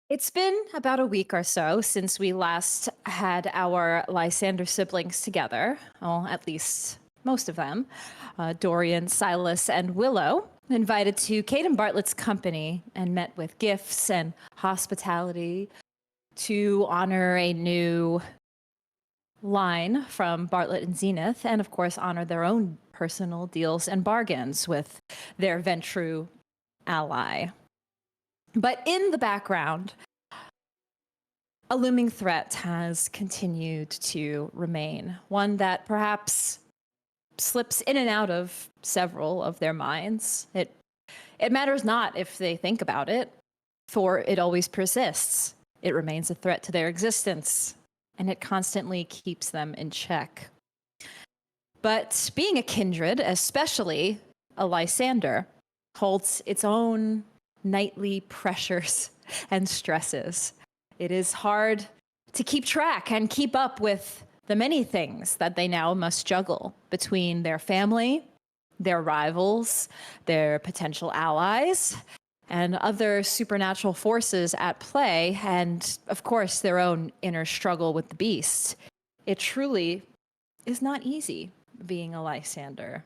It's been about a week or so since we last had our Lysander siblings together. Well, at least most of them. Dorian, Silas, and Willow invited to Kate and Bartlett's company and met with gifts and hospitality to honor a new line from Bartlett and Zenith, and of course honor their own personal deals and bargains with their Ventru ally. But in the background, a looming threat has continued to remain, one that perhaps slips in and out of several of their minds. It matters not if they think about it, for it always persists. It remains a threat to their existence, and it constantly keeps them in check. But being a kindred, especially a Lysander, holds its own nightly pressures and stresses. It is hard to keep track and keep up with the many things that they now must juggle between their family, their rivals, their potential allies, and other supernatural forces at play, and of course their own inner struggle with the beast. It truly is not easy being a Lysander.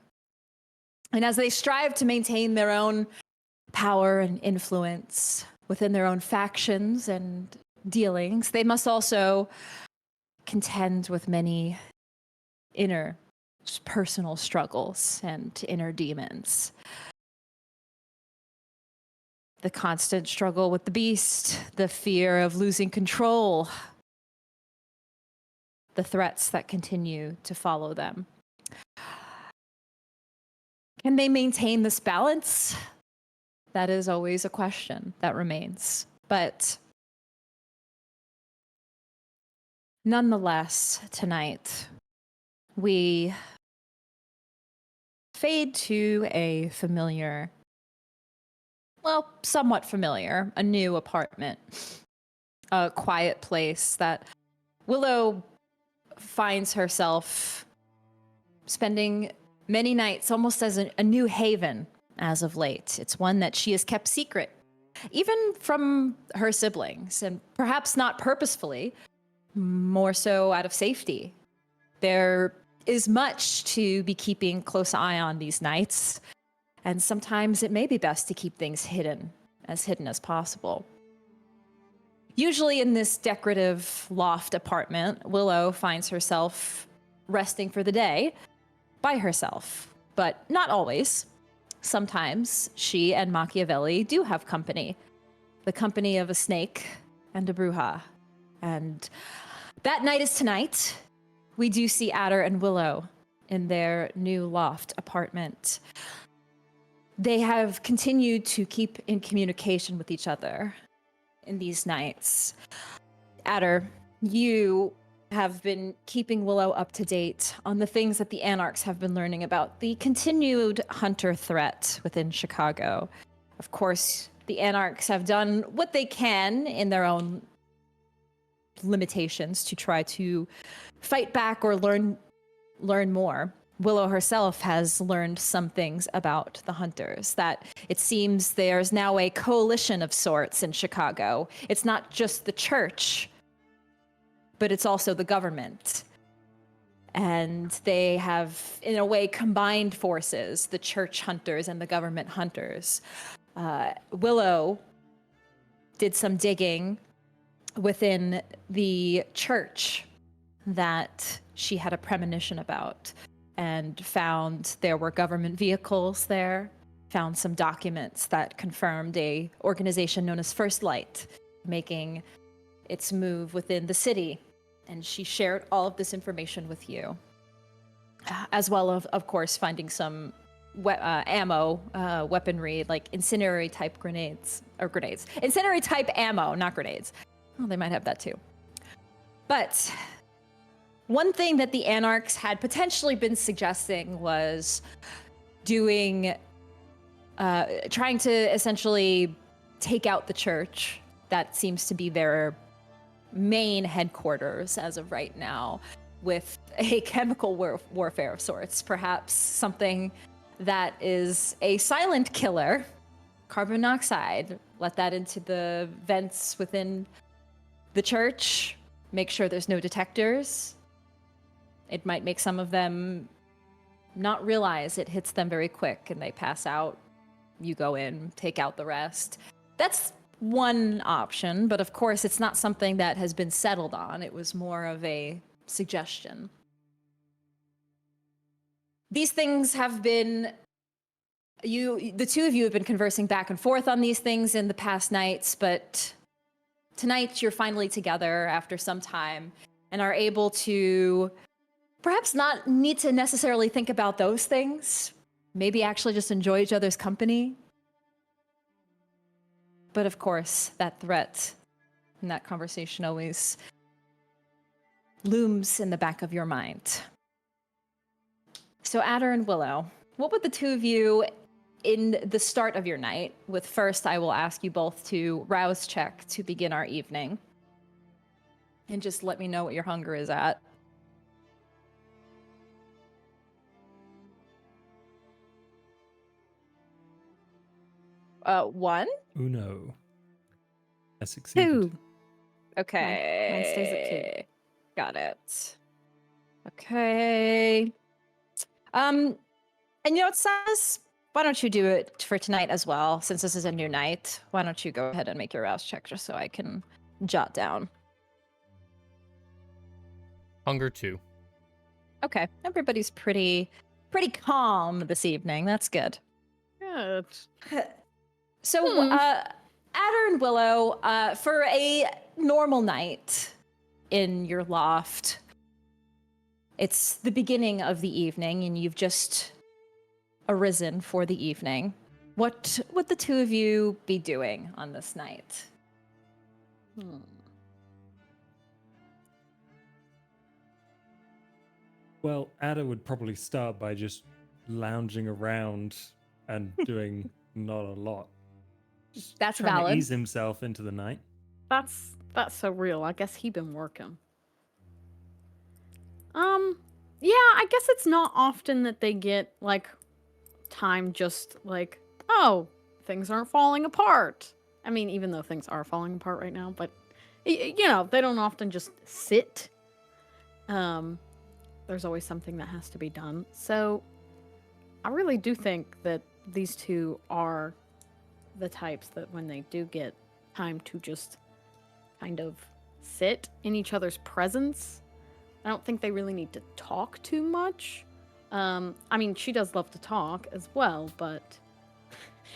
And as they strive to maintain their own power and influence within their own factions and dealings, they must also contend with many inner personal struggles and inner demons. The constant struggle with the beast, the fear of losing control, the threats that continue to follow them. Can they maintain this balance? That is always a question that remains. But nonetheless, tonight, we fade to a familiar, well, somewhat familiar, a new apartment, a quiet place that Willow finds herself spending many nights almost as a new haven as of late. It's one that she has kept secret, even from her siblings, and perhaps not purposefully, more so out of safety. There is much to be keeping close eye on these nights, and sometimes it may be best to keep things hidden as possible. Usually in this decorative loft apartment, Willow finds herself resting for the day by herself, but not always. Sometimes she and Machiavelli do have company, the company of a snake and a Brujah. And that night is tonight. We do see Adder and Willow in their new loft apartment. They have continued to keep in communication with each other in these nights. Adder, you have been keeping Willow up to date on the things that the Anarchs have been learning about the continued hunter threat within Chicago. Of course, the Anarchs have done what they can in their own limitations to try to fight back or learn more. Willow herself has learned some things about the hunters, that it seems there's now a coalition of sorts in Chicago. It's not just the church, but it's also the government. And they have, in a way, combined forces, the church hunters and the government hunters. Willow did some digging within the church that she had a premonition about, and found there were government vehicles there, found some documents that confirmed a organization known as First Light making its move within the city. And she shared all of this information with you, as well as, of course, finding some ammo, weaponry, like incendiary type grenades. Incendiary type ammo, not grenades. Well, they might have that too. But one thing that the Anarchs had potentially been suggesting was trying to essentially take out the church. That seems to be their main headquarters as of right now, with a chemical warfare of sorts, perhaps something that is a silent killer carbon monoxide. Let that into the vents within the church. Make sure there's no detectors. It might make some of them not realize it hits them very quick and they pass out. You go in, take out the rest. That's one option, but of course it's not something that has been settled on. It was more of a suggestion. These things have been, the two of you have been conversing back and forth on these things in the past nights, but tonight you're finally together after some time and are able to perhaps not need to necessarily think about those things. Maybe actually just enjoy each other's company. But of course, that threat and that conversation always looms in the back of your mind. So Adder and Willow, what would the two of you in the start of your night, with first I will ask you both to rouse check to begin our evening. And just let me know what your hunger is at. One? Uno. I succeeded. Two. Okay. Mine stays at 2. Got it. Okay. And you know what, Silas? Why don't you do it for tonight as well, since this is a new night? Why don't you go ahead and make your rouse check just so I can jot down. Hunger 2. Okay. Everybody's pretty calm this evening. That's good. Good. So, Adder and Willow, for a normal night in your loft, it's the beginning of the evening and you've just arisen for the evening. What would the two of you be doing on this night? Well, Ada would probably start by just lounging around and doing not a lot. Just That's trying valid. to ease himself into the night. That's so real. I guess he been working. Yeah, I guess it's not often that they get, like, time just, like, oh, things aren't falling apart. I mean, even though things are falling apart right now, but, you know, they don't often just sit. There's always something that has to be done. So, I really do think that these two are the types that when they do get time to just kind of sit in each other's presence, I don't think they really need to talk too much. I mean, she does love to talk as well, but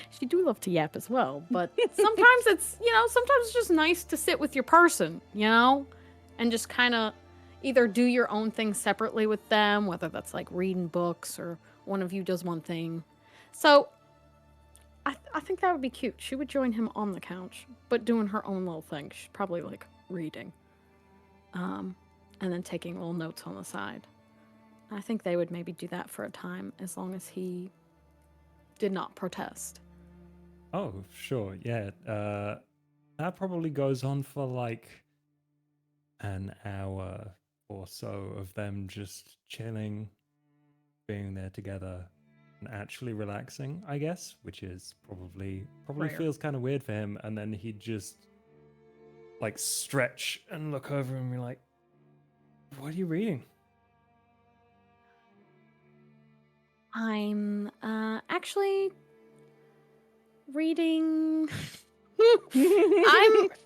she do love to yap as well. But sometimes it's, you know, sometimes it's just nice to sit with your person, you know, and just kind of either do your own thing separately with them, whether that's like reading books or one of you does one thing. So I think that would be cute. She would join him on the couch, but doing her own little thing. She's probably like reading. And then taking little notes on the side. I think they would maybe do that for a time, as long as he did not protest. Oh, sure, yeah. That probably goes on for like an hour or so of them just chilling, being there together, and actually relaxing, I guess, which is probably Rare. feels kind of weird for him. And then he'd just like stretch and look over and be like, "What are you reading?" I'm actually reading.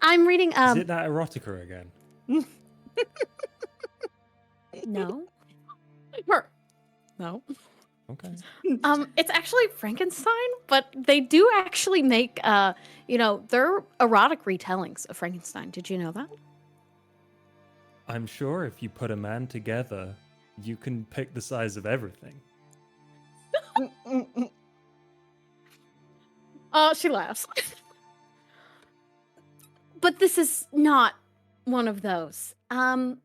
I'm reading. Is it that erotica again? No. No. Okay. It's actually Frankenstein, but they do actually make you know, they're erotic retellings of Frankenstein. Did you know that? I'm sure if you put a man together, you can pick the size of everything. She laughs. But this is not one of those. I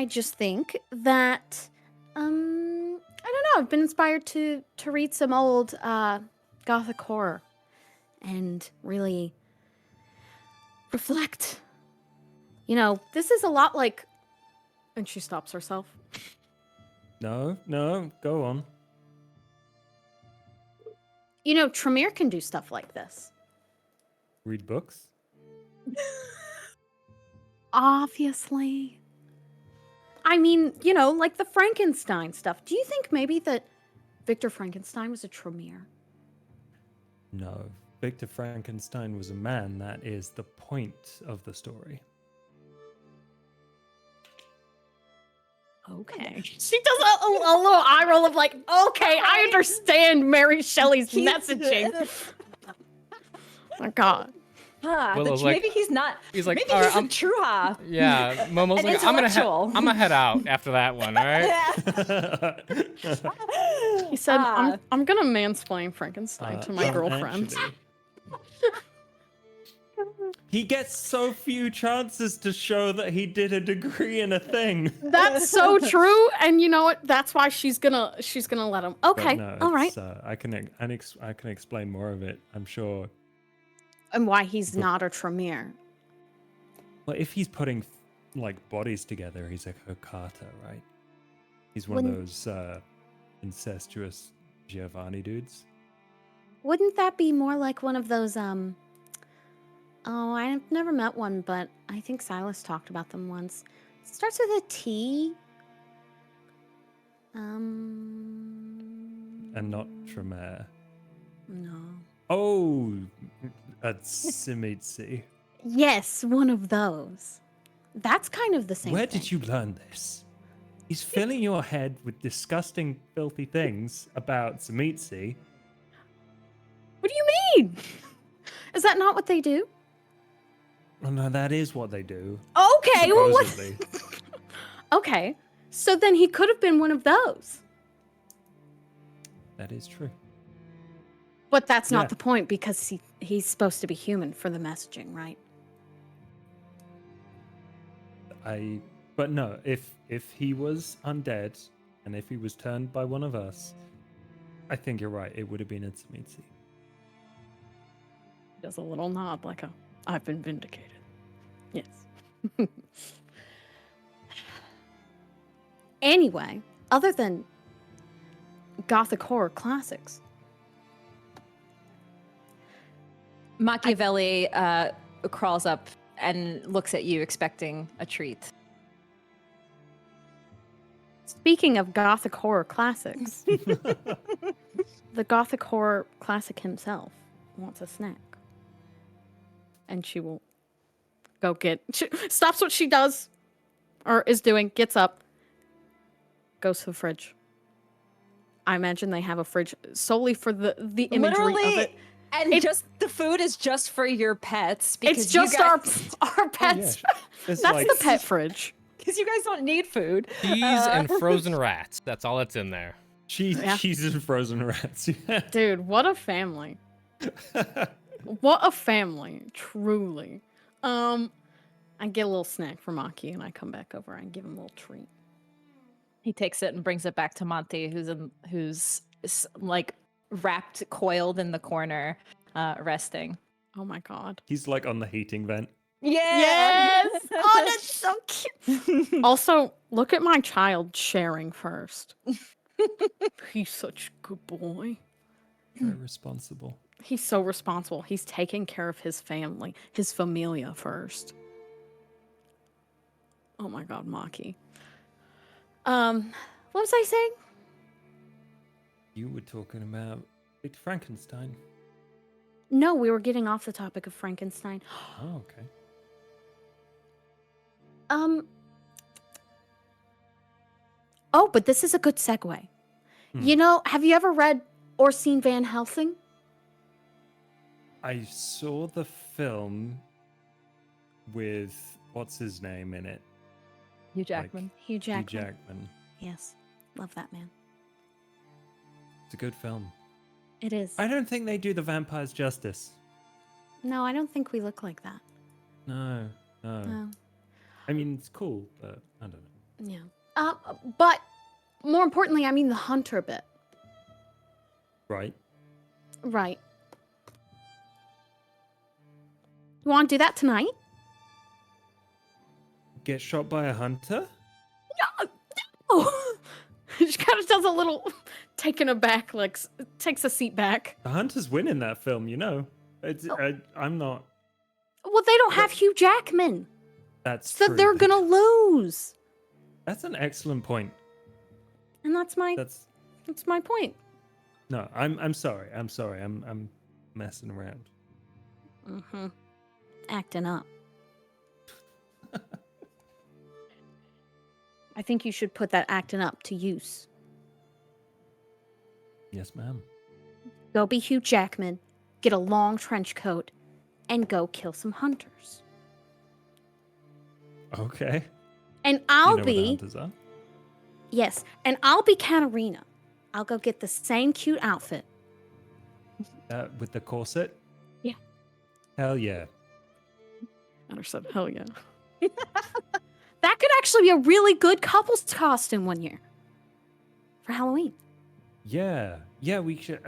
just think that I don't know, I've been inspired to read some old gothic horror and really reflect. You know, this is a lot like, and she stops herself. No, go on. You know, Tremere can do stuff like this. Read books? Obviously. I mean, you know, like the Frankenstein stuff. Do you think maybe that Victor Frankenstein was a Tremere? No. Victor Frankenstein was a man. That is the point of the story. Okay. She does a little eye roll of like, okay, I understand Mary Shelley's messaging. Oh, God. Willow's like- maybe he's not. He's like, maybe "All right, he's a Truha. Yeah, Momo's An like, I'm intellectual. gonna head out after that one. All right. He said, Ah. I'm gonna mansplain Frankenstein to my girlfriend. Actually, he gets so few chances to show that he did a degree in a thing. That's so true, and you know what? That's why she's gonna let him. But Okay, no, all right. I can explain more of it. I'm sure. And why he's not a Tremere. Well, if he's putting like bodies together, he's like a Carter, right? He's one of those incestuous Giovanni dudes. Wouldn't that be more like one of those oh, I've never met one, but I think Silas talked about them once. It starts with a T. And not Tremere. No. Oh, a Simitsi. Yes, one of those. That's kind of the same Where thing. did you learn this? He's filling your head with disgusting, filthy things about Simitsi. What do you mean? Is that not what they do? Oh no, that is what they do. Okay, well, what? Supposedly. Okay, so then he could have been one of those. That is true. But that's not Yeah. the point because he's supposed to be human for the messaging, right? But no, if he was undead and if he was turned by one of us, I think you're right. It would have been a Simitsi. Does a little nod like I've been vindicated. Yes. Anyway, other than Gothic horror classics. Machiavelli crawls up and looks at you, expecting a treat. Speaking of Gothic horror classics, the Gothic horror classic himself wants a snack. And she will go stops what she does or is doing, gets up, goes to the fridge. I imagine they have a fridge solely for the imagery Literally, of it. and just the food is just for your pets. Because It's just our pets. It's That's like- the pet fridge. Because you guys don't need food. Cheese and frozen rats. That's all that's in there. Cheese, Yeah. cheese and frozen rats. Yeah. Dude, what a family. What a family, truly. I get a little snack from Aki and I come back over and give him a little treat. He takes it and brings it back to Monty, who's like wrapped, coiled in the corner, resting. Oh my god. He's like on the heating vent. Yes! Oh, that's so cute. Also, look at my child sharing first. He's such a good boy. Very responsible. He's so responsible. He's taking care of his family, his familia first. Oh my god, Maki. What was I saying? You were talking about Victor Frankenstein. No, we were getting off the topic of Frankenstein. Oh, okay. Oh, but this is a good segue. You know, have you ever read or seen Van Helsing? I saw the film with what's his name in it? Hugh Jackman. Hugh Jackman. Hugh Jackman. Yes. Love that man. It's a good film. It is. I don't think they do the vampires justice. No, I don't think we look like that. No. No. I mean, it's cool, but I don't know. Yeah. But more importantly, I mean the hunter bit. Right? Right. You want to do that tonight? Get shot by a hunter? Oh. She kind of does a little taken aback, like takes a seat back. The hunters win in that film, you know. I'm not. Well, they don't have Hugh Jackman, That's so true. they're gonna lose. That's an excellent point. And that's my point. No, I'm sorry. I'm messing around. Mm-hmm. Acting up. I think you should put that acting up to use. Yes, ma'am. Go be Hugh Jackman, get a long trench coat, and go kill some hunters. Okay. And I'll You know what the be hunters are? yes, and I'll be Katarina. I'll go get the same cute outfit. With the corset? Yeah. Hell yeah. Adder said, hell yeah. That could actually be a really good couple's costume one year. For Halloween. Yeah. Yeah, we should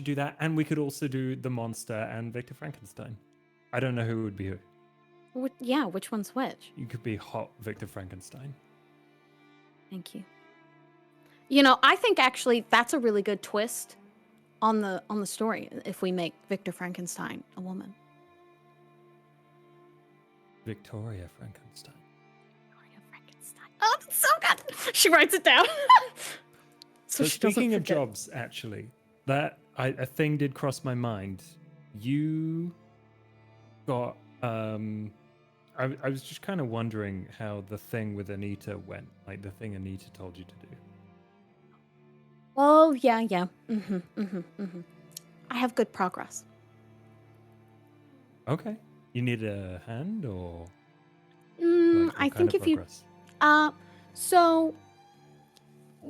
do that. And we could also do the monster and Victor Frankenstein. I don't know who would be who. Yeah, which one's which? You could be hot Victor Frankenstein. Thank you. You know, I think actually that's a really good twist on the story if we make Victor Frankenstein a woman. Victoria Frankenstein. Victoria Frankenstein. Oh, that's so good. She writes it down. So she doesn't speaking of forget. jobs, actually, that a thing did cross my mind. You got I was just kind of wondering how the thing with Anita went, like the thing Anita told you to do. Oh, yeah. I have good progress. Okay. You need a hand or what I kind think of if you progress? so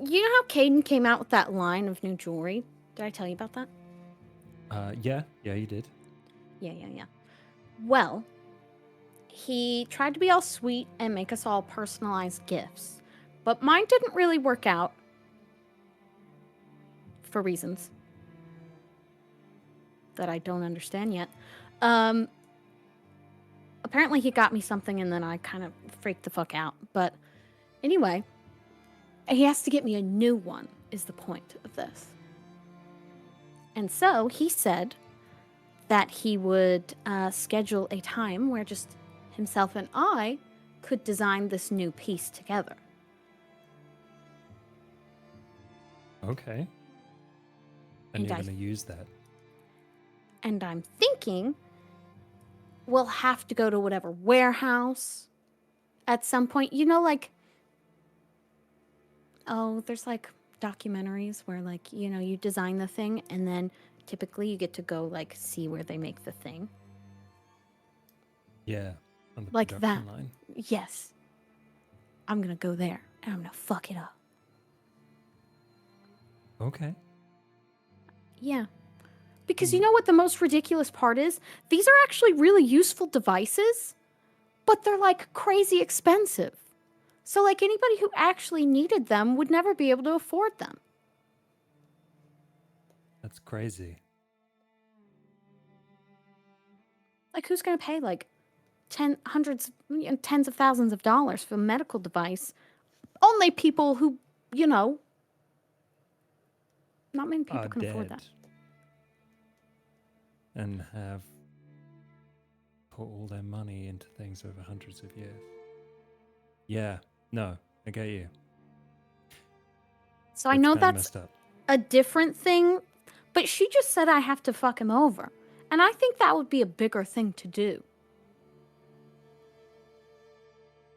you know how Caden came out with that line of new jewelry? Did I tell you about that? Yeah, you did. Yeah. Well, he tried to be all sweet and make us all personalized gifts, but mine didn't really work out for reasons that I don't understand yet. Apparently he got me something and then I kind of freaked the fuck out. But anyway, he has to get me a new one is the point of this. And so he said that he would schedule a time where just himself and I could design this new piece together. Okay. And you're going to use that. And I'm thinking we'll have to go to whatever warehouse at some point. You know, like, there's like documentaries where like, you know, you design the thing and then typically you get to go like see where they make the thing. Yeah. On the Like production that. line. Yes. I'm going to go there and I'm going to fuck it up. Okay. Yeah. Because you know what the most ridiculous part is? These are actually really useful devices, but they're like crazy expensive. So like anybody who actually needed them would never be able to afford them. That's crazy. Like who's going to pay like tens of thousands of dollars for a medical device? Only people who, you know, not many people can afford that. And have put all their money into things over hundreds of years. Yeah, no, I get you. So I know kinda that's messed up. a different thing, but she just said I have to fuck him over. And I think that would be a bigger thing to do.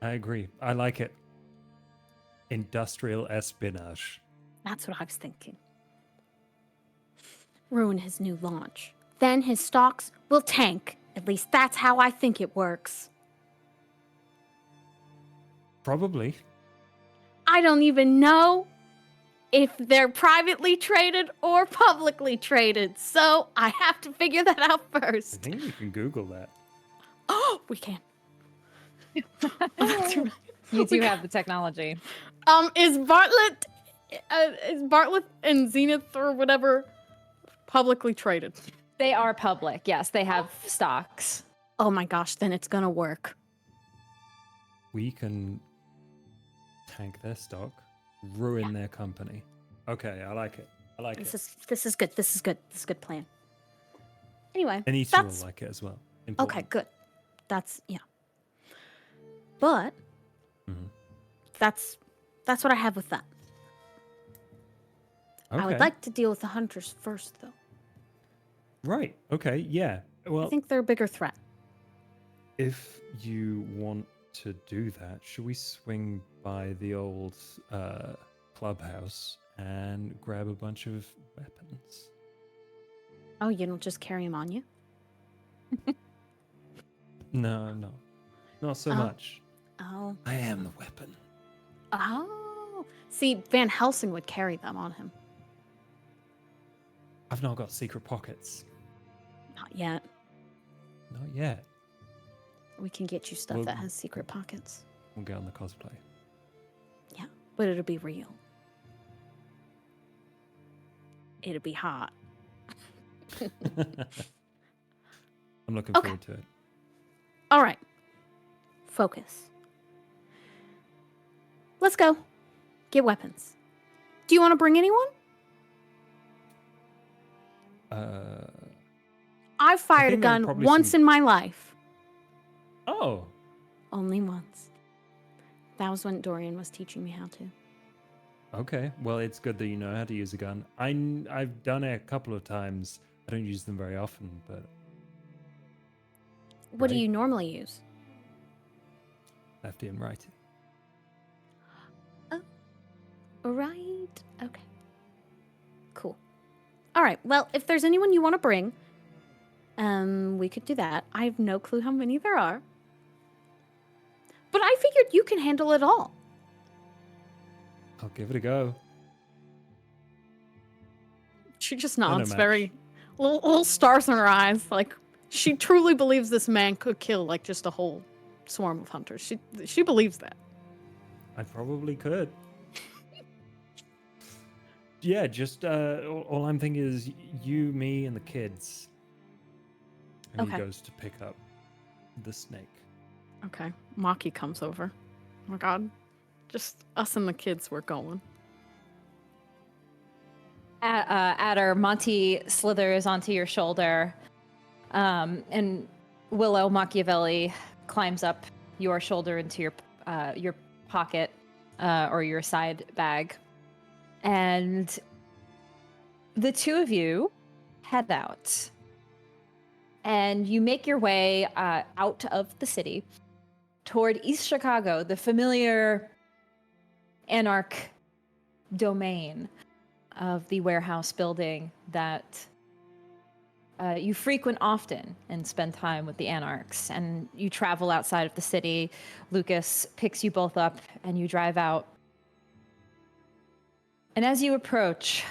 I agree. I like it. Industrial espionage. That's what I was thinking. Ruin his new launch. Then his stocks will tank. At least that's how I think it works. Probably. I don't even know if they're privately traded or publicly traded. So I have to figure that out I first. think we can Google that. Oh, we can. That's right. You do have the technology. Is Bartlett and Zenith or whatever publicly traded? They are public. Yes, they have stocks. Oh my gosh, then it's gonna work. We can tank their stock, ruin their company. Okay, I like it. I like This it. is good. This is good. This is a good plan. Anyway, Any two will that's like it as well. okay. Important. Good. That's yeah. But Mhm. that's what I have with that. I would Okay. like to deal with the hunters first, though. Right. Okay. Yeah. Well, I think they're a bigger threat. if you want to do that, should we swing by the old clubhouse and grab a bunch of weapons? Oh, you don't just carry them on you? No, not so Oh. much. Oh. I am the weapon. Oh. See, Van Helsing would carry them on him. I've not got secret pockets. Not yet. Not yet. We can get you stuff Well- that has secret pockets. We'll get on the cosplay. Yeah, but it'll be real. It'll be hot. I'm looking Okay. forward to it. All right. Focus. Let's go. Get weapons. Do you want to bring anyone? I've fired a think there are gun probably once some- in my life. Oh, Only once. That was when Dorian was teaching me how to. okay. Well, it's good that you know how to use a gun. I've done it a couple of times. I don't use them very often, but What do Right. you normally use? lefty and righty. Right. Okay. Cool. All right. Well, if there's anyone you want to bring, we could do that. I have no clue how many there are. But I figured you can handle it all. I'll give it a go. She just know nods, much. very little stars in her eyes. Like she truly believes this man could kill like just a whole swarm of hunters. She believes that. I probably could. Yeah, just all I'm thinking is you, me, and the kids. And Okay. he goes to pick up the snake. Okay. Maki comes over. Oh my god. Just us and the kids were going. Adder, Monty slithers onto your shoulder, and Willow Machiavelli climbs up your shoulder into your pocket or your side bag, and the two of you head out, and you make your way out of the city toward East Chicago, the familiar Anarch domain of the warehouse building that you frequent often and spend time with the Anarchs. And you travel outside of the city. Lucas picks you both up and you drive out. And as you approach,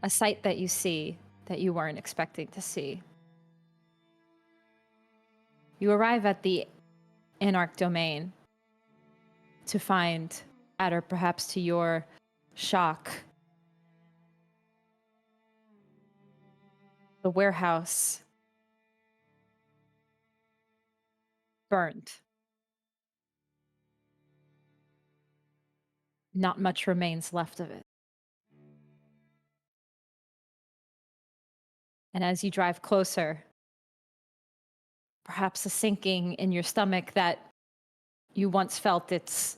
a sight that you see that you weren't expecting to see. You arrive at the Anarch domain to find, or perhaps to your shock, the warehouse burned. Not much remains left of it. And as you drive closer, perhaps a sinking in your stomach that you once felt it's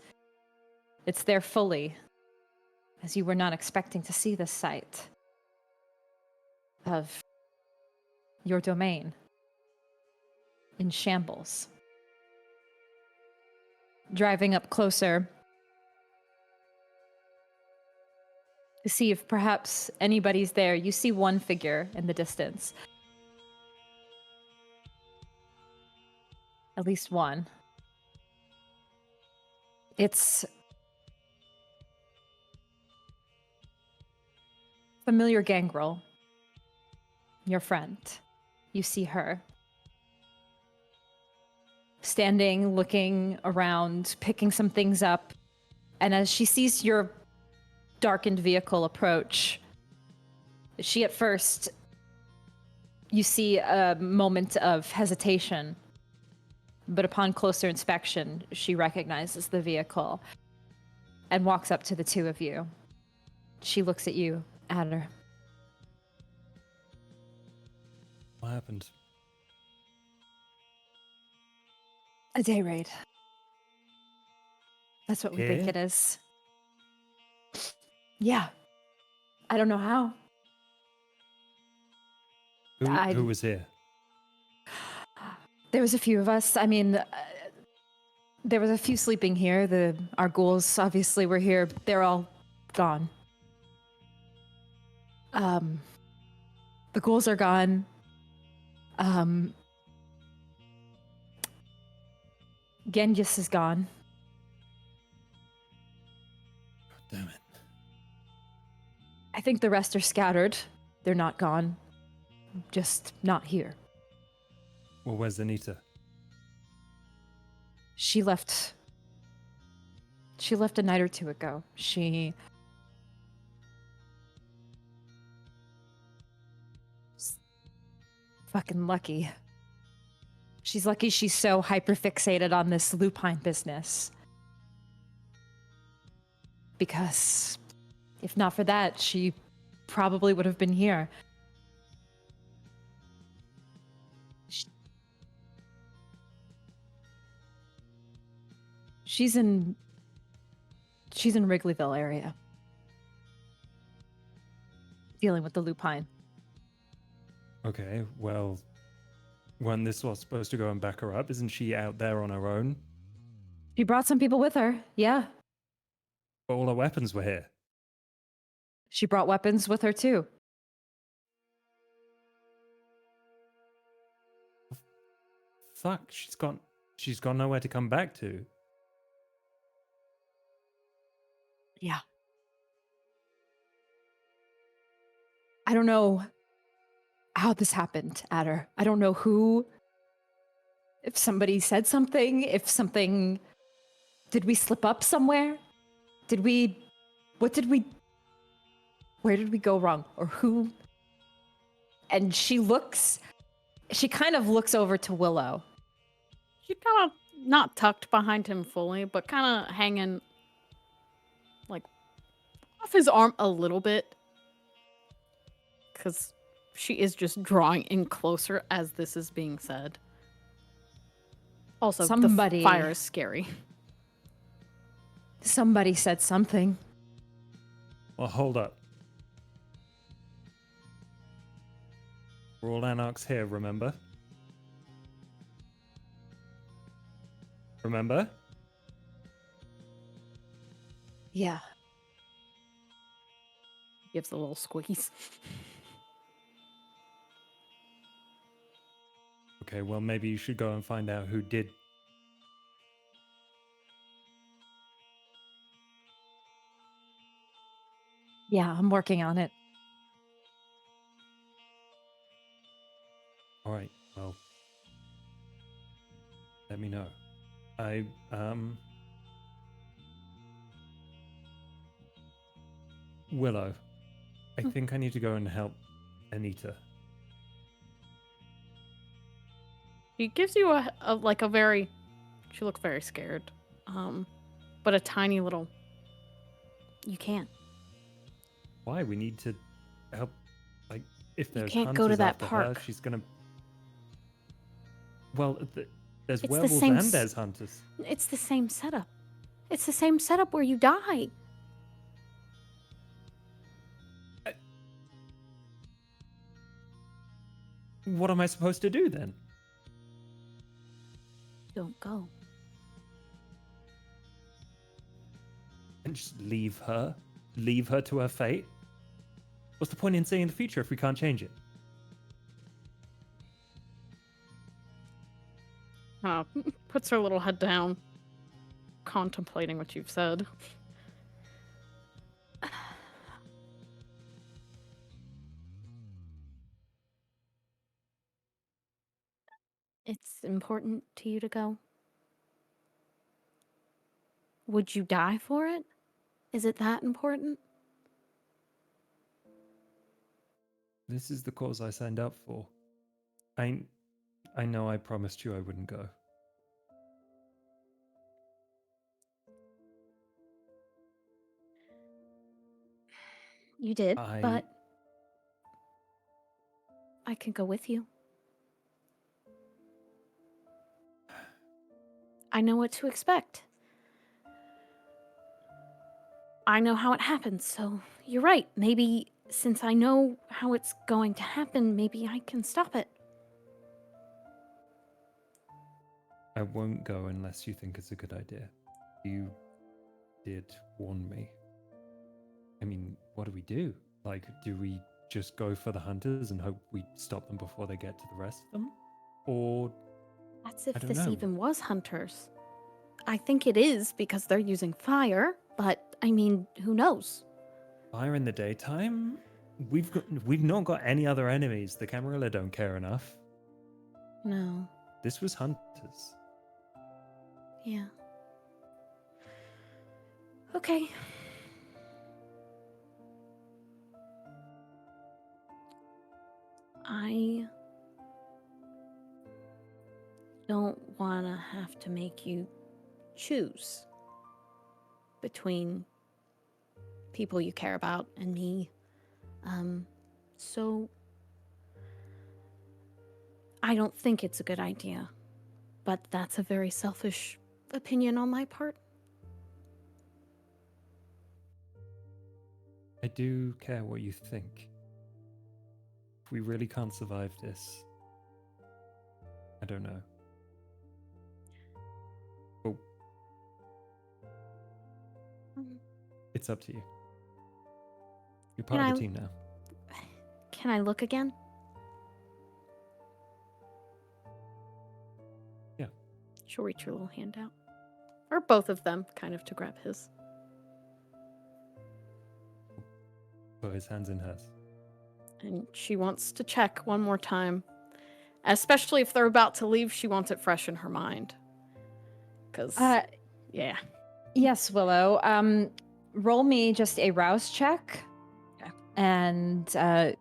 there fully, as you were not expecting to see this sight of your domain in shambles. Driving up closer to see if perhaps anybody's there, you see one figure in the distance. At least one. It's familiar Gangrel, your friend. You see her standing, looking around, picking some things up. And as she sees your darkened vehicle approach, she at first, you see a moment of hesitation. But upon closer inspection, she recognizes the vehicle. and walks up to the two of you. She looks at you, Adder. What happened? A day raid. That's what we think Here? it is. Yeah. I don't know how. Who was here? There was a few of us. I mean, there was a few sleeping here. Our ghouls obviously were here. They're all gone. The ghouls are gone. Genghis is gone. God damn it. I think the rest are scattered. They're not gone. Just not here. Well, where's Anita? She left a night or two ago. She's fucking lucky. She's lucky she's so hyperfixated on this lupine business. Because if not for that, she probably would have been here. She's in Wrigleyville area. Dealing with the lupine. Okay, well, when this was supposed to go and back her up, isn't she out there on her own? She brought some people with her, yeah. But all her weapons were here. She brought weapons with her too. Fuck, she's got nowhere to come back to. Yeah. I don't know how this happened, Adder. I don't know who. If somebody said something, did we slip up somewhere? Where did we go wrong? Or who? And she kind of looks over to Willow. She kind of not tucked behind him fully, but kind of hanging like off his arm a little bit. Because she is just drawing in closer as this is being said. Also, Somebody- the fire is scary. Somebody said something. Well, hold up. We're all anarchs here, remember? Remember? Yeah. Gives a little squeeze. Okay, well, maybe you should go and find out who did. Yeah, I'm working on it. All right, well, let me know. Willow, I think I need to go and help Anita. He gives you a very, she looks very scared, but a tiny little, you can't. Why? We need to help, like, if there's can't go to hunters that after her, park. she's gonna... Well, there's It's the werewolves same and there's hunters. It's the same setup. It's the same setup where you die. What am I supposed to do then? Don't go. And just leave her? Leave her to her fate? What's the point in seeing the future if we can't change it? Puts her little head down, contemplating what you've said. It's important to you to go? Would you die for it? Is it that important? This is the cause I signed up for. I know I promised you I wouldn't go. You did, I- but I can go with you. I know what to expect. I know how it happens, so you're right. Maybe since I know how it's going to happen, maybe I can stop it. I won't go unless you think it's a good idea. You did warn me. I mean, what do we do? Like, do we just go for the hunters and hope we stop them before they get to the rest of them? Or, That's if I don't this know. even was hunters. I think it is because they're using fire, but I mean, who knows? fire in the daytime? We've not got any other enemies. The Camarilla don't care enough. No. This was hunters. Yeah. Okay. I don't want to have to make you choose between people you care about and me. So I don't think it's a good idea, but that's a very selfish opinion on my part. I do care what you think. If we really can't survive this, I don't know. Well, it's up to you. You're part of the team now. Can I look again? Yeah. She'll reach her little hand out. Or both of them, kind of to grab his. Put his hands in hers. And she wants to check one more time. Especially if they're about to leave, she wants it fresh in her mind. Because, yeah. Yes, Willow. Roll me just a rouse check. Okay. And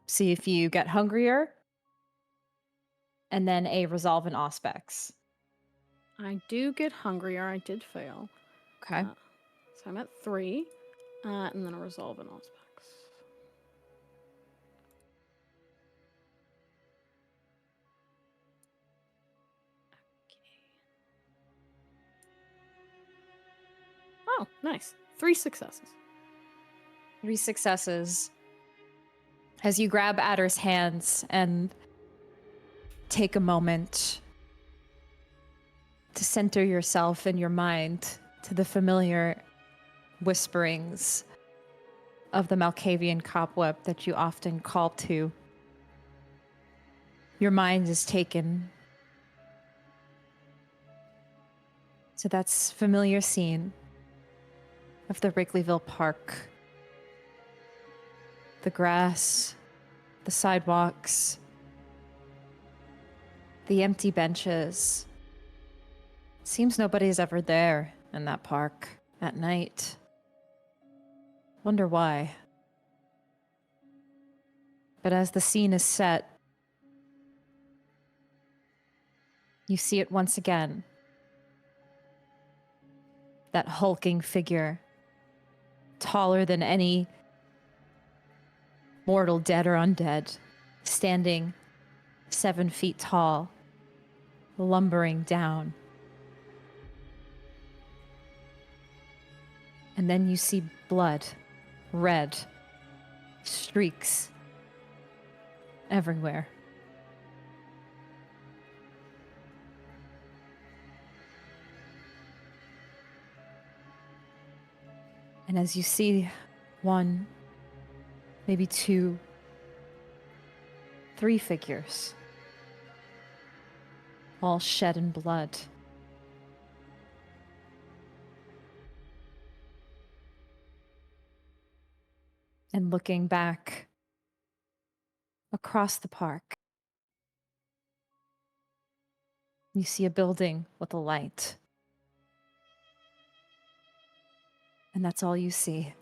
see if you get hungrier. And then a resolve in aspects. I do get hungrier. I did fail. Okay. So I'm at 3. And then a resolve in aspects. Oh, nice. 3 successes. 3 successes. As you grab Adder's hands and take a moment to center yourself in your mind to the familiar whisperings of the Malkavian cobweb that you often call to. Your mind is taken to that familiar scene of the Wrigleyville Park. The grass, the sidewalks, the empty benches. Seems nobody's ever there in that park at night. Wonder why. But as the scene is set, you see it once again. That hulking figure, taller than any mortal, dead or undead, standing 7 feet tall, lumbering down. And then you see blood, red, streaks everywhere. And as you see 1, maybe 2, 3 figures, all shed in blood. And looking back across the park, you see a building with a light. And that's all you see.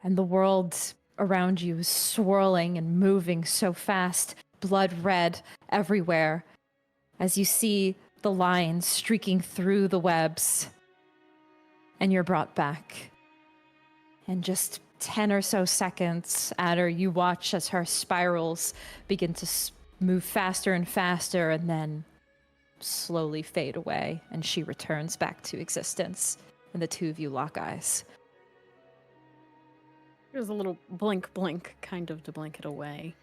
And the world around you is swirling and moving so fast, blood red everywhere, as you see the lines streaking through the webs. and you're brought back. And just 10 or so seconds, Adder, you watch as her spirals begin to move faster and faster and then slowly fade away, and she returns back to existence, and the two of you lock eyes. There's a little blink, blink, kind of to blink it away.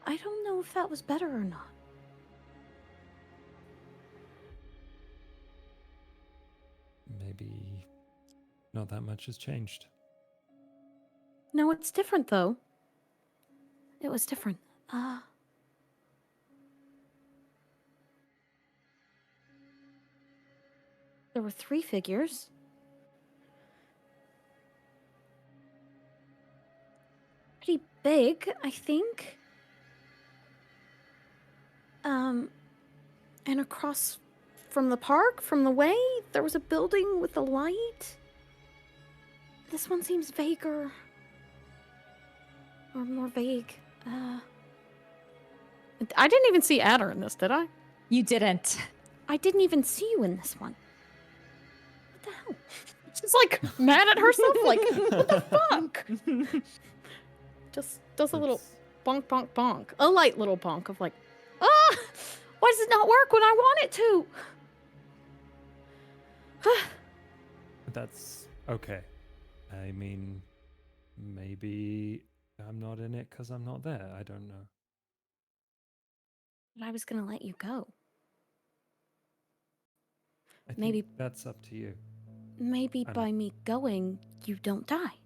I don't know if that was better or not. Maybe not that much has changed. No, it's different though. It was different. There were 3 figures. Pretty big, I think. And across from the park, from the way, there was a building with a light. This one seems vaguer. Or more vague. I didn't even see Adder in this, did I? You didn't. I didn't even see you in this one. What the hell? She's like mad at herself, like, what the fuck? Just does a little bonk, bonk, bonk. A light little bonk of like, why does it not work when I want it to? That's okay. I mean, maybe I'm not in it because I'm not there. I don't know. But I was gonna let you go. I think Maybe- that's up to you. Maybe I by me going, you don't die.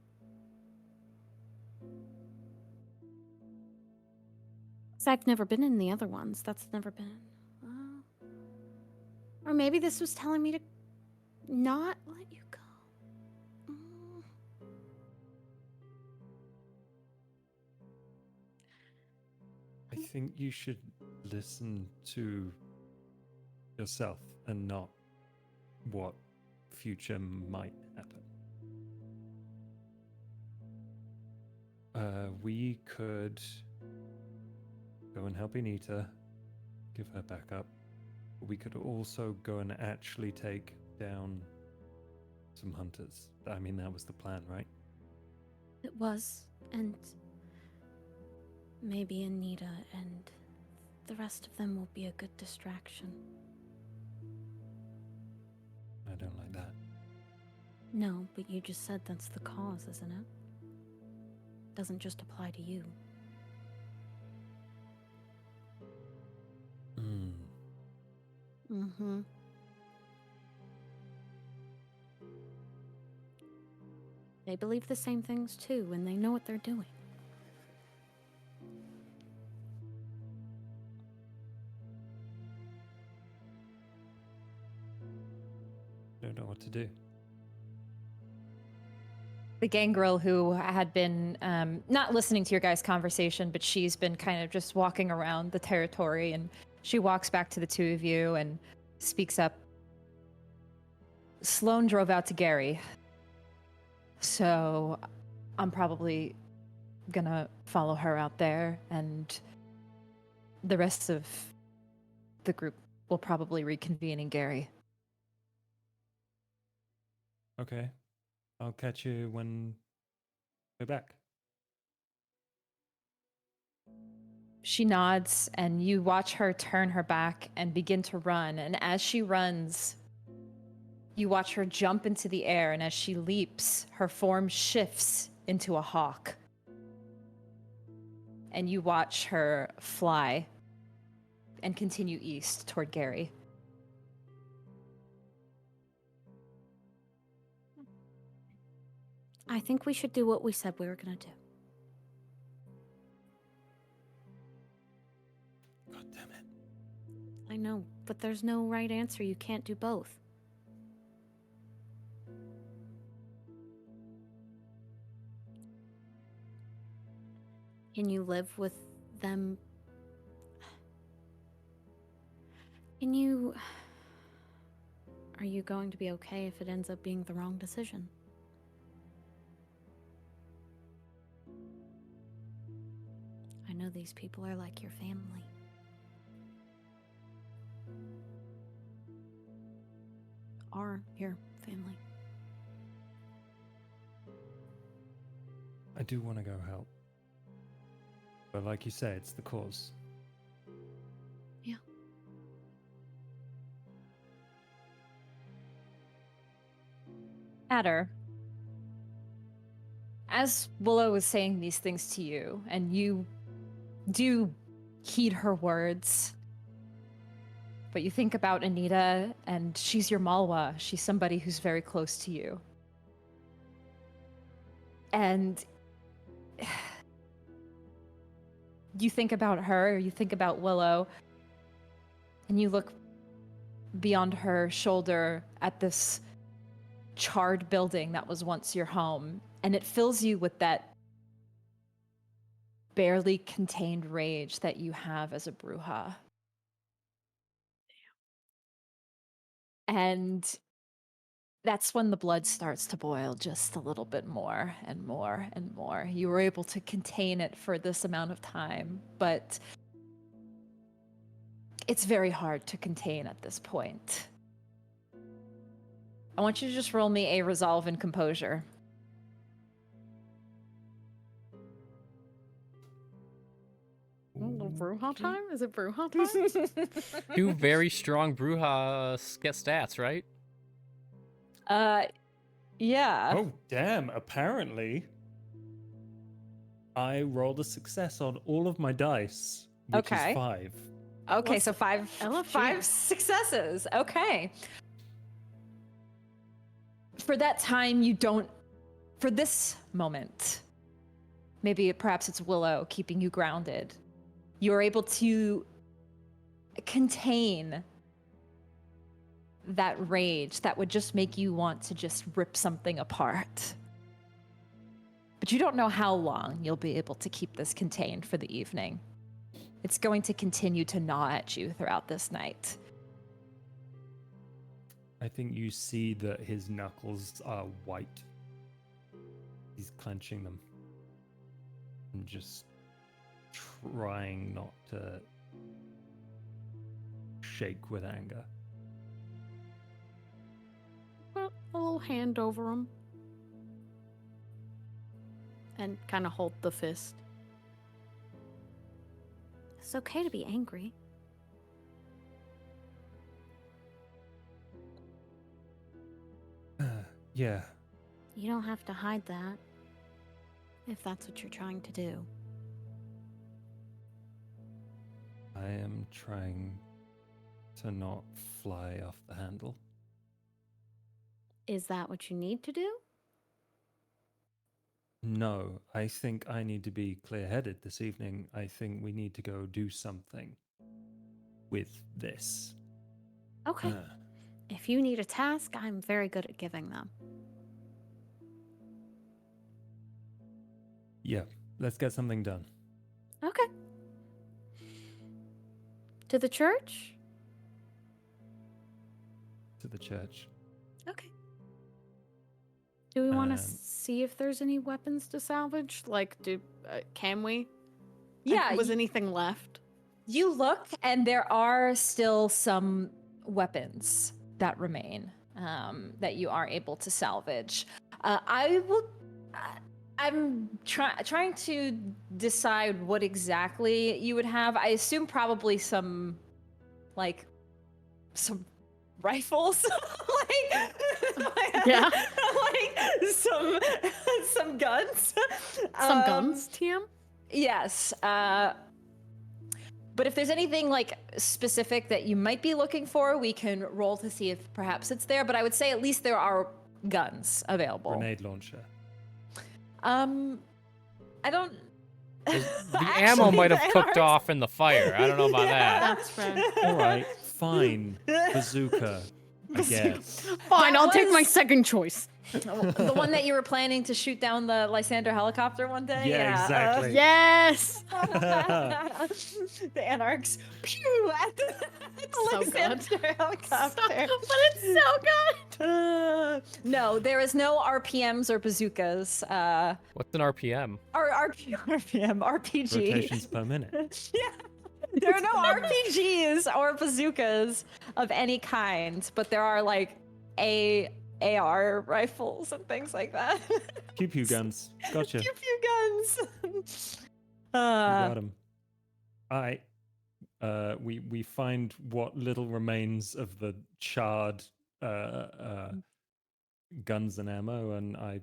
So I've never been in the other ones. That's never been. Or maybe this was telling me to not let you go. I think you should listen to yourself and not what future might happen. We could go and help Anita, give her back up. We could also go and actually take down some hunters. I mean, that was the plan, right? It was, and maybe Anita and the rest of them will be a good distraction. I don't like that. No, but you just said that's the cause, isn't it? Doesn't just apply to you. Mm-hmm. They believe the same things too, and they know what they're doing. Don't know what to do. The gangrel who had been not listening to your guys' conversation, but she's been kind of just walking around the territory, and she walks back to the two of you and speaks up. Sloane drove out to Gary, so I'm probably gonna follow her out there, and the rest of the group will probably reconvene in Gary. Okay. I'll catch you when we're back. She nods, and you watch her turn her back and begin to run. And as she runs, you watch her jump into the air, and as she leaps, her form shifts into a hawk. And you watch her fly and continue east toward Gary. I think we should do what we said we were gonna do. God damn it. I know, but there's no right answer. You can't do both. Can you live with them? Are you going to be okay if it ends up being the wrong decision? know these people are like your family. Are your family. I do want to go help. But like you say, it's the cause. Yeah. Adder, as Willow was saying these things to you, and you do heed her words, but you think about Anita, and she's your Malwa. She's somebody who's very close to you. And you think about her, you think about Willow, and you look beyond her shoulder at this charred building that was once your home, and it fills you with that barely contained rage that you have as a Brujah. And that's when the blood starts to boil just a little bit more and more and more. You were able to contain it for this amount of time, but it's very hard to contain at this point. I want you to just roll me a resolve and composure. Brujah time? Is it Brujah time? 2 very strong Brujah get stats, right? Yeah. Oh, damn. Apparently, I rolled a success on all of my dice, which Okay. is 5. Okay, What's so five LFG? successes. Okay. For that time, you don't. For this moment, maybe perhaps it's Willow keeping you grounded. You're able to contain that rage that would just make you want to just rip something apart. But you don't know how long you'll be able to keep this contained for the evening. It's going to continue to gnaw at you throughout this night. I think you see that his knuckles are white. He's clenching them. And just trying not to shake with anger. Well, a little hand over him. And kind of hold the fist. It's okay to be angry. Yeah. You don't have to hide that. If that's what you're trying to do. I am trying to not fly off the handle. Is that what you need to do? No, I think I need to be clear-headed this evening. I think we need to go do something with this. Okay. If you need a task, I'm very good at giving them. Yeah, let's get something done. Okay. To the church? To the church. Okay. Do we want to Um, see if there's any weapons to salvage? Like, can we? Yeah, Like, was anything left? you look, and there are still some weapons that remain that you are able to salvage. I'm trying to decide what exactly you would have. I assume probably some rifles, Yeah. like some guns. Some guns, TM? Yes. But if there's anything like specific that you might be looking for, we can roll to see if perhaps it's there. But I would say at least there are guns available. Grenade launcher. I don't. The ammo Actually, might have that cooked hurts. off in the fire. I don't know about that. That's fair. All right, fine. Bazooka. I guess. Fine, That I'll take my was- second choice. The one that you were planning to shoot down the Lysander helicopter one day? Yeah, exactly. Yes. The anarchs pew at the So good. Lysander helicopter. But it's so good. No, there is no RPMs or bazookas. What's an RPM? RPG. Rotations per minute. Yeah. There are no RPGs or bazookas of any kind, but there are like AR rifles and things like that. Pew pew guns. Gotcha. Pew pew guns. You got 'em. Alright. We find what little remains of the charred guns and ammo, and I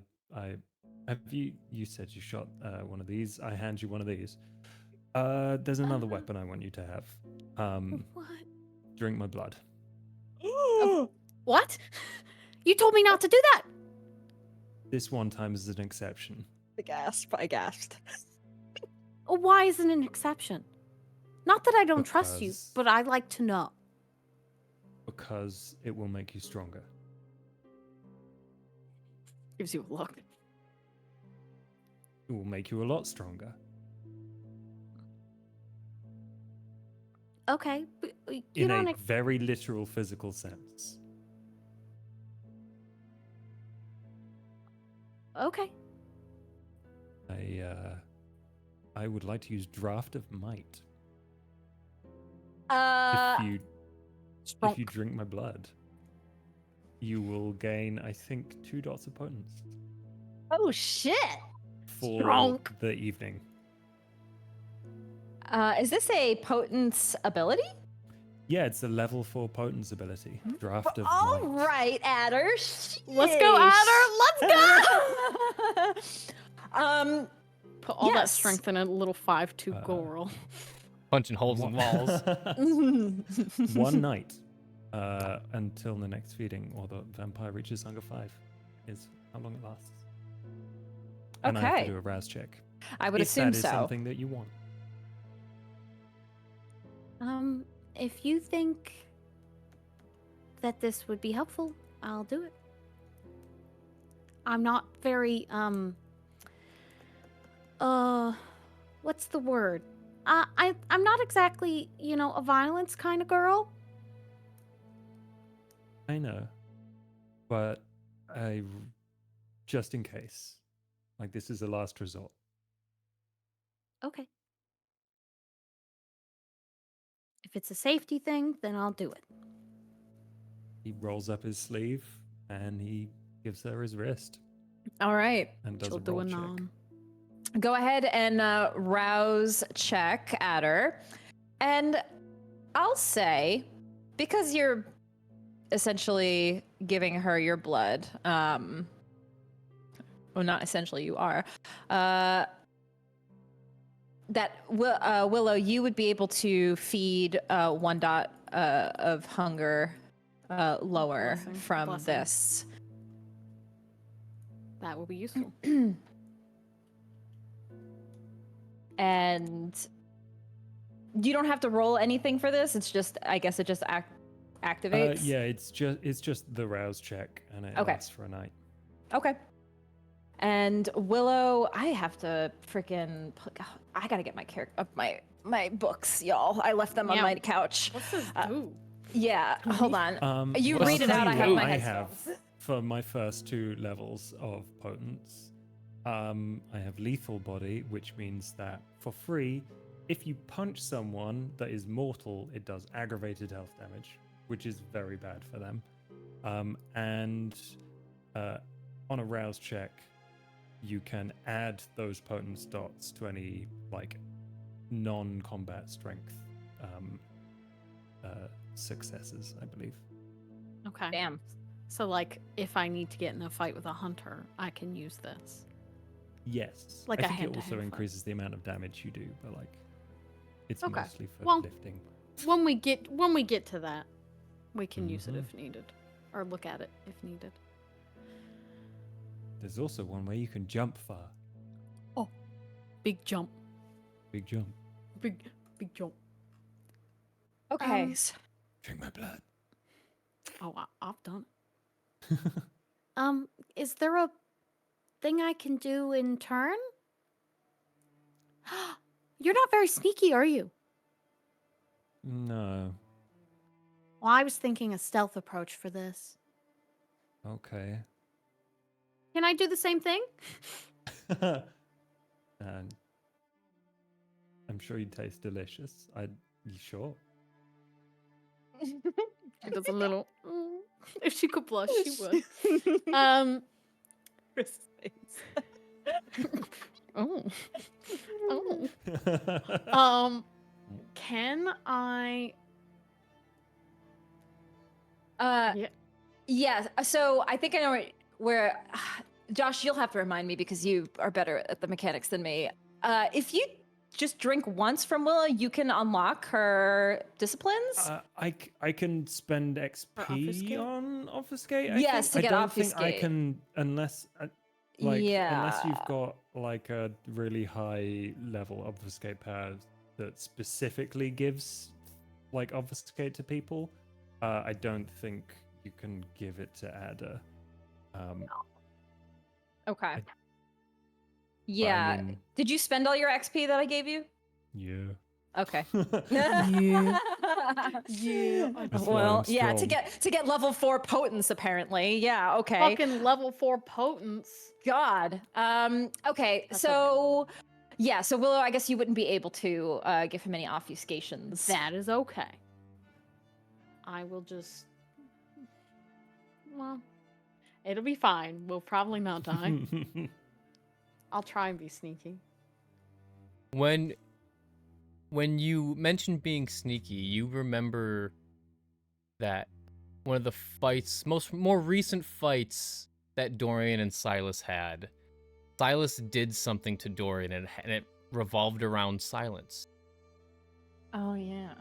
have you said you shot one of these. I hand you one of these. There's another weapon I want you to have. What? Drink my blood. What? You told me not to do that. This one time is an exception. I gasped. Why is it an exception? Not that I don't trust you, Because- but I like to know. Because it will make you stronger. Gives you a look. It will make you a lot stronger. Okay, but you In don't. a very literal physical sense. Okay. I would like to use Draft of Might. If you drink my blood, you will gain, I think, 2 dots of potence Oh shit! for Strong. the evening. Is this a potence ability? Yeah, it's a level 4 potence ability. Draft of All Might. right, Adder. Let's go, Adder. Let's go. Put all that Yes. strength in a little 5-2 goal roll. Punching holes in walls. One night until the next feeding, or the vampire reaches hunger 5, is how long it lasts. And I have Okay. to do a rouse check. I would if assume that is so. something that you want. If you think that this would be helpful, I'll do it. I'm not very what's the word? I'm not exactly, a violence kind of girl. I know, but just in case, like this is a last resort. Okay. If it's a safety thing, then I'll do it. He rolls up his sleeve and he gives her his wrist All right. and does She'll a do roll a check. nom. Go ahead and rouse check Adder. And I'll say, because you're essentially giving her your blood, well, not essentially, you are, that Willow, you would be able to feed 1 dot of hunger lower Blessing, from blessing. this. That will be useful. And you don't have to roll anything for this. It's just, I guess it just activates. Yeah, it's just the rouse check, and it Okay. lasts for a night. Okay. And Willow, I have to freaking. I gotta get my character, my books, y'all. I left them on Yeah. my couch. What's this do? Yeah, hold on. You I'll read it tell out. you I have what my I headphones. have for my first 2 levels of potence. I have lethal body, which means that for free, if you punch someone that is mortal, it does aggravated health damage, which is very bad for them. And on a rouse check, you can add those potence dots to any like non-combat strength successes, I believe. Okay. Damn. So, like, if I need to get in a fight with a hunter, I can use this. Yes. Like I a think it hand-to-hand also fight. increases the amount of damage you do, but like it's Okay. mostly for Well, lifting. When we get to that, we can use it Mhm. if needed, or look at it if needed. There's also one where you can jump far. Big jump. Big jump. Big jump. Okay. Um, Drink my blood. Oh, I've done Is there a thing I can do in turn? You're not very sneaky, are you? No. Well, I was thinking a stealth approach for this. Okay. Can I do the same thing? And I'm sure you taste delicious. You sure? it. She does a little. If she could blush, she would. Chris' face. Oh. Oh. Can I? Yeah. Yeah. So I think I know where. Josh, you'll have to remind me because you are better at the mechanics than me. If you just drink once from Willow, you can unlock her disciplines. I can spend XP obfuscate? on obfuscate. Yes, to I get don't think I obfuscate. can unless unless you've got like a really high level obfuscate power that specifically gives like obfuscate to people. I don't think you can give it to Adder. Okay. but Yeah. I mean, Did you spend all your XP that I gave you? yeah. Okay. Yeah. Yeah. That's why Well, I'm yeah, strong. to get level 4 potence apparently. Yeah, okay. Fucking level 4 potence. God. Okay. That's So yeah, so Willow, I guess you wouldn't be able to give him any obfuscations. That is okay. I will just. Well, it'll be fine. We'll probably not die. I'll try and be sneaky. When you mentioned being sneaky, you remember that one of the fights, more recent fights that Dorian and Silas had, Silas did something to Dorian and it revolved around silence. Oh yeah.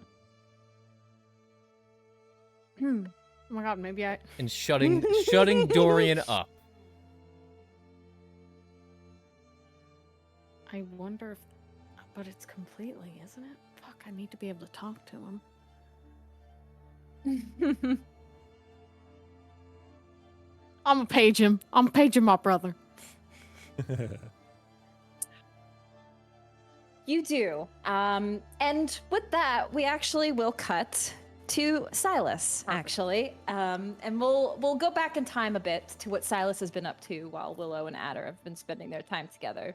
Oh my god, maybe I. And shutting Dorian up. I wonder if. But it's completely, isn't it? Fuck, I need to be able to talk to him. I'm gonna page him. I'm paging my brother. You do. And with that, we actually will cut to Silas, actually. And we'll go back in time a bit to what Silas has been up to while Willow and Adder have been spending their time together.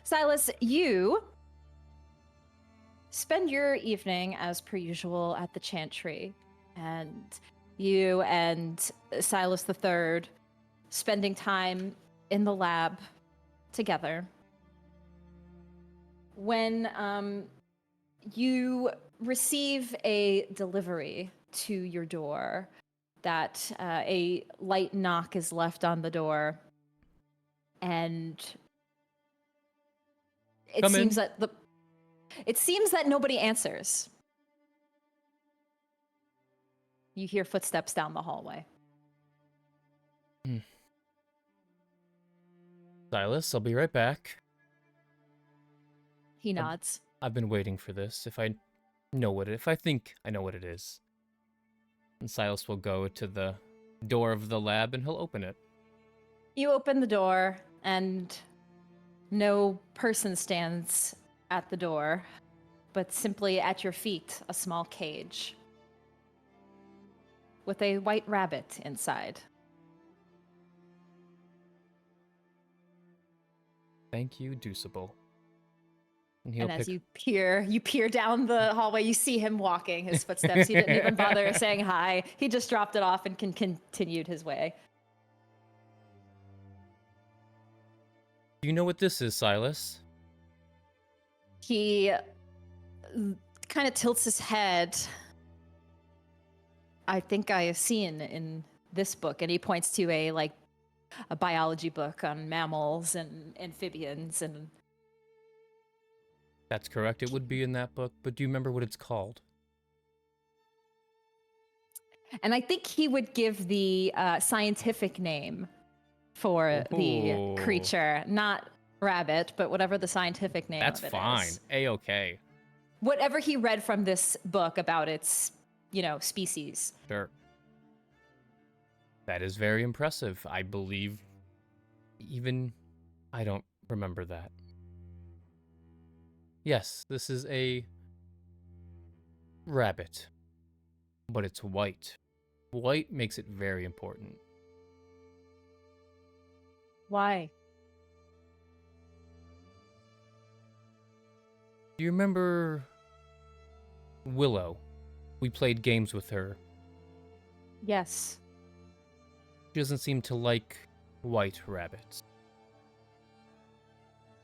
Silas, you spend your evening as per usual at the Chantry, and you and Silas the Third spending time in the lab together. When you receive a delivery to your door, that a light knock is left on the door, and it Come in. seems that nobody answers. You hear footsteps down the hallway. Silas, I'll be right back. He nods. I've been waiting for this. If I think I know what it is. And Silas will go to the door of the lab and he'll open it. You open the door, and no person stands at the door, but simply at your feet, a small cage with a white rabbit inside. Thank you, Deuceable. And as you peer down the hallway, you see him walking, his footsteps. He didn't even bother saying hi. He just dropped it off and continued his way. Do you know what this is, Silas? He kind of tilts his head. I think I have seen in this book, and he points to a biology book on mammals and amphibians and. That's correct. It would be in that book, but do you remember what it's called? And I think he would give the scientific name for the creature, not rabbit, but whatever the scientific name That's of it fine. is. A-okay. Whatever he read from this book about its, species. Sure. That is very impressive. I believe even I don't remember that. Yes, this is a rabbit, but it's white. White makes it very important. Why? Do you remember Willow? We played games with her. Yes. She doesn't seem to like white rabbits.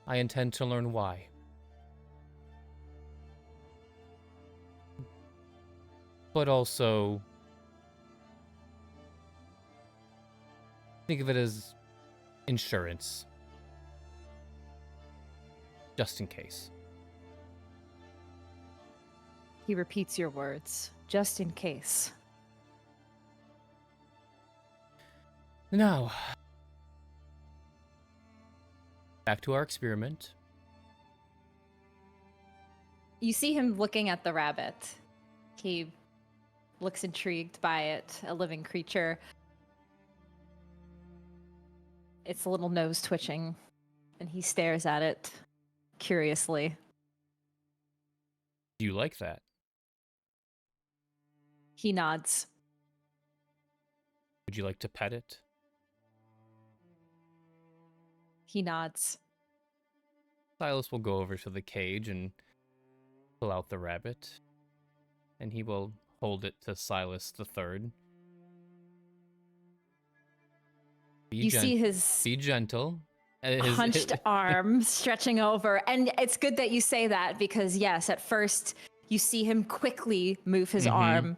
I intend to learn why. But also, think of it as insurance. Just in case. He repeats your words, just in case. Now, back to our experiment. You see him looking at the rabbit. He looks intrigued by it, a living creature. Its little nose twitching, and he stares at it curiously. Do you like that? He nods. Would you like to pet it? He nods. Silas will go over to the cage and pull out the rabbit, and he will hold it to Silas the Third. You see his be gentle. hunched arm stretching over. And it's good that you say that because, yes, at first you see him quickly move his arm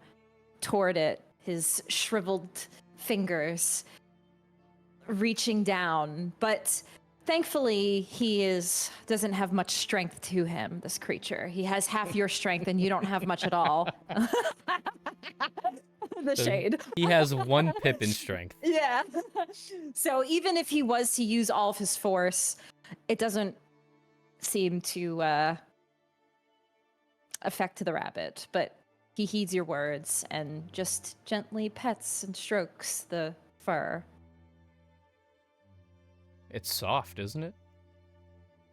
toward it, his shriveled fingers reaching down. But thankfully, he doesn't have much strength to him, this creature. He has half your strength and you don't have much at all. The shade. He has 1 pip in strength. Yeah. So even if he was to use all of his force, it doesn't seem to affect the rabbit. But he heeds your words and just gently pets and strokes the fur. It's soft, isn't it?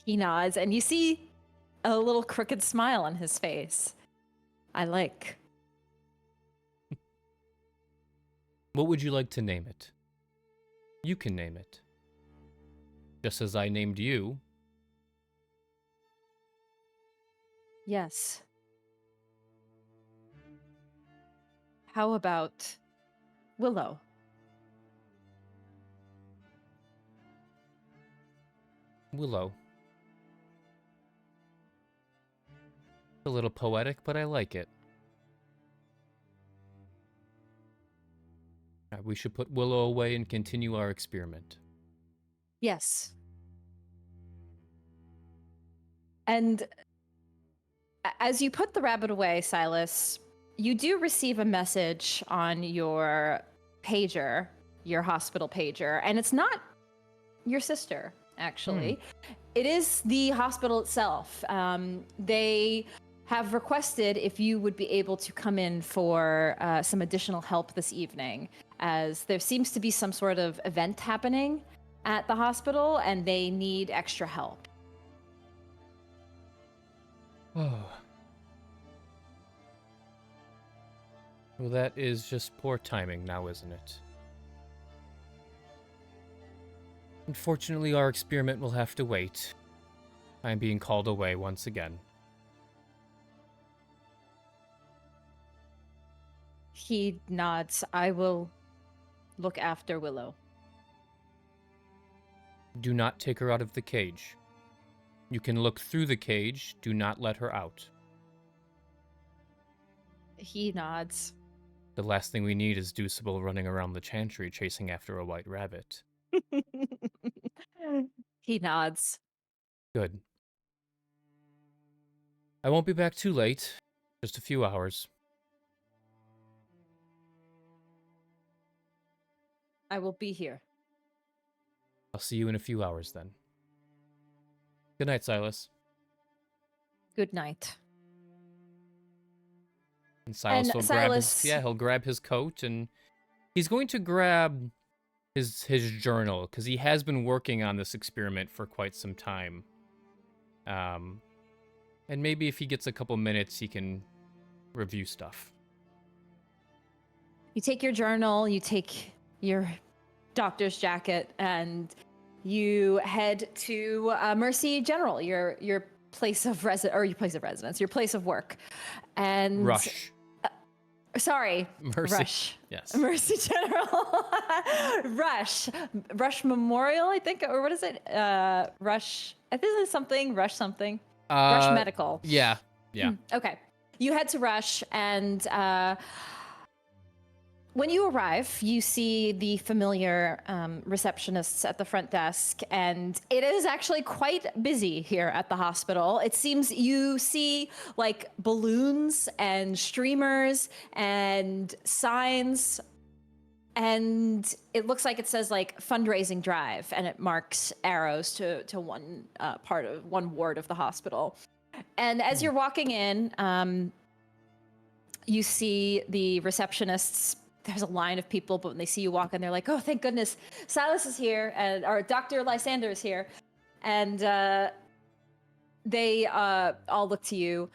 He nods, and you see a little crooked smile on his face. I like. What would you like to name it? You can name it. Just as I named you. Yes. How about Willow? Willow. A little poetic, but I like it. We should put Willow away and continue our experiment. Yes. And as you put the rabbit away, Silas, you do receive a message on your pager, your hospital pager, and it's not your sister, actually. It is the hospital itself. They have requested if you would be able to come in for some additional help this evening, as there seems to be some sort of event happening at the hospital and they need extra help. Oh. Well, that is just poor timing now, isn't it? Unfortunately, our experiment will have to wait. I am being called away once again. He nods. I will look after Willow. Do not take her out of the cage. You can look through the cage. Do not let her out. He nods. The last thing we need is Deuceable running around the chantry chasing after a white rabbit. He nods. Good. I won't be back too late. Just a few hours. I will be here. I'll see you in a few hours then. Good night, Silas. Good night. And Silas And will Silas- he'll grab his coat and he's going to grab his journal because he has been working on this experiment for quite some time. And maybe if he gets a couple minutes, he can review stuff. You take your journal, you take your doctor's jacket, and you head to Mercy General, your place of residence, your place of work. And Rush. Sorry, Mercy. Rush. Yes. Mercy General. Rush Memorial, I think, or what is it? Rush. I think it's something. Rush something. Rush Medical. Yeah. Okay. You head to Rush, and when you arrive, you see the familiar receptionists at the front desk, and it is actually quite busy here at the hospital. It seems you see like balloons and streamers and signs, and it looks like it says like fundraising drive, and it marks arrows to one part of one ward of the hospital. And as you're walking in, you see the receptionists. There's a line of people, but when they see you walk in, they're like, "Oh, thank goodness, Silas is here, and or Dr. Lysander is here," and they all look to you.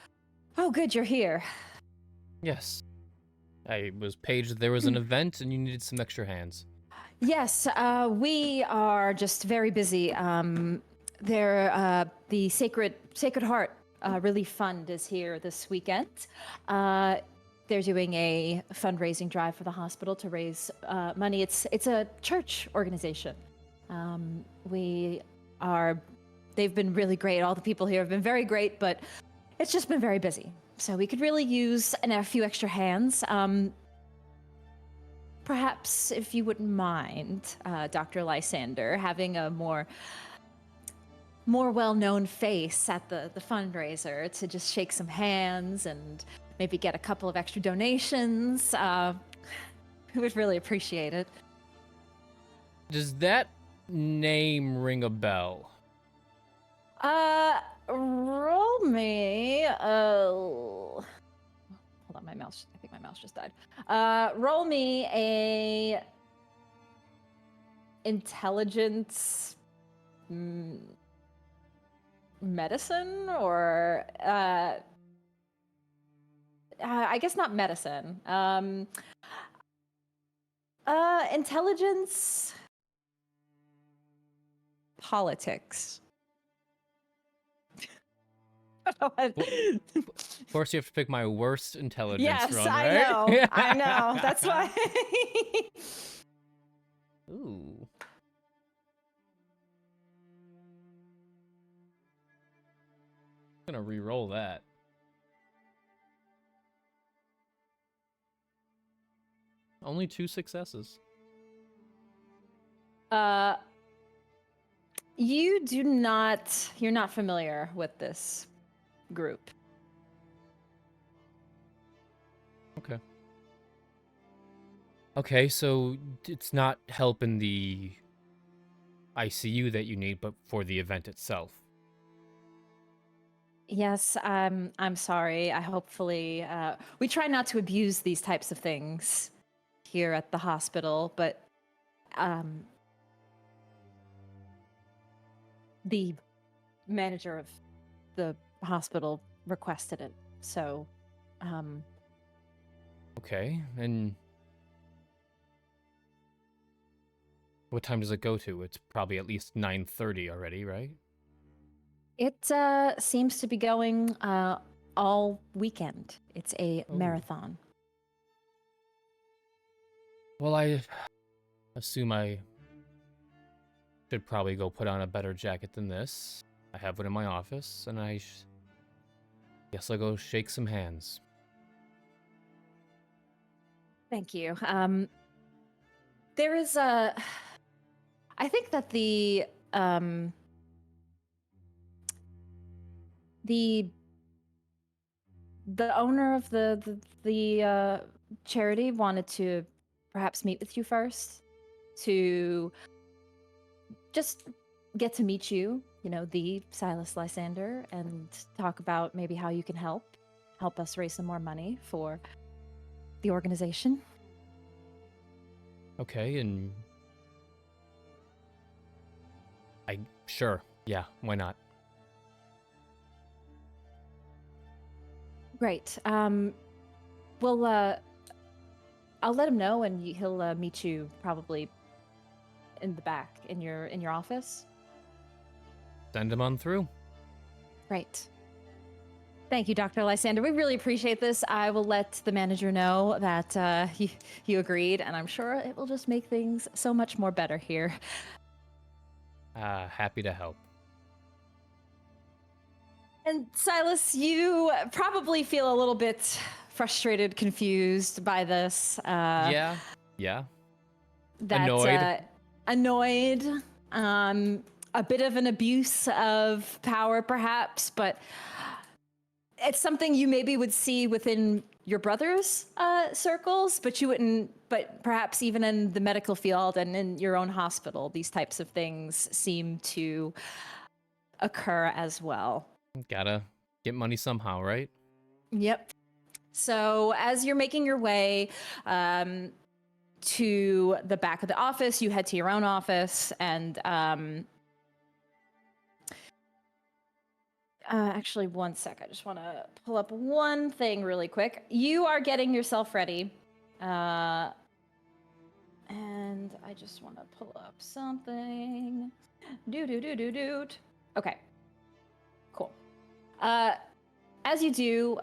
"Oh, good, you're here." Yes. I was paged there was an event and you needed some extra hands. Yes, we are just very busy. The Sacred Heart Relief Fund is here this weekend. They're doing a fundraising drive for the hospital to raise money. It's a church organization. They've been really great. All the people here have been very great, but it's just been very busy. So we could really use a few extra hands. Perhaps, if you wouldn't mind, Dr. Lysander, having a more well-known face at the fundraiser to just shake some hands and maybe get a couple of extra donations. We would really appreciate it. Does that name ring a bell? Roll me. Hold on, my mouse. I think my mouse just died. Roll me a intelligence medicine, or I guess not medicine. Intelligence politics. Of course, you have to pick my worst intelligence Yes, run, I right? know. I know. That's why. Ooh. I'm gonna re-roll that. Only 2 successes. You're not familiar with this group. Okay. Okay, so it's not help in the ICU that you need, but for the event itself. Yes, I'm sorry. We try not to abuse these types of things here at the hospital, but the manager of the hospital requested it. So, Okay, and what time does it go to? It's probably at least 9:30 already, right? it seems to be going all weekend. It's a Oh. marathon. Well, I assume I should probably go put on a better jacket than this. I have one in my office, and I guess I'll go shake some hands. Thank you. There is I think that the owner of the charity wanted to perhaps meet with you first to just get to meet you, the Silas Lysander, and talk about maybe how you can help us raise some more money for the organization. Okay, and sure, yeah, why not? Great. Well, I'll let him know, and he'll meet you probably in the back in your office. Send him on through. Great. Thank you, Dr. Lysander. We really appreciate this. I will let the manager know that you agreed, and I'm sure it will just make things so much more better here. Happy to help. And Silas, you probably feel a little bit frustrated, confused by this. Yeah. That, Annoyed. Annoyed. A bit of an abuse of power, perhaps, but it's something you maybe would see within your brother's circles, but you wouldn't. But perhaps even in the medical field and in your own hospital, these types of things seem to occur as well. Gotta get money somehow, right? Yep. So as you're making your way to the back of the office, you head to your own office, and actually, one sec. I just want to pull up one thing really quick. You are getting yourself ready, and I just want to pull up something. Okay. Cool. As you do,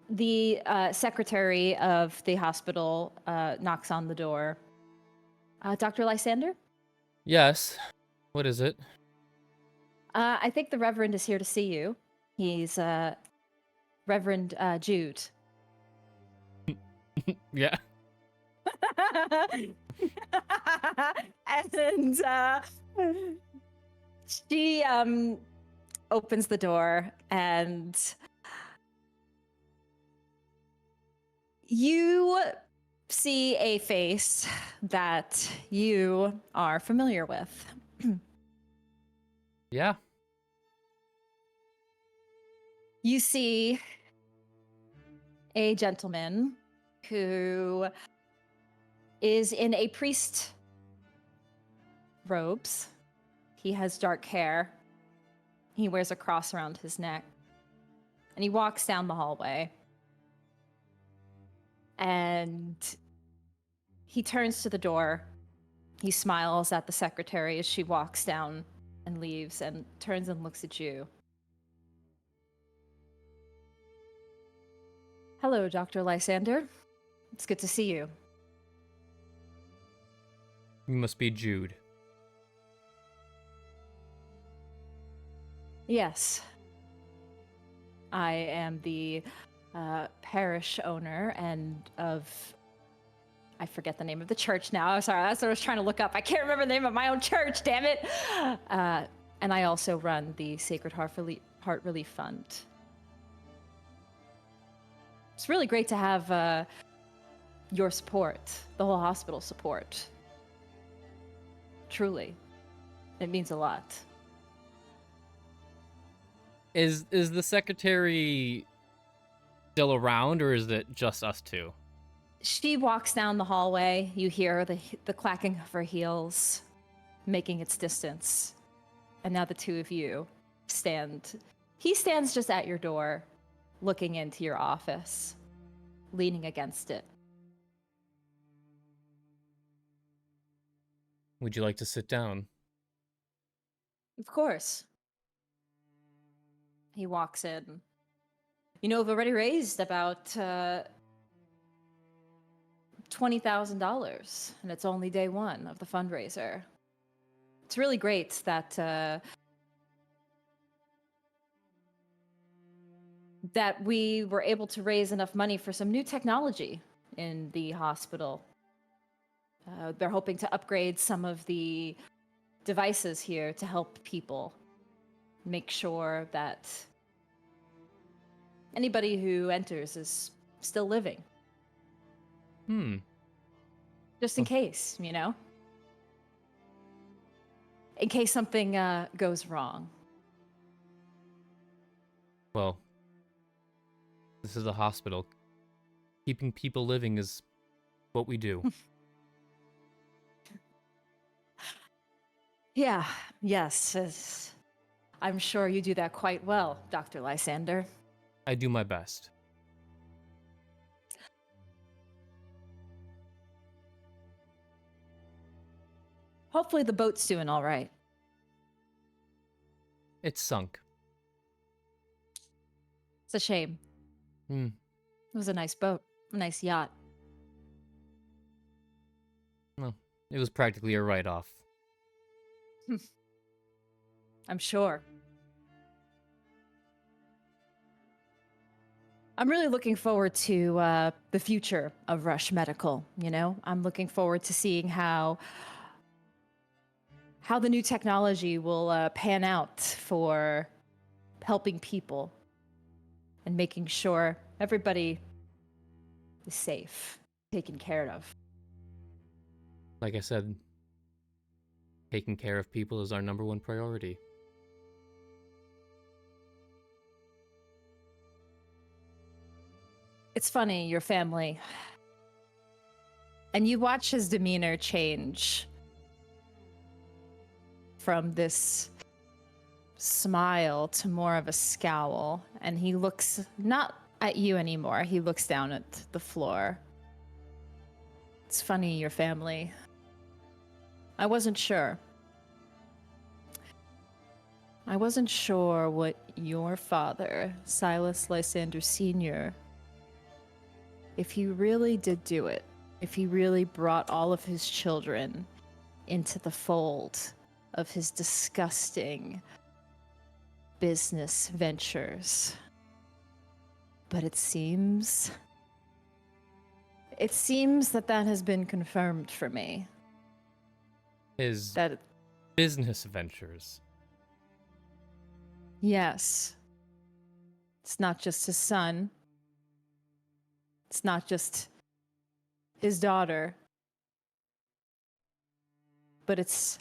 the secretary of the hospital knocks on the door. Dr. Lysander? Yes. What is it? I think the Reverend is here to see you. He's Reverend Jude. Yeah. And she opens the door, and you see a face that you are familiar with. Yeah. You see a gentleman who is in a priest robes. He has dark hair. He wears a cross around his neck. And he walks down the hallway. And he turns to the door. He smiles at the secretary as she walks down and leaves, and turns and looks at you. Hello, Dr. Lysander. It's good to see you. You must be Jude. Yes. I am the parish owner and I forget the name of the church now. I'm sorry, that's what I was trying to look up. I can't remember the name of my own church, damn it. And I also run the Sacred Heart Relief Fund. It's really great to have your support, the whole hospital support. Truly. It means a lot. Is the secretary still around, or is it just us two? She walks down the hallway. You hear the clacking of her heels, making its distance. And now the two of you stand. He stands just at your door, looking into your office, leaning against it. Would you like to sit down? Of course. He walks in. You know, I've already raised about $20,000, and it's only day one of the fundraiser. It's really great that that we were able to raise enough money for some new technology in the hospital. They're hoping to upgrade some of the devices here to help people make sure that anybody who enters is still living. Just in case, you know? In case something goes wrong. Well, this is a hospital. Keeping people living is what we do. Yeah, yes. I'm sure you do that quite well, Dr. Lysander. I do my best. Hopefully the boat's doing all right. It's sunk. It's a shame. Hmm. It was a nice boat, a nice yacht. Well, it was practically a write-off. I'm sure. I'm really looking forward to the future of Rush Medical, you know? I'm looking forward to seeing how the new technology will pan out for helping people and making sure everybody is safe, taken care of. Like I said, taking care of people is our number one priority. It's funny, your family. And you watch his demeanor change from this smile to more of a scowl. And he looks not at you anymore, he looks down at the floor. It's funny, your family. I wasn't sure. I wasn't sure what your father, Silas Lysander Sr., if he really did do it, if he really brought all of his children into the fold of his disgusting business ventures. But it seems that has been confirmed for me. His That, business ventures. yes, it's not just his son. It's not just his daughter, but it's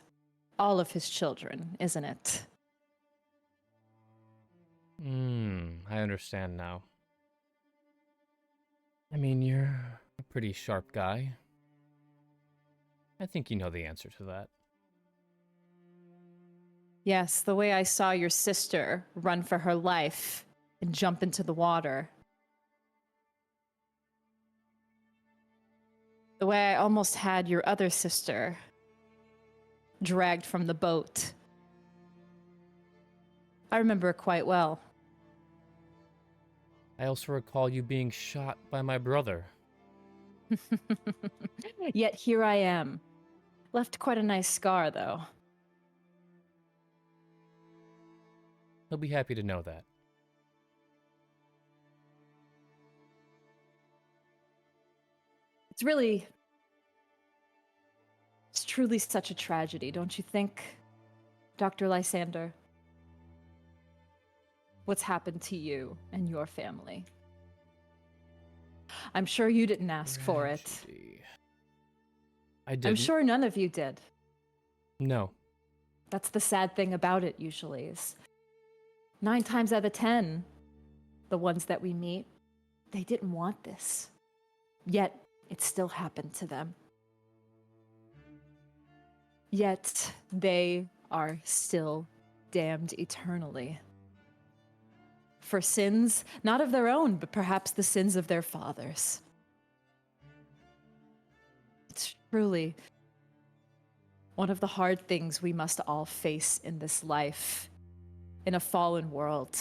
all of his children, isn't it? I understand now. I mean, you're a pretty sharp guy. I think you know the answer to that. Yes, the way I saw your sister run for her life and jump into the water. The way I almost had your other sister dragged from the boat. I remember it quite well. I also recall you being shot by my brother. Yet here I am. Left quite a nice scar, though. He'll be happy to know that. It's truly such a tragedy, don't you think, Dr. Lysander? What's happened to you and your family? I'm sure you didn't ask for it. Tragedy. I didn't. I'm sure none of you did. No. That's the sad thing about it, usually, is 9 times out of 10, the ones that we meet, they didn't want this. Yet, it still happened to them. Yet, they are still damned eternally. For sins, not of their own, but perhaps the sins of their fathers. It's truly one of the hard things we must all face in this life, in a fallen world.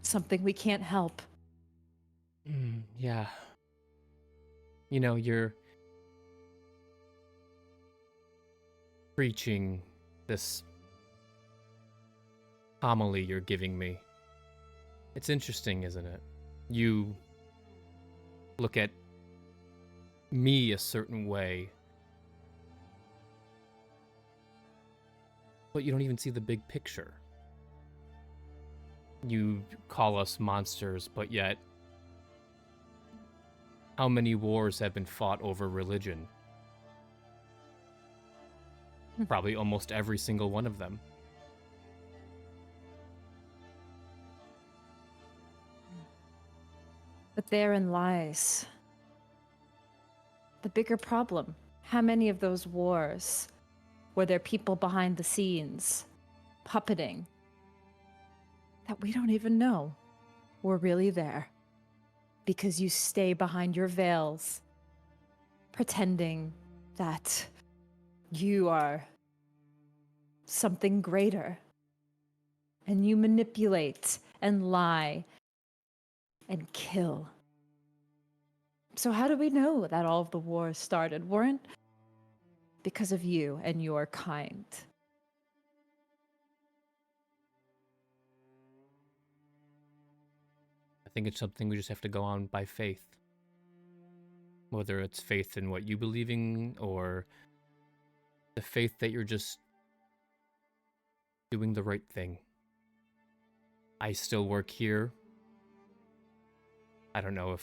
Something we can't help. Yeah. You know, you're preaching this homily you're giving me. It's interesting, isn't it? You look at me a certain way, but you don't even see the big picture. You call us monsters, but yet how many wars have been fought over religion? Probably almost every single one of them. But therein lies the bigger problem. How many of those wars were there people behind the scenes, puppeting, that we don't even know were really there? Because you stay behind your veils, pretending that you are something greater. And you manipulate and lie and kill. So how do we know that all of the wars started weren't because of you and your kind? I think it's something we just have to go on by faith. Whether it's faith in what you believe in or the faith that you're just doing the right thing. I still work here. I don't know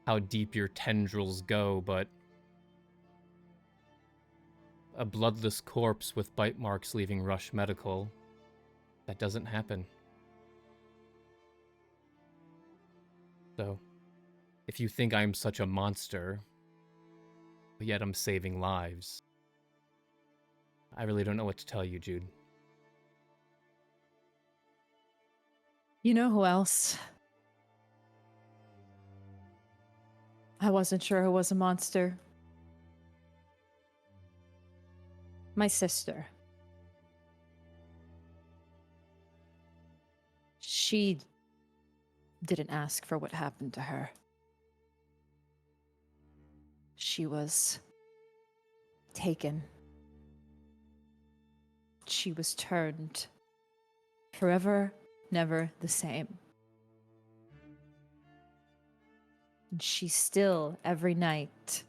how deep your tendrils go, but a bloodless corpse with bite marks leaving Rush Medical, that doesn't happen. So, if you think I'm such a monster, but yet I'm saving lives, I really don't know what to tell you, Jude. You know who else? I wasn't sure who was a monster. My sister. She didn't ask for what happened to her. She was taken. She was turned forever, never the same. And she still, every night,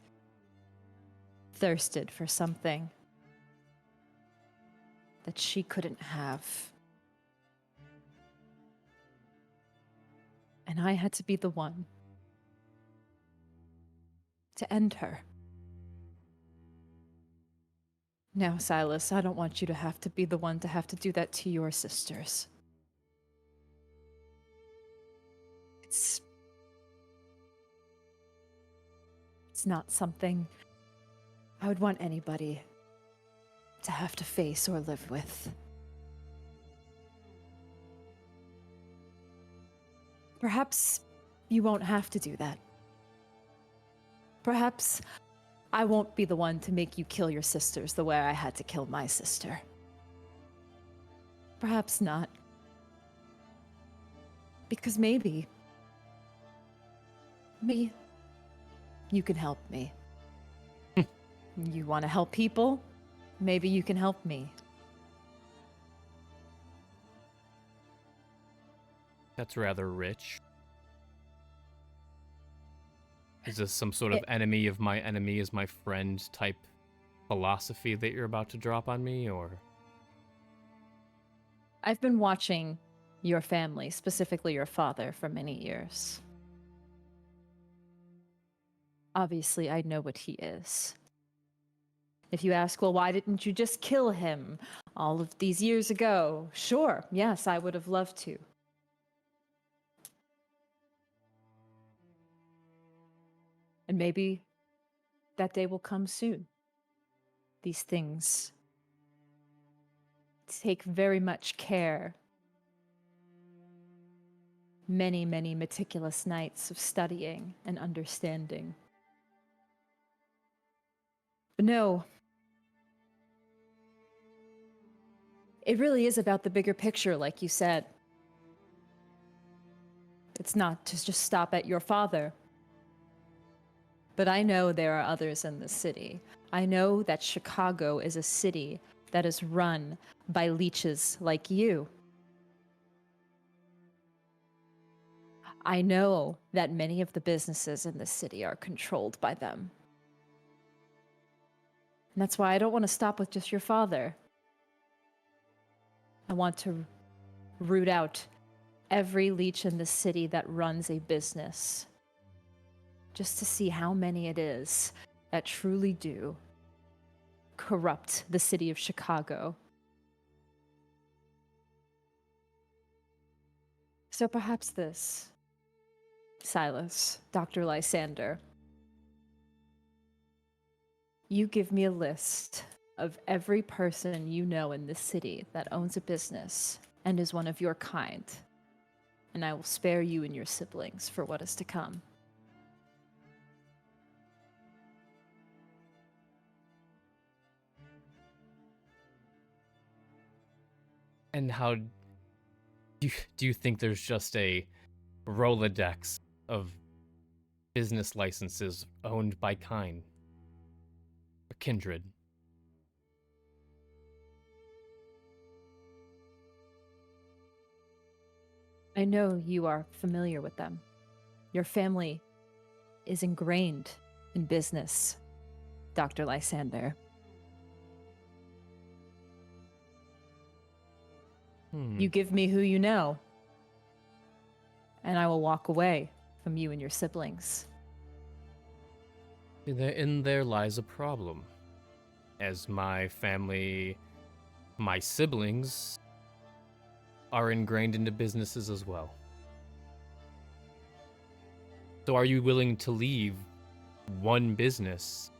thirsted for something that she couldn't have. And I had to be the one to end her. Now, Silas, I don't want you to have to be the one to have to do that to your sisters. It's not something I would want anybody to have to face or live with. Perhaps you won't have to do that. Perhaps I won't be the one to make you kill your sisters the way I had to kill my sister. Perhaps not. Because maybe you can help me. You want to help people? Maybe you can help me. That's rather rich. Is this some sort of enemy of my enemy is my friend type philosophy that you're about to drop on me, or? I've been watching your family, specifically your father, for many years. Obviously, I know what he is. If you ask, well, why didn't you just kill him all of these years ago? Sure, yes, I would have loved to. And maybe that day will come soon. These things take very much care. Many, many meticulous nights of studying and understanding. But no, it really is about the bigger picture, like you said. It's not to just stop at your father. But I know there are others in the city. I know that Chicago is a city that is run by leeches like you. I know that many of the businesses in the city are controlled by them. And that's why I don't want to stop with just your father. I want to root out every leech in the city that runs a business, just to see how many it is that truly do corrupt the city of Chicago. So perhaps this, Silas, Dr. Lysander, You give me a list of every person you know in this city that owns a business and is one of your kind, and I will spare you and your siblings for what is to come. And how do you think there's just a Rolodex of business licenses owned by kind or kindred? I know you are familiar with them. Your family is ingrained in business, Dr. Lysander. You give me who you know, and I will walk away from you and your siblings. In there lies a problem. As my family, my siblings, are ingrained into businesses as well. So are you willing to leave one business,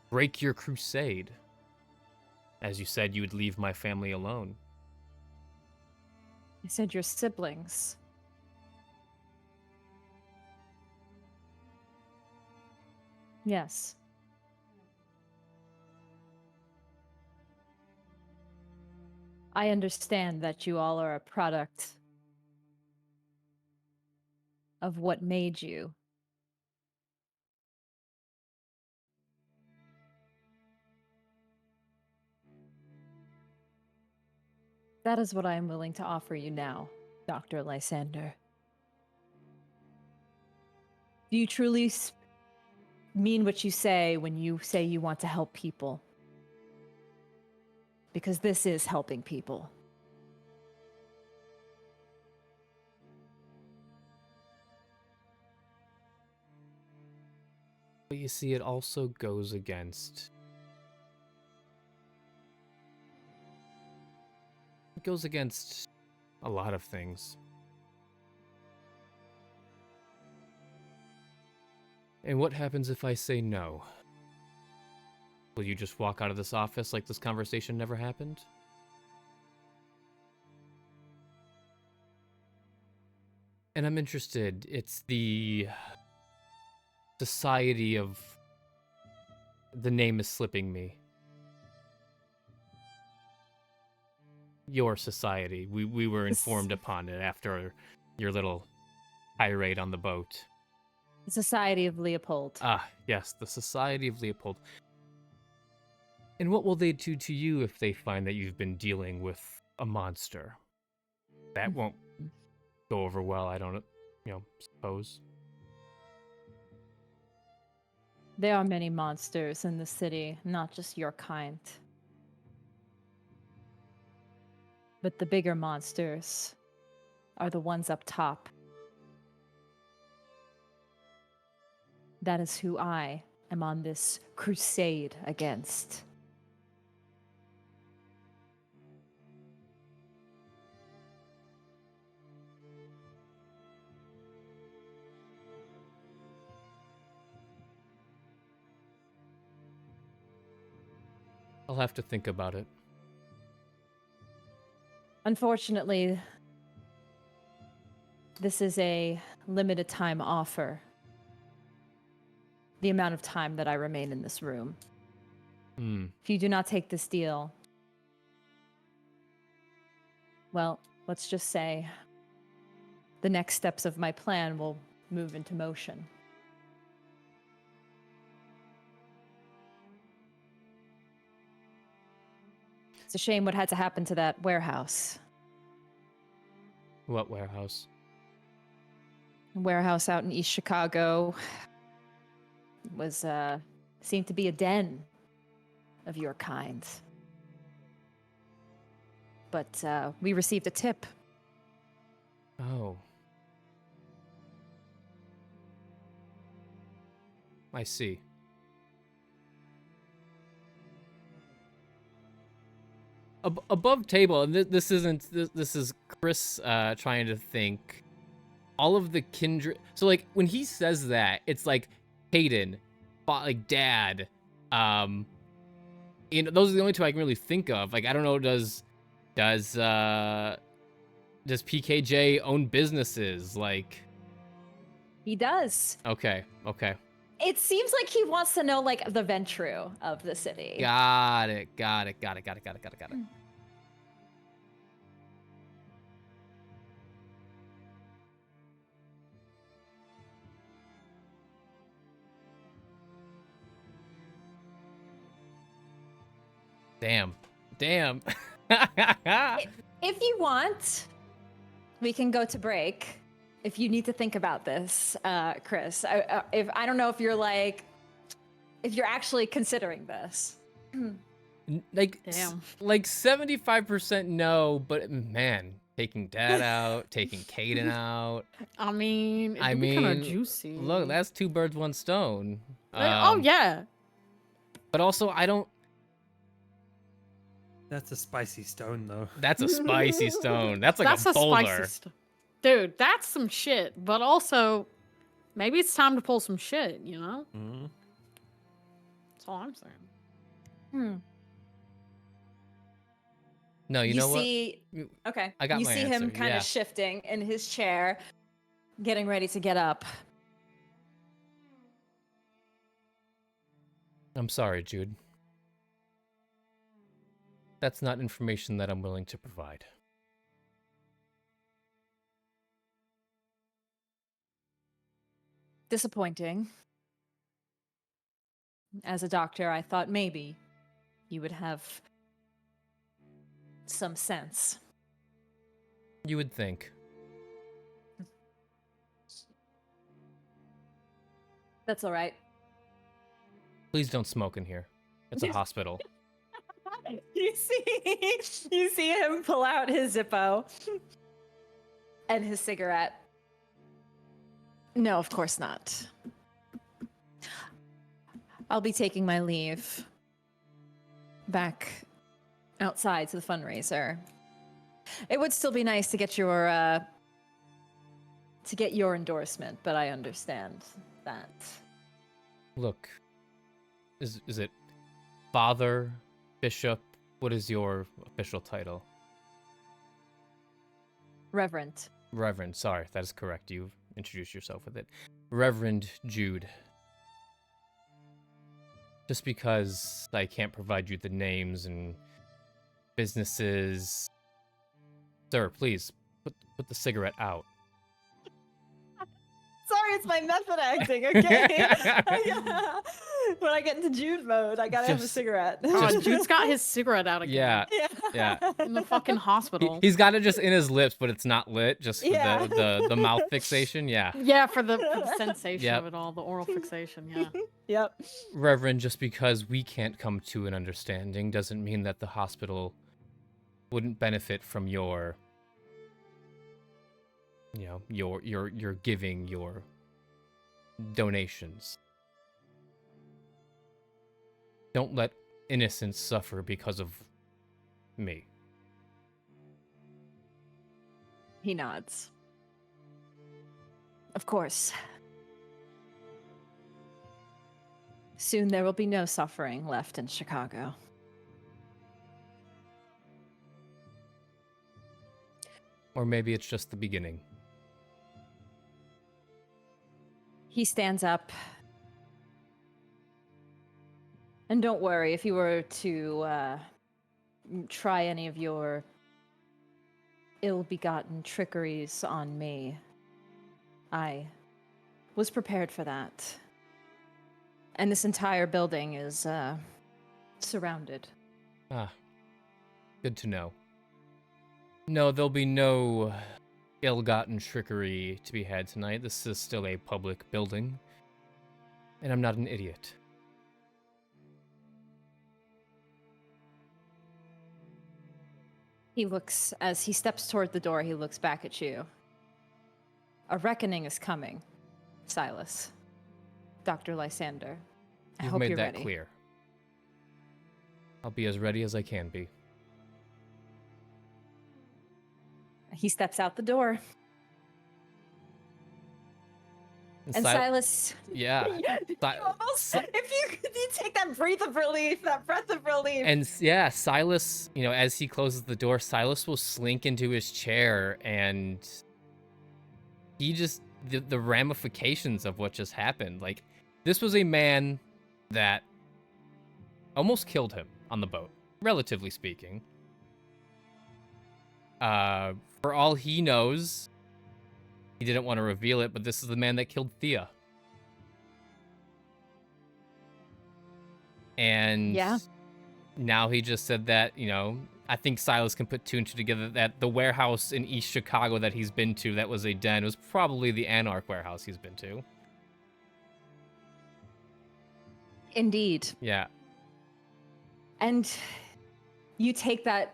break your crusade? As you said, you would leave my family alone. I said your siblings. Yes. I understand that you all are a product of what made you. That is what I am willing to offer you now, Dr. Lysander. Do you truly mean what you say when you say you want to help people? Because this is helping people. But you see, it also goes against... It goes against a lot of things. And what happens if I say no? Will you just walk out of this office like this conversation never happened? And I'm interested. It's the Society of... The name is slipping me. Your society. We were informed upon it after your little tirade on the boat. The Society of Leopold. Ah, yes, the Society of Leopold. And what will they do to you if they find that you've been dealing with a monster? That won't go over well, I don't, suppose. There are many monsters in the city, not just your kind. But the bigger monsters are the ones up top. That is who I am on this crusade against. I'll have to think about it. Unfortunately, this is a limited time offer. The amount of time that I remain in this room. If you do not take this deal, well, let's just say the next steps of my plan will move into motion. It's a shame what had to happen to that warehouse. What warehouse? A warehouse out in East Chicago was, seemed to be a den of your kind. But, we received a tip. Oh. I see. Above table, and this isn't, this is Chris trying to think. All of the kindred, so like when he says that, it's like Hayden, like dad. You know, those are the only two I can really think of. Like, I don't know, does PKJ own businesses? Like, He does. okay. It seems like he wants to know like the Ventru of the city. Got it. Damn. If you want, we can go to break. If you need to think about this, Chris, I don't know if you're actually considering this. Like, Damn. like 75% no, but man, taking Dad out, taking Caden out. I mean, it'd I be kind of mean, juicy. Look, that's 2 birds, 1 stone. Oh yeah. But also, I don't. That's a spicy stone, though. That's a spicy stone. That's like That's a a boulder. spicy stuff. Dude, that's some shit. But also, maybe it's time to pull some shit, you know? Mm. That's all I'm saying. No, you know see, what? Okay. I got you my see answer, him kind yeah. of shifting in his chair, getting ready to get up. I'm sorry, Jude. That's not information that I'm willing to provide. Disappointing. As a doctor, I thought maybe you would have some sense. You would think. That's all right. Please don't smoke in here. It's a hospital. You see him pull out his Zippo and his cigarette. No, of course not. I'll be taking my leave back outside to the fundraiser. It would still be nice to get your endorsement, but I understand that. Look, is it Father, Bishop? What is your official title? Reverend. Reverend, sorry, that is correct. You've introduced yourself with it. Reverend Jude. Just because I can't provide you the names and businesses. Sir, please, put the cigarette out. Sorry, it's my method acting, okay? When I get into Jude mode, I gotta have a Just- cigarette. Oh, Jude's got his cigarette out again. Yeah. In the fucking hospital. He's got it just in his lips, but it's not lit, just for Yeah. the mouth fixation. Yeah. Yeah, for the sensation Yep. of it all, the oral fixation, yeah. Yep. Reverend, just because we can't come to an understanding doesn't mean that the hospital wouldn't benefit from your, you know, your giving, your donations. Don't let innocents suffer because of me. He nods. Of course. Soon there will be no suffering left in Chicago. Or maybe it's just the beginning. He stands up. And don't worry, if you were to try any of your ill-begotten trickeries on me, I was prepared for that. And this entire building is surrounded. Ah, good to know. No, there'll be no ill-gotten trickery to be had tonight. This is still a public building, and I'm not an idiot. He looks, as he steps toward the door, he looks back at you. A reckoning is coming, Silas. Dr. Lysander. I You've hope made you're that ready. clear. I'll be as ready as I can be. He steps out the door. And Silas, Yeah. if you take that breath of relief, And yeah, Silas, you know, as he closes the door, Silas will slink into his chair, and he just the ramifications of what just happened. Like, this was a man that almost killed him on the boat, relatively speaking. For all he knows, he didn't want to reveal it, but this is the man that killed Thea. And Yeah. now he just said that, you know, I think Silas can put two and two together, that the warehouse in East Chicago that he's been to that was a den was probably the Anarch warehouse he's been to. Indeed. Yeah. And you take that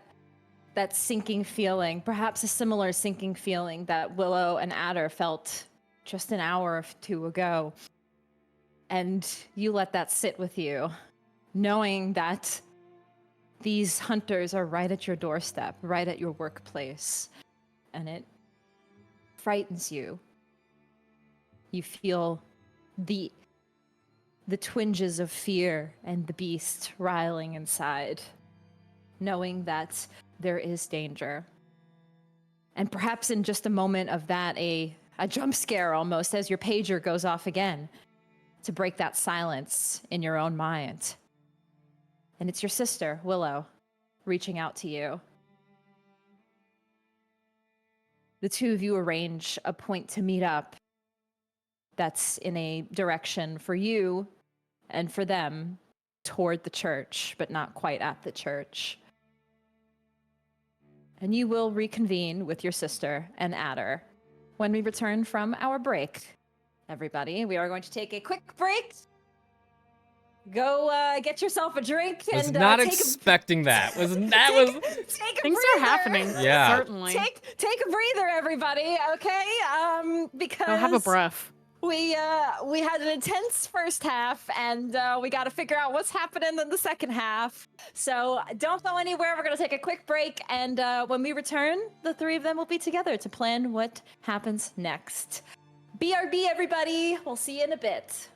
sinking feeling, perhaps a similar sinking feeling that Willow and Adder felt just an hour or two ago. And you let that sit with you, knowing that these hunters are right at your doorstep, right at your workplace. And it frightens you. You feel the twinges of fear and the beast riling inside, knowing that there is danger. And perhaps in just a moment of that, a jump scare almost, as your pager goes off again to break that silence in your own mind. And it's your sister, Willow, reaching out to you. The two of you arrange a point to meet up that's in a direction for you and for them toward the church, but not quite at the church. And you will reconvene with your sister and Adder when we return from our break. Everybody, we are going to take a quick break. Go get yourself a drink and Was not expecting that. take a Things breather. are happening. Yeah. Certainly. Take a breather, everybody. Okay, because I'll have a breath. we had an intense first half, and we got to figure out what's happening in the second half. So don't go anywhere. We're gonna take a quick break, and when we return, the three of them will be together to plan what happens next. BRB, everybody. We'll see you in a bit.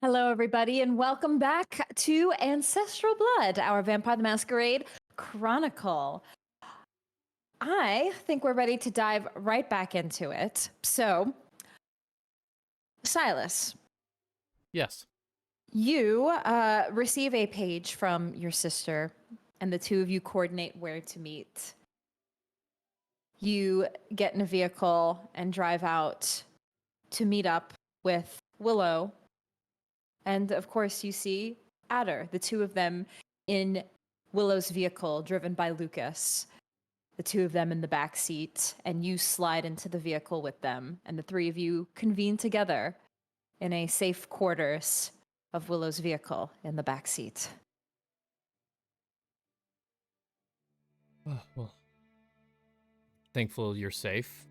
Hello, everybody, and welcome back to Ancestral Blood, our Vampire the Masquerade Chronicle. I think we're ready to dive right back into it. So, Silas, Yes. you receive a page from your sister, and the two of you coordinate where to meet. You get in a vehicle and drive out to meet up with Willow. And of course, you see Adder, the two of them in Willow's vehicle, driven by Lucas. The two of them in the back seat, and you slide into the vehicle with them, and the three of you convene together in a safe quarters of Willow's vehicle in the back seat. Well, thankful you're safe.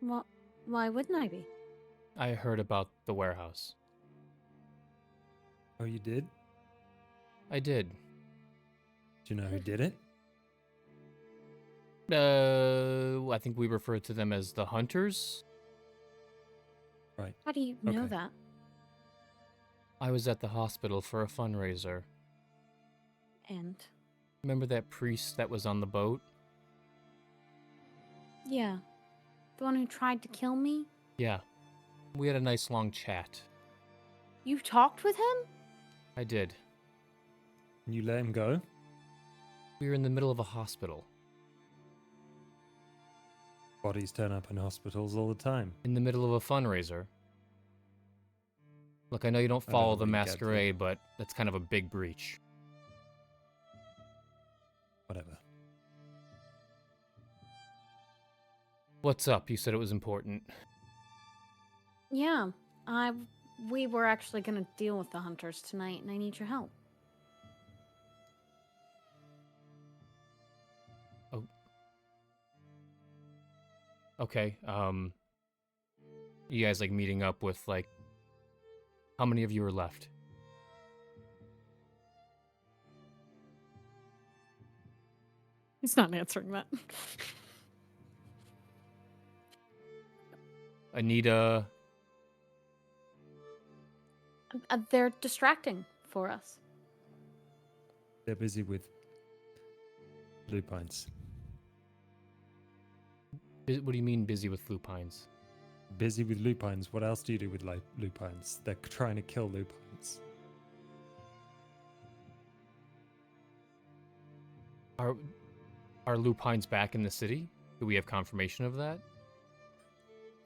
Well, why wouldn't I be? I heard about the warehouse. Oh, you did? I did. Do you know who did it? I think we refer to them as the Hunters. Right. How do you know Okay. that? I was at the hospital for a fundraiser. And Remember that priest that was on the boat? yeah, the one who tried to kill me? Yeah. We had a nice long chat. You talked with him? I did. And you let him go? We were in the middle of a hospital. Bodies turn up in hospitals all the time. In the middle of a fundraiser. Look, I know you don't I don't know follow the what you get to. masquerade, but that's kind of a big breach. Whatever. What's up? You said it was important. Yeah, we were actually gonna deal with the hunters tonight, and I need your help. Okay, you guys like meeting up with like, how many of you are left? He's not answering that. Anita, They're distracting for us. They're busy with lupines. what do you mean busy with lupines? Busy with lupines. What else do you do with lupines? They're trying to kill lupines. Are lupines back in the city? Do we have confirmation of that?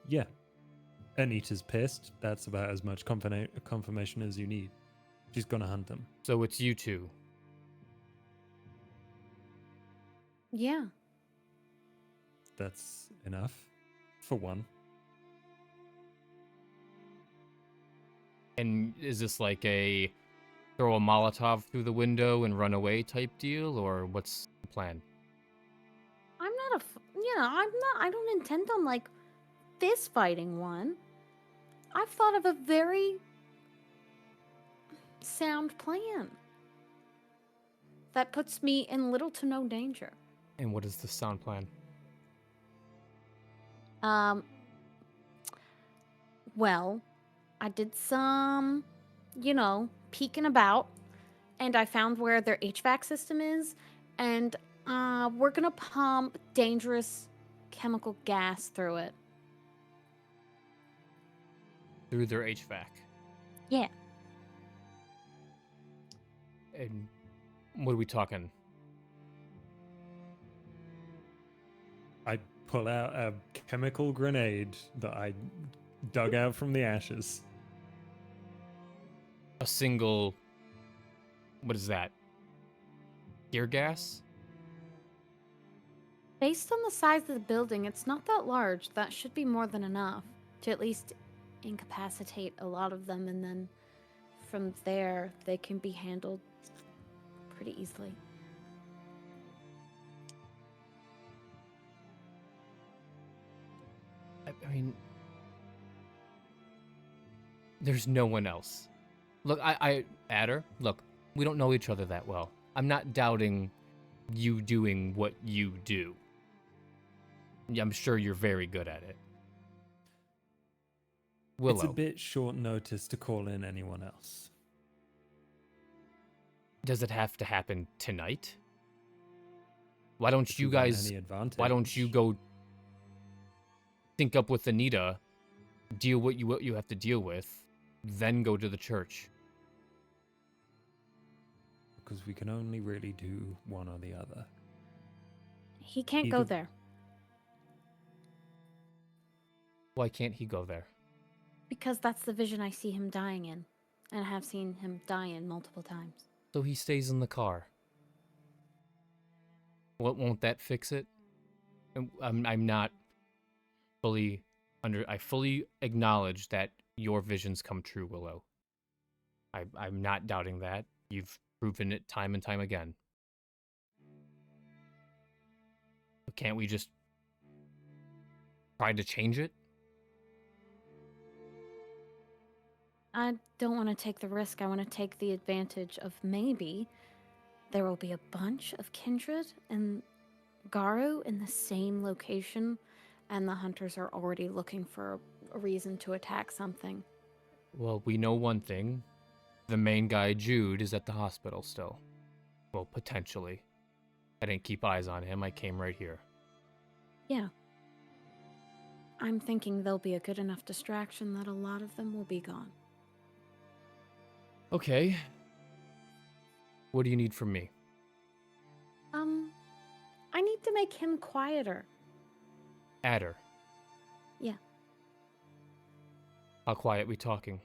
Yeah. Anita's pissed. That's about as much confirmation as you need. She's gonna hunt them. So it's you two. Yeah. That's enough. For one. And is this like a throw a Molotov through the window and run away type deal, or what's the plan? I don't intend on like fist fighting one. I've thought of a very sound plan that puts me in little to no danger. And what is the sound plan? Well, I did some, peeking about, and I found where their HVAC system is, and we're gonna pump dangerous chemical gas through it. Through their HVAC. Yeah. And what are we talking? I pull out a chemical grenade that I dug out from the ashes. A single. What is that? Tear gas? Based on the size of the building, it's not that large. That should be more than enough to at least incapacitate a lot of them, and then from there, they can be handled pretty easily. I mean, there's no one else. Look, Adder, look, we don't know each other that well. I'm not doubting you doing what you do. I'm sure you're very good at it. Willow. It's a bit short notice to call in anyone else. Does it have to happen tonight? Why don't If you want guys... any advantage. Why don't you go sync up with Anita, deal what you have to deal with, then go to the church? Because we can only really do one or the other. He can't go Either- there Why can't he go there? because that's the vision I see him dying in, and I have seen him die in multiple times. So he stays in the car. What, won't that fix it? I'm not fully I fully acknowledge that your visions come true, Willow. I'm not doubting that. You've proven it time and time again. But can't we just try to change it? I don't want to take the risk. I want to take the advantage of maybe there will be a bunch of kindred and Garu in the same location, and the hunters are already looking for a reason to attack something. Well, we know one thing. The main guy, Jude, is at the hospital still. Well, potentially. I didn't keep eyes on him. I came right here. Yeah. I'm thinking they'll be a good enough distraction that a lot of them will be gone. Okay. What do you need from me? I need to make him quieter. Adder. Yeah. How quiet we talking?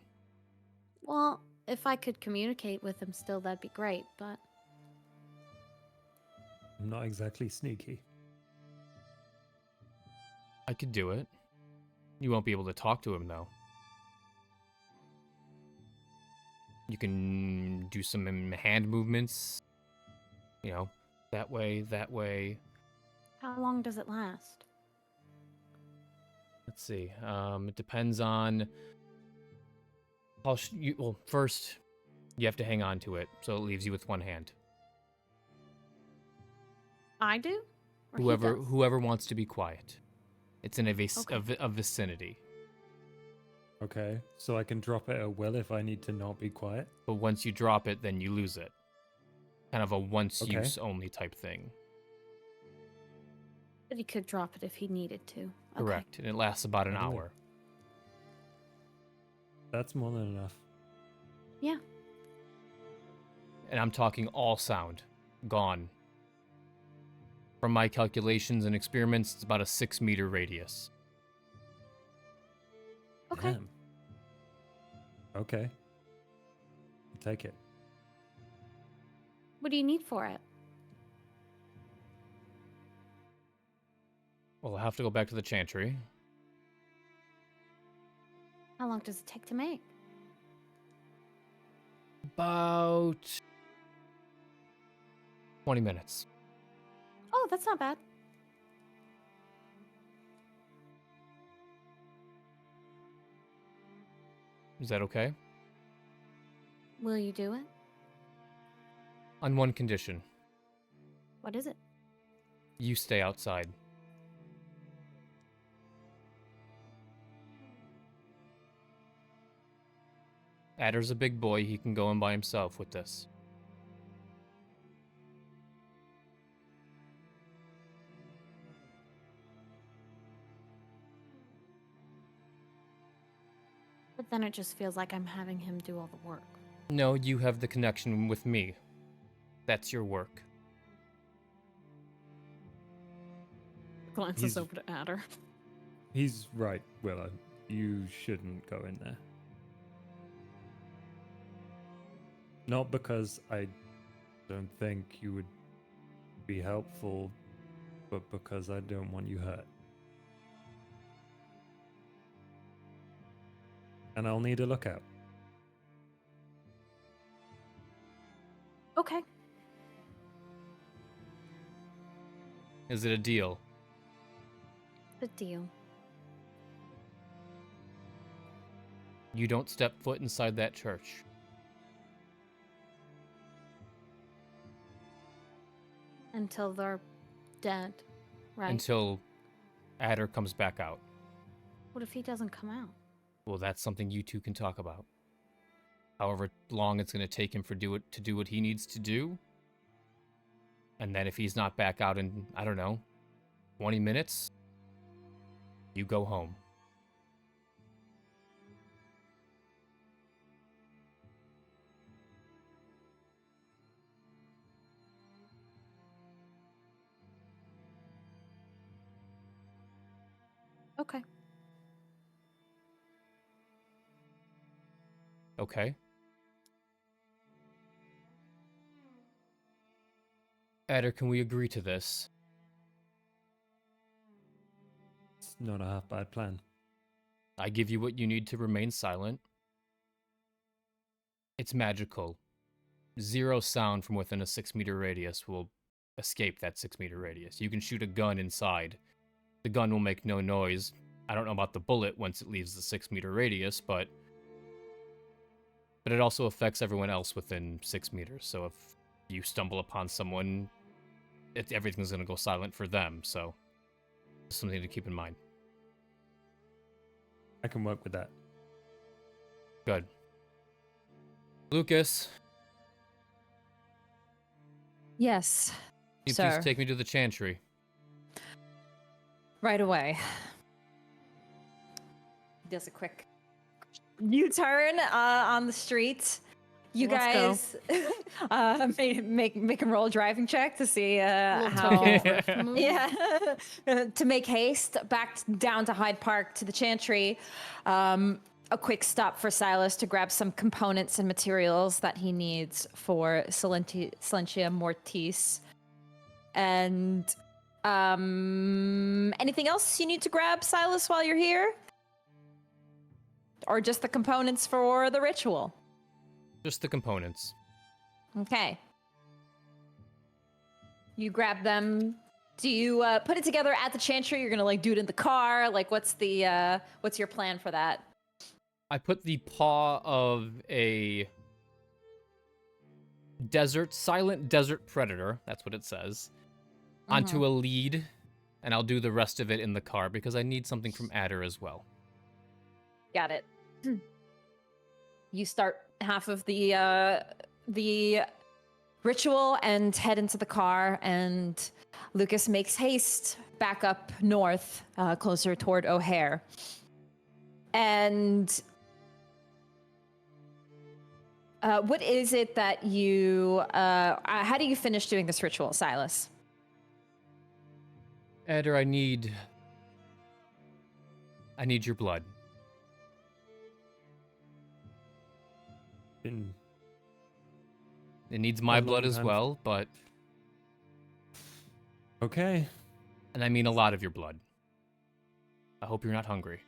Well, if I could communicate with him still, that'd be great, but I'm not exactly sneaky. I could do it. You won't be able to talk to him, though. You can do some hand movements. You know, that way, that way. how long does it last? Let's see. It depends on how well, first, you have to hang on to it, so it leaves you with one hand. I do? Or he Whoever does? whoever wants to be quiet. It's in a Okay. a vicinity. Okay, so I can drop it at will if I need to not be quiet. But once you drop it, then you lose it. Kind of a once Okay. use only type thing. But he could drop it if he needed to. Okay. Correct. And it lasts about an Totally. hour. That's more than enough. Yeah. And I'm talking all sound. Gone. From my calculations and experiments, it's about a 6-meter radius. Okay. Damn. Okay. I'll take it. What do you need for it? Well, I'll have to go back to the chantry. How long does it take to make? About 20 minutes. Oh, that's not bad. Is that okay? Will you do it? On one condition. What is it? You stay outside. Adder's a big boy. He can go in by himself with this. But then it just feels like I'm having him do all the work. No, you have the connection with me. That's your work. Glances He's- over to Adder. He's right, Willow. You shouldn't go in there. Not because I don't think you would be helpful, but because I don't want you hurt. And I'll need a lookout. Okay. Is it a deal? The deal. You don't step foot inside that church. Until they're dead, right? Until Adder comes back out. What if he doesn't come out? Well, that's something you two can talk about. However long it's going to take him to do what he needs to do. And then if he's not back out in, I don't know, 20 minutes, you go home. Okay. Okay. Adder, can we agree to this? It's not a half bad plan. I give you what you need to remain silent. It's magical. 0 sound from within a 6-meter radius will escape that 6-meter radius. You can shoot a gun inside. The gun will make no noise. I don't know about the bullet once it leaves the 6-meter radius, but it also affects everyone else within 6 meters. So if you stumble upon someone, everything's going to go silent for them. So something to keep in mind. I can work with that. Good. Lucas, Yes, can you sir. please take me to the chantry? Right away. He does a quick U-turn on the street. You Let's guys make him roll a driving check to see Little how. tall Yeah. for him. Yeah, to make haste back down to Hyde Park to the Chantry. A quick stop for Silas to grab some components and materials that he needs for Silentia Mortis. And anything else you need to grab, Silas, while you're here? Or just the components for the ritual? Just the components. Okay. You grab them. Do you put it together at the Chantry? You're gonna like do it in the car? Like, what's your plan for that? I put the paw of a silent desert predator, that's what it says, onto a lead, and I'll do the rest of it in the car because I need something from Adder as well. Got it. You start half of the ritual and head into the car, and Lucas makes haste back up north, closer toward O'Hare. And what is it that you... how do you finish doing this ritual, Silas? Adder, I need your blood. Been It needs my A blood long as time. well, but... okay. And I mean a lot of your blood. I hope you're not hungry.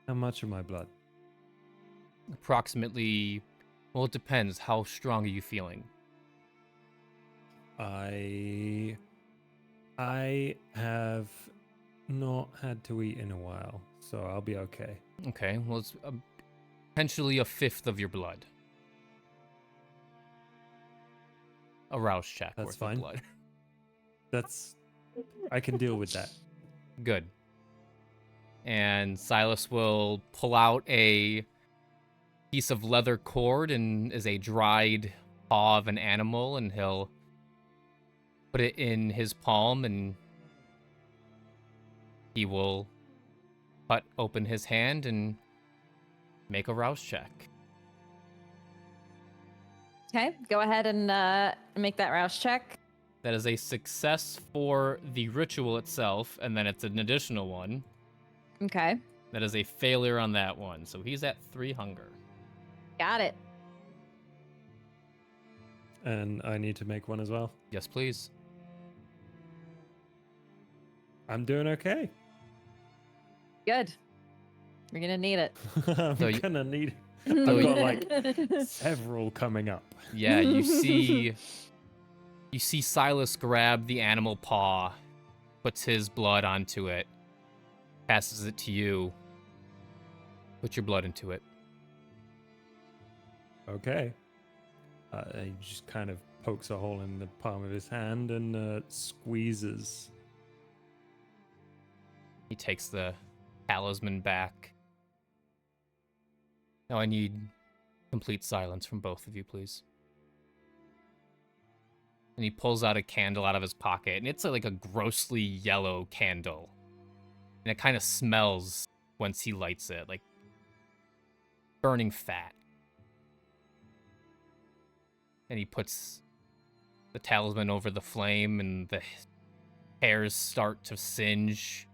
How much of my blood? Approximately... Well, it depends. How strong are you feeling? I have not had to eat in a while, so I'll be okay. Okay, well, it's potentially a fifth of your blood. A Rouse check That's worth fine. of blood. I can deal with that. Good. And Silas will pull out a piece of leather cord and is a dried paw of an animal, and he'll put it in his palm, and he will cut open his hand and make a Rouse check. Okay, go ahead and make that Rouse check. That is a success for the ritual itself, and then it's an additional one. Okay, That is a failure on that one, so he's at 3 hunger. got it. And I need to make one as well. Yes, please. I'm doing okay. Good. You're gonna need it. I'm So you- gonna need... So I've you- got like several coming up. Yeah, you see Silas grab the animal paw, puts his blood onto it, passes it to you. Put your blood into it. Okay. He just kind of pokes a hole in the palm of his hand and squeezes. He takes the talisman back. Now I need complete silence from both of you, please. And he pulls out a candle out of his pocket, and it's like a grossly yellow candle. And it kind of smells once he lights it, like burning fat. And he puts the talisman over the flame, and the hairs start to singe.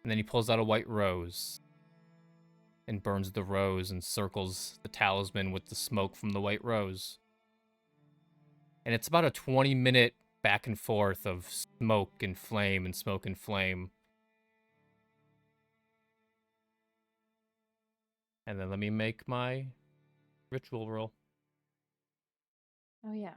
And then he pulls out a white rose and burns the rose and circles the talisman with the smoke from the white rose. And it's about a 20-minute back and forth of smoke and flame and smoke and flame. And then let me make my ritual roll. Oh, yeah.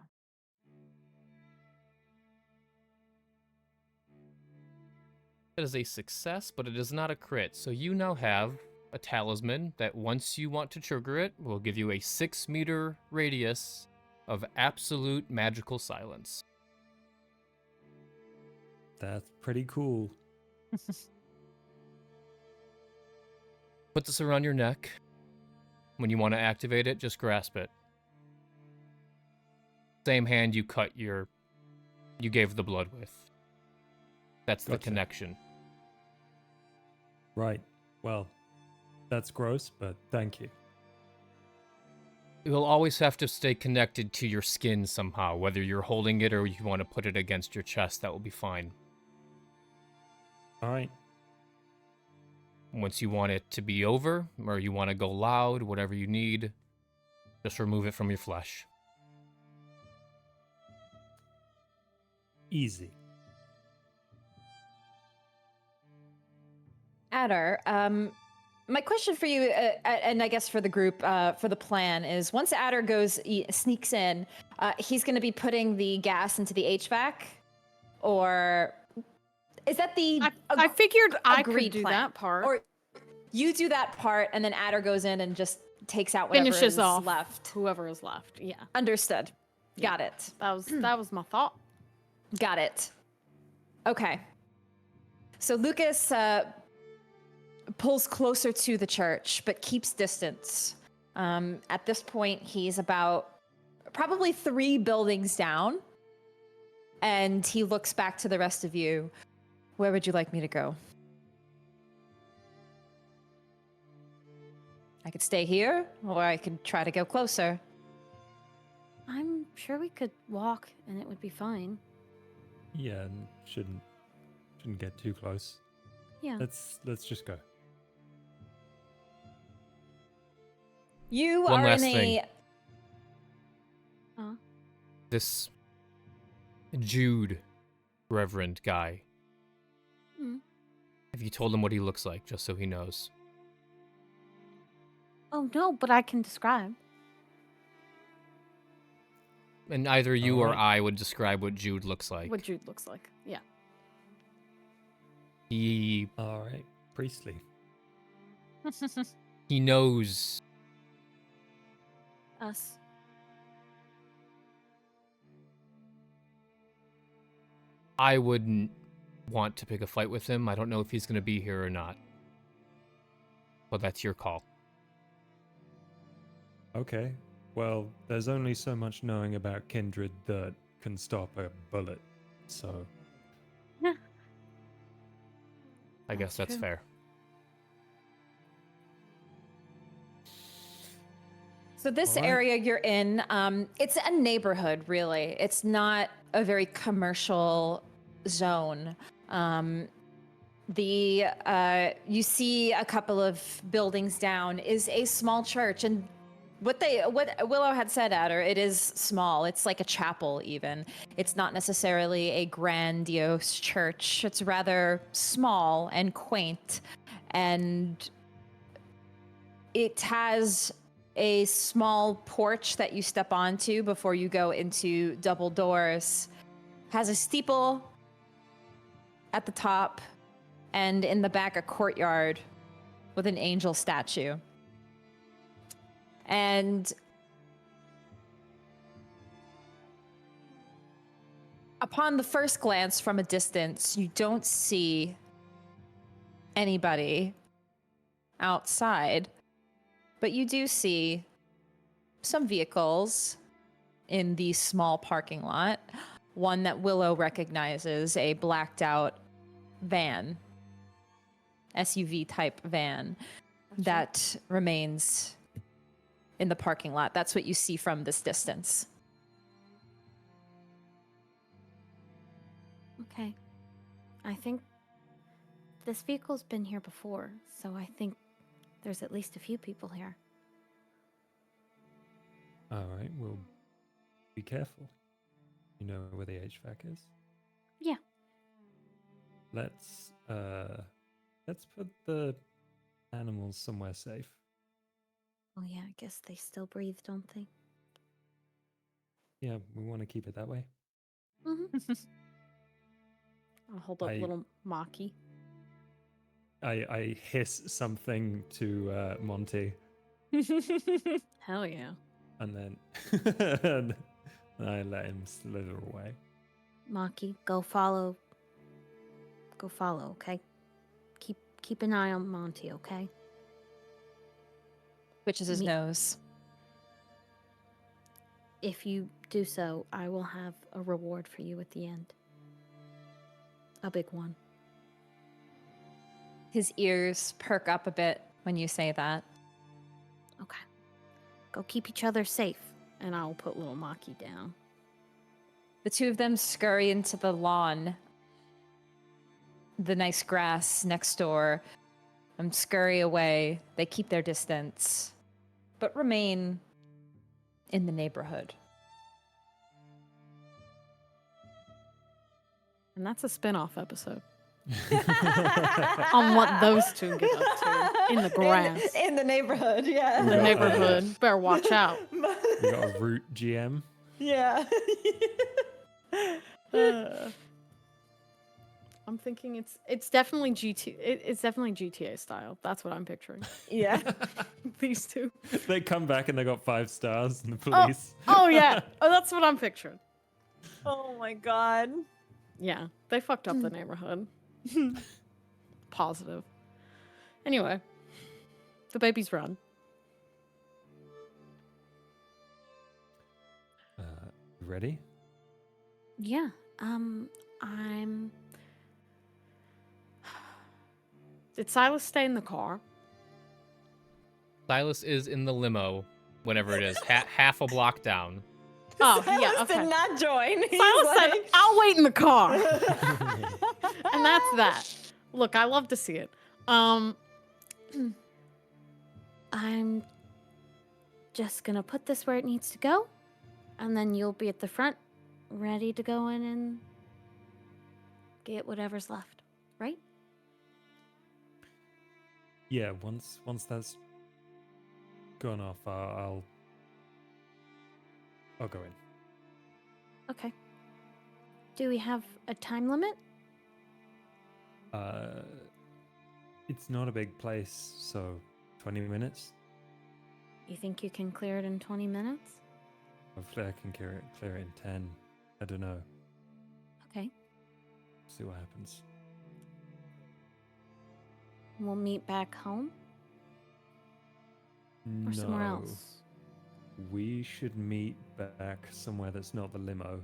That is a success, but it is not a crit. So you now have a talisman that once you want to trigger it, will give you a 6-meter radius of absolute magical silence. That's pretty cool. Put this around your neck. When you want to activate it, just grasp it. Same hand you gave the blood with. That's the Gotcha. connection. Right. Well, that's gross, but thank you. You'll always have to stay connected to your skin somehow, whether you're holding it or you want to put it against your chest, that will be fine. All right. Once you want it to be over, or you want to go loud, whatever you need, just remove it from your flesh. Easy. Adder, my question for you, and I guess for the group, for the plan, is once Adder sneaks in, he's going to be putting the gas into the HVAC, or is that the? I figured I could agreed do plan? that part. Or you do that part, and then Adder goes in and just takes out whatever Finishes is off left. whoever is left. Yeah, Understood. Got it. that was my thought. Got it. Okay. So Lucas pulls closer to the church, but keeps distance. At this point, he's about probably 3 buildings down, and he looks back to the rest of you. Where would you like me to go? I could stay here, or I could try to go closer. I'm sure we could walk and it would be fine. Yeah, and shouldn't get too close. Yeah. Let's just go. You One are last in thing. a... This Jude Reverend guy. Mm. Have you told him what he looks like, just so he knows? Oh no, but I can describe. And either you or Alright. I would describe what Jude looks like. What Jude looks like. Yeah. He All right. Priestly. knows Us. I wouldn't want to pick a fight with him. I don't know if he's going to be here or not. But that's your call. Okay. Well, there's only so much knowing about kindred that can stop a bullet. So, I guess that's true. fair. So this Alright. area you're in, it's a neighborhood, really. It's not a very commercial zone. You see a couple of buildings down is a small church, and what Willow had said, Adder, it is small. It's like a chapel, even. It's not necessarily a grandiose church. It's rather small and quaint, and it has a small porch that you step onto before you go into double doors. Has a steeple at the top, and in the back a courtyard with an angel statue. And upon the first glance from a distance, you don't see anybody outside, but you do see some vehicles in the small parking lot. One that Willow recognizes, a blacked out van, SUV type van that remains in the parking lot. That's what you see from this distance. Okay. I think this vehicle's been here before, so I think there's at least a few people here. All right, we'll be careful. You know where the HVAC is? Yeah. Let's put the animals somewhere safe. Oh yeah, I guess they still breathe, don't they? Yeah, we want to keep it that way. Mm-hmm. I'll hold up little Maki. I hiss something to Monty, Hell yeah. and then and I let him slither away. Maki, go follow. Go follow, okay? Keep an eye on Monty, okay? Which is his Me- nose. If you do so, I will have a reward for you at the end. A big one. His ears perk up a bit when you say that. Okay. Go keep each other safe. And I'll put little Maki down. The two of them scurry into the lawn, the nice grass next door, and scurry away. They keep their distance, but remain in the neighborhood. And that's a spin-off episode. On what those two get up to in the grass. In the neighborhood, yeah. In the neighborhood. Better watch out. We got a root GM. Yeah. I'm thinking it's definitely it's definitely GTA style. That's what I'm picturing. Yeah. These two. They come back and they got 5 stars in the police. Oh yeah. Oh, that's what I'm picturing. Oh my god. Yeah, they fucked up the neighborhood. Positive. Anyway, the babies run. Ready? Yeah. Did Silas stay in the car? Silas is in the limo, whenever it is, half a block down. Oh, Silas yeah, okay. did not join. He's Silas said, like- I'll wait in the car. And that's that. Look, I love to see it. I'm just gonna put this where it needs to go, and then you'll be at the front, ready to go in and get whatever's left, right? Yeah, once that's gone off, I'll go in. Okay. Do we have a time limit? It's not a big place, so 20 minutes. You think you can clear it in 20 minutes? Hopefully I can clear it in 10. I don't know. Okay. See what happens. We'll meet back home or somewhere else. We should meet back somewhere that's not the limo.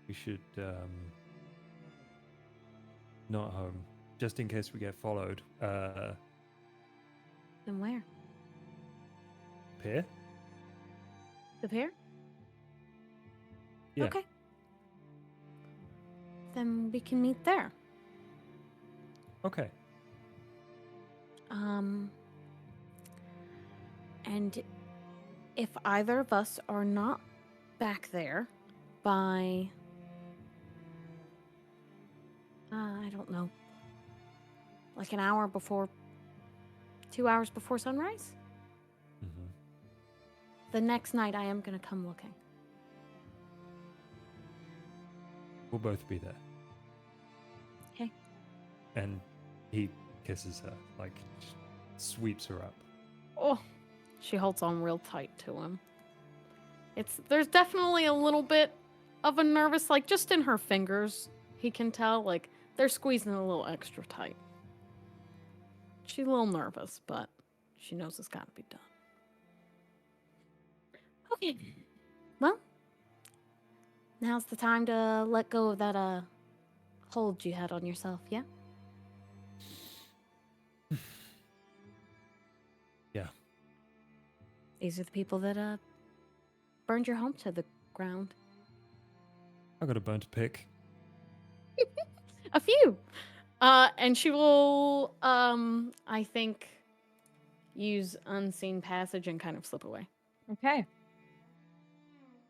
We should, not home. Just in case we get followed. Then where? Pier? The pier? Yeah. Okay. Then we can meet there. Okay. And if either of us are not back there by, I don't know, like an hour before, 2 hours before sunrise, Mm-hmm. the next night I am going to come looking. We'll both be there. Okay. And he kisses her, like sweeps her up. Oh, she holds on real tight to him. There's definitely a little bit of a nervous, like just in her fingers, he can tell, like they're squeezing a little extra tight. She's a little nervous, but she knows it's got to be done. Okay. Well, now's the time to let go of that hold you had on yourself, yeah? Yeah. These are the people that burned your home to the ground. I got a bone to pick. A few. And she will, I think, use unseen passage and kind of slip away. Okay.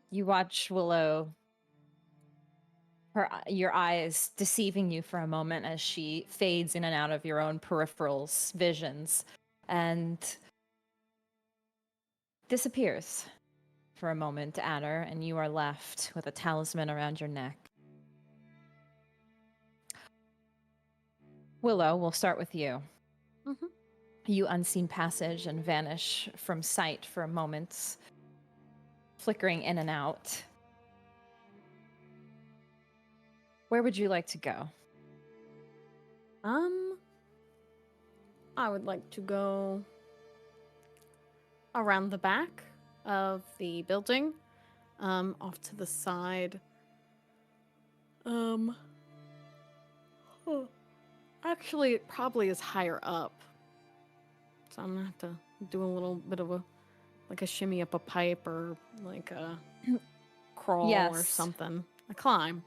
You watch Willow, your eyes deceiving you for a moment as she fades in and out of your own peripherals, visions, and disappears for a moment, Adder, and you are left with a talisman around your neck. Willow, we'll start with you. Mm-hmm. You unseen passage and vanish from sight for a moment, flickering in and out. Where would you like to go? I would like to go around the back of the building, off to the side. Actually, it probably is higher up. So I'm gonna have to do a little bit of a shimmy up a pipe or like a crawl or Yes. something. A climb.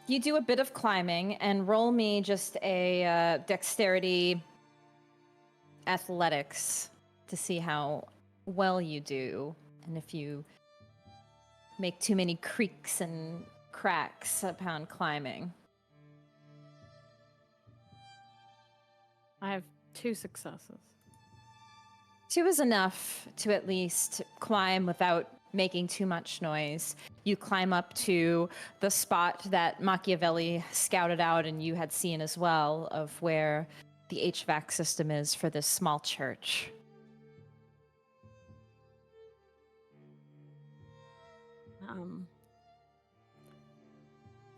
You do a bit of climbing and roll me just a dexterity athletics to see how well you do and if you make too many creaks and cracks upon climbing. I have 2 successes. 2 is enough to at least climb without making too much noise. You climb up to the spot that Machiavelli scouted out and you had seen as well, of where the HVAC system is for this small church.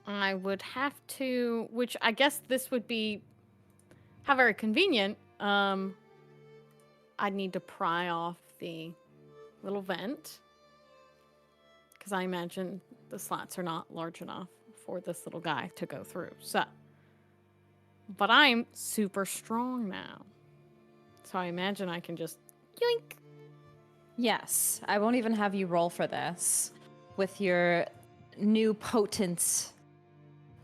I would have to, which I guess this would be how very convenient. I'd need to pry off the little vent because I imagine the slats are not large enough for this little guy to go through. So, but I'm super strong now, so I imagine I can just yoink. Yes, I won't even have you roll for this. With your new potent,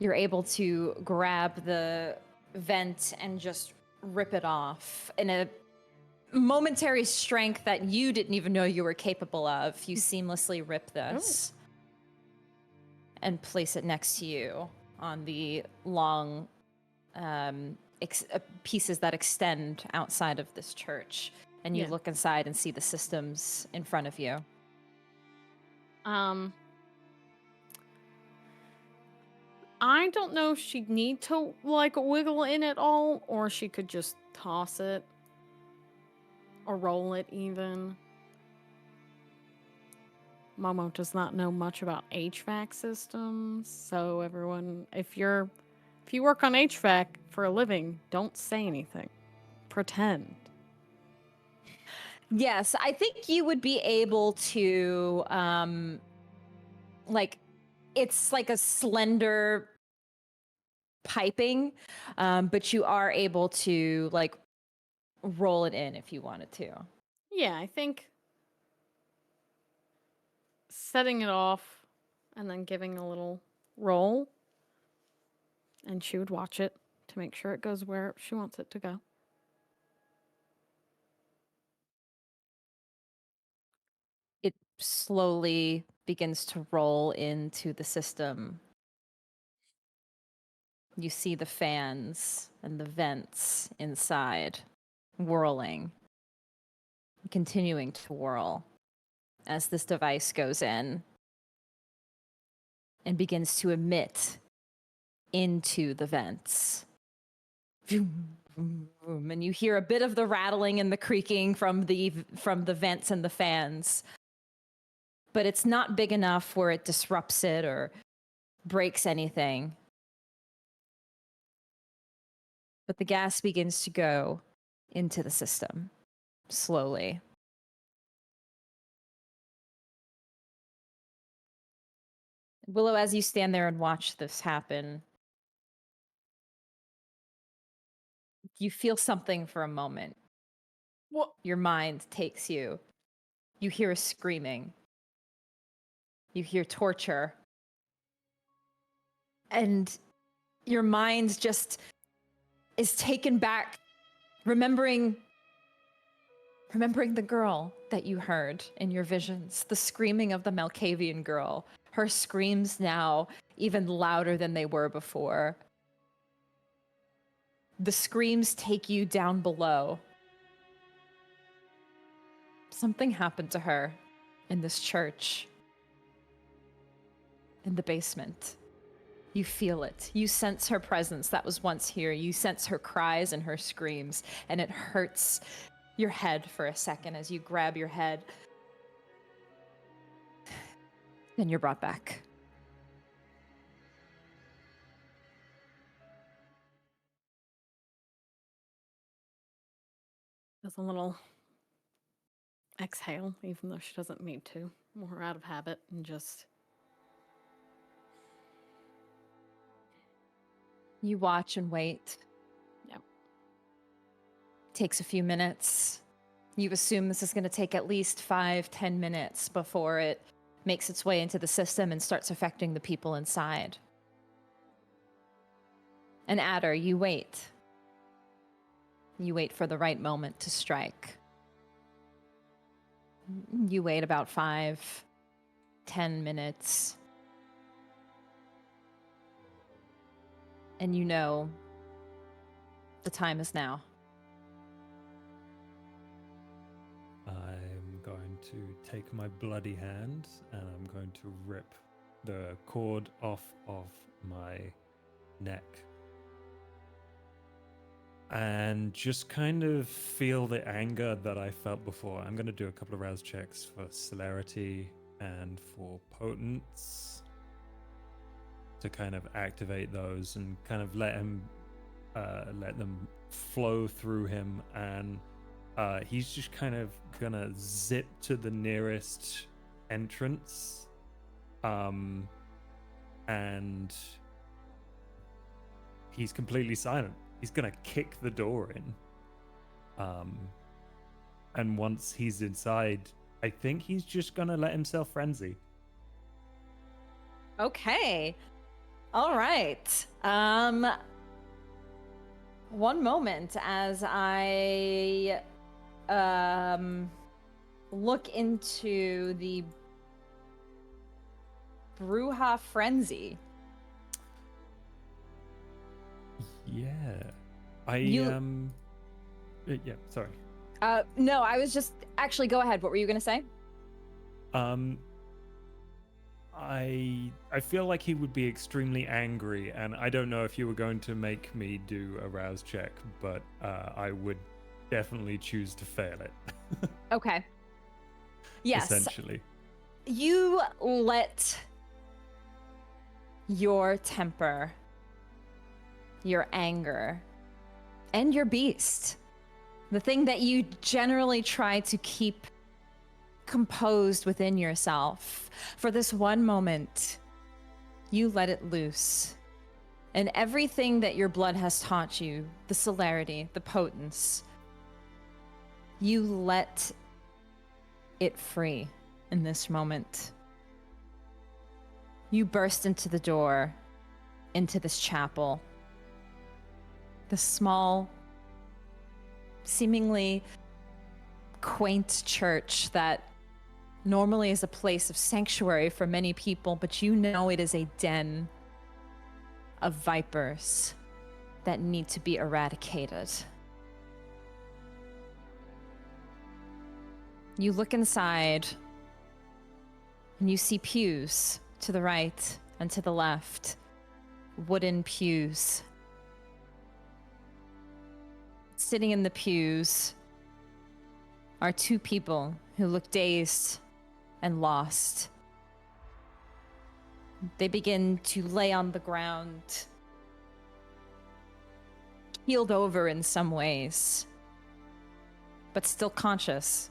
you're able to grab the vent and just rip it off in a momentary strength that you didn't even know you were capable of. You seamlessly rip this and place it next to you on the long pieces that extend outside of this church. And you Yeah. look inside and see the systems in front of you. I don't know if she'd need to like wiggle in at all, or she could just toss it or roll it even. Momo does not know much about HVAC systems, so everyone, if you work on HVAC for a living, don't say anything. Pretend. Yes, I think you would be able to, it's like a slender piping, but you are able to, like, roll it in if you wanted to. Yeah, I think setting it off and then giving a little roll, and she would watch it to make sure it goes where she wants it to go. It slowly begins to roll into the system. You see the fans and the vents inside whirling, continuing to whirl as this device goes in and begins to emit into the vents. Vroom, vroom, vroom. And you hear a bit of the rattling and the creaking from the vents and the fans. But it's not big enough where it disrupts it or breaks anything. But the gas begins to go into the system, slowly. Willow, as you stand there and watch this happen, you feel something for a moment. What? Your mind takes you. You hear a screaming. You hear torture. And your mind just is taken back, remembering the girl that you heard in your visions, the screaming of the Malkavian girl. Her screams now even louder than they were before. The screams take you down below. Something happened to her in this church, in the basement. You feel it. You sense her presence that was once here. You sense her cries and her screams, and it hurts your head for a second as you grab your head. Then you're brought back. Does a little exhale, even though she doesn't mean to. More out of habit and just. You watch and wait. Yep. Takes a few minutes. You assume this is going to take at least 5-10 minutes before it makes its way into the system and starts affecting the people inside. And Adder, you wait. You wait for the right moment to strike. You wait about 5-10 minutes. And you know the time is now. I'm going to take my bloody hand and I'm going to rip the cord off of my neck. And just kind of feel the anger that I felt before. I'm going to do a couple of rouse checks for celerity and for potence to kind of activate those and kind of let them flow through him. And he's just kind of gonna zip to the nearest entrance, and he's completely silent. He's gonna kick the door in. And once he's inside, I think he's just gonna let himself frenzy. Okay. All right. One moment as I look into the Brujah frenzy. Yeah. Yeah, Sorry. no, I was just actually go ahead. What were you gonna say? I feel like he would be extremely angry, and I don't know if you were going to make me do a rouse check, but I would definitely choose to fail it. Okay. Yes. Essentially. You let your temper, your anger, and your beast, the thing that you generally try to keep composed within yourself, for this one moment, you let it loose. And everything that your blood has taught you, the celerity, the potence, you let it free in this moment. You burst into the door, into this chapel. The small, seemingly quaint church that normally is a place of sanctuary for many people, but you know it is a den of vipers that need to be eradicated. You look inside and you see pews to the right and to the left, wooden pews. Sitting in the pews are two people who look dazed and lost. They begin to lay on the ground, keeled over in some ways. but still conscious.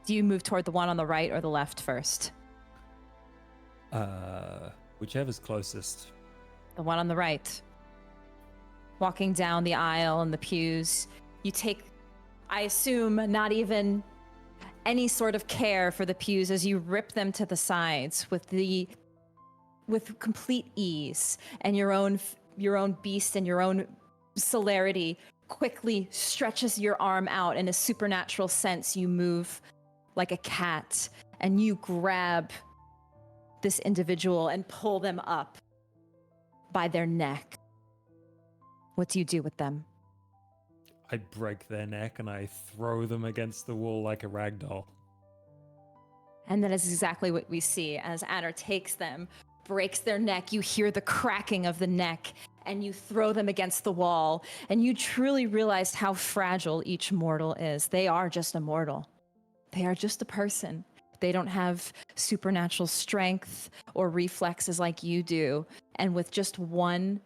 Do you move toward the one on the right or the left first? Whichever's closest. The one on the right. Walking down the aisle and the pews, you take, I assume, not even any sort of care for the pews as you rip them to the sides with complete ease, and your own beast and your own celerity quickly stretches your arm out. In a supernatural sense, you move like a cat and you grab this individual and pull them up by their neck. What do you do with them? I break their neck and I throw them against the wall like a rag doll. And that is exactly what we see as Adder takes them, breaks their neck. You hear the cracking of the neck, and you throw them against the wall. And you truly realize how fragile each mortal is. They are just a mortal. They are just a person. They don't have supernatural strength or reflexes like you do. And with just one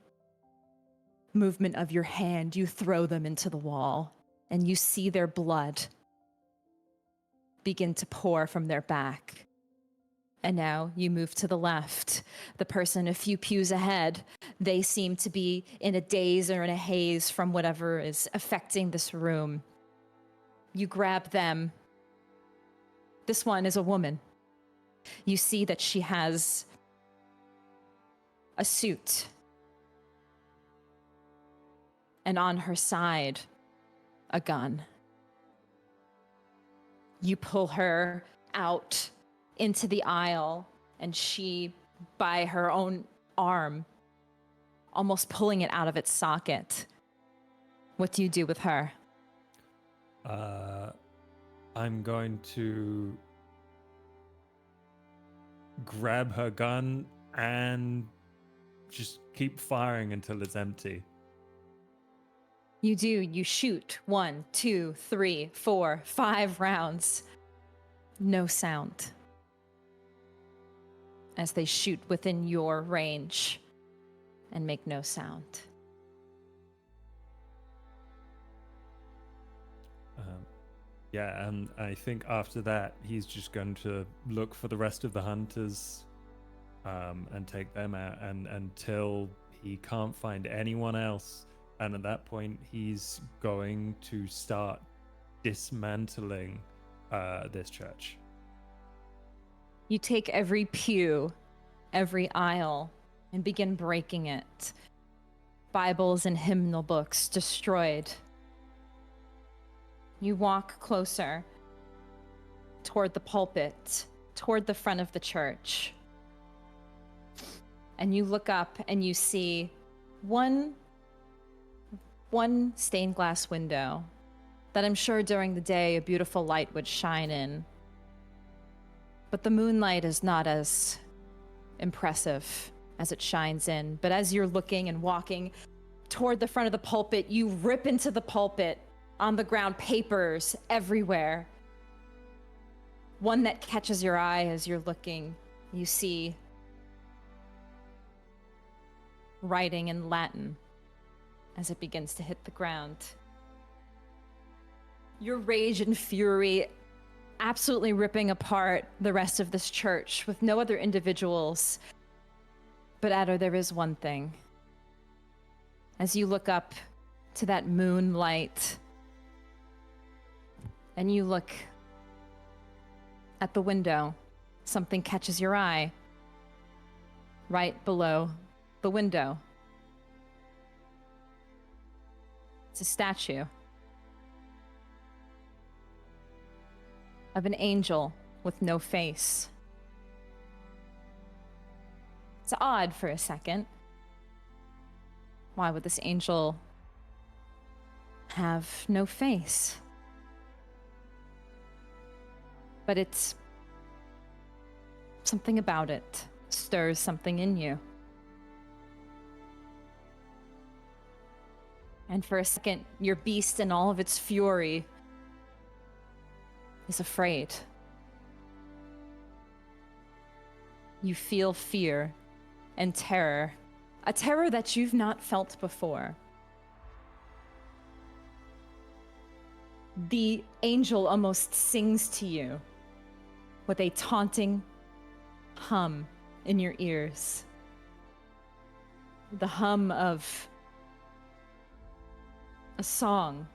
movement of your hand, you throw them into the wall, and you see their blood begin to pour from their back. And now you move to the left. The person a few pews ahead, they seem to be in a daze or in a haze from whatever is affecting this room. You grab them. This one is a woman. You see that she has a suit. And on her side, a gun. You pull her out into the aisle, and she, by her own arm, almost pulling it out of its socket. What do you do with her? I'm going to grab her gun and just keep firing until it's empty. You do. You shoot 1, 2, 3, 4, 5 rounds. No sound. As they shoot within your range and make no sound. Yeah, and I think after that, he's just going to look for the rest of the hunters and take them out and until he can't find anyone else. And at that point, he's going to start dismantling this church. You take every pew, every aisle, and begin breaking it. Bibles and hymnal books destroyed. You walk closer toward the pulpit, toward the front of the church. And you look up and you see one stained glass window that I'm sure during the day a beautiful light would shine in. But the moonlight is not as impressive as it shines in. But as you're looking and walking toward the front of the pulpit, you rip into the pulpit. On the ground, papers everywhere. One that catches your eye as you're looking, you see writing in Latin as it begins to hit the ground. Your rage and fury absolutely ripping apart the rest of this church with no other individuals. But Adder, there is one thing. As you look up to that moonlight, and you look at the window, something catches your eye. Right below the window. It's a statue of an angel with no face. It's odd for a second. Why would this angel have no face? But it's something about it stirs something in you. And for a second, your beast in all of its fury is afraid. You feel fear and terror, a terror that you've not felt before. the angel almost sings to you with a taunting hum in your ears. The hum of a song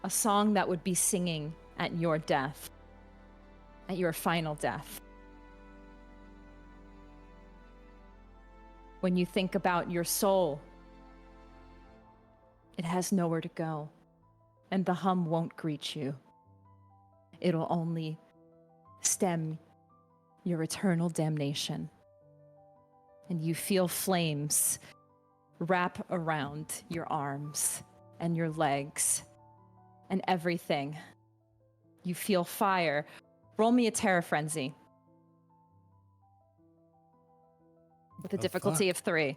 that would be singing at your death, at your final death. When you think about your soul, it has nowhere to go, and the hum won't greet you. It'll only stem your eternal damnation. And you feel flames wrap around your arms and your legs and everything. You feel fire. Roll me a terror frenzy with a difficulty of 3.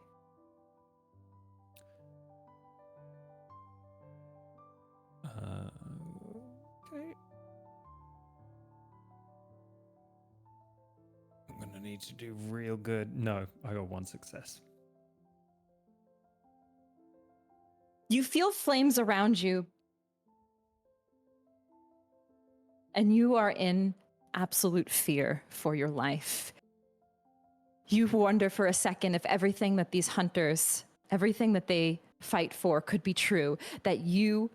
Okay. I'm gonna need to do real good. No, I got 1 success. You feel flames around you, and you are in absolute fear for your life. You wonder for a second if everything that these hunters, everything that they fight for could be true, that you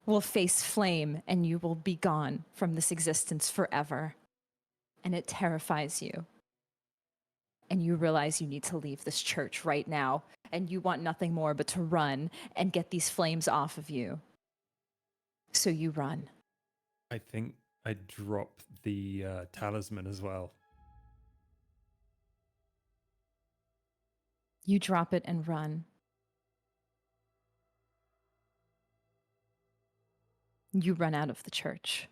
will face flame and you will be gone from this existence forever. And it terrifies you. And you realize you need to leave this church right now, and you want nothing more but to run and get these flames off of you. So you run. I think I drop the talisman as well. You drop it and run. You run out of the church.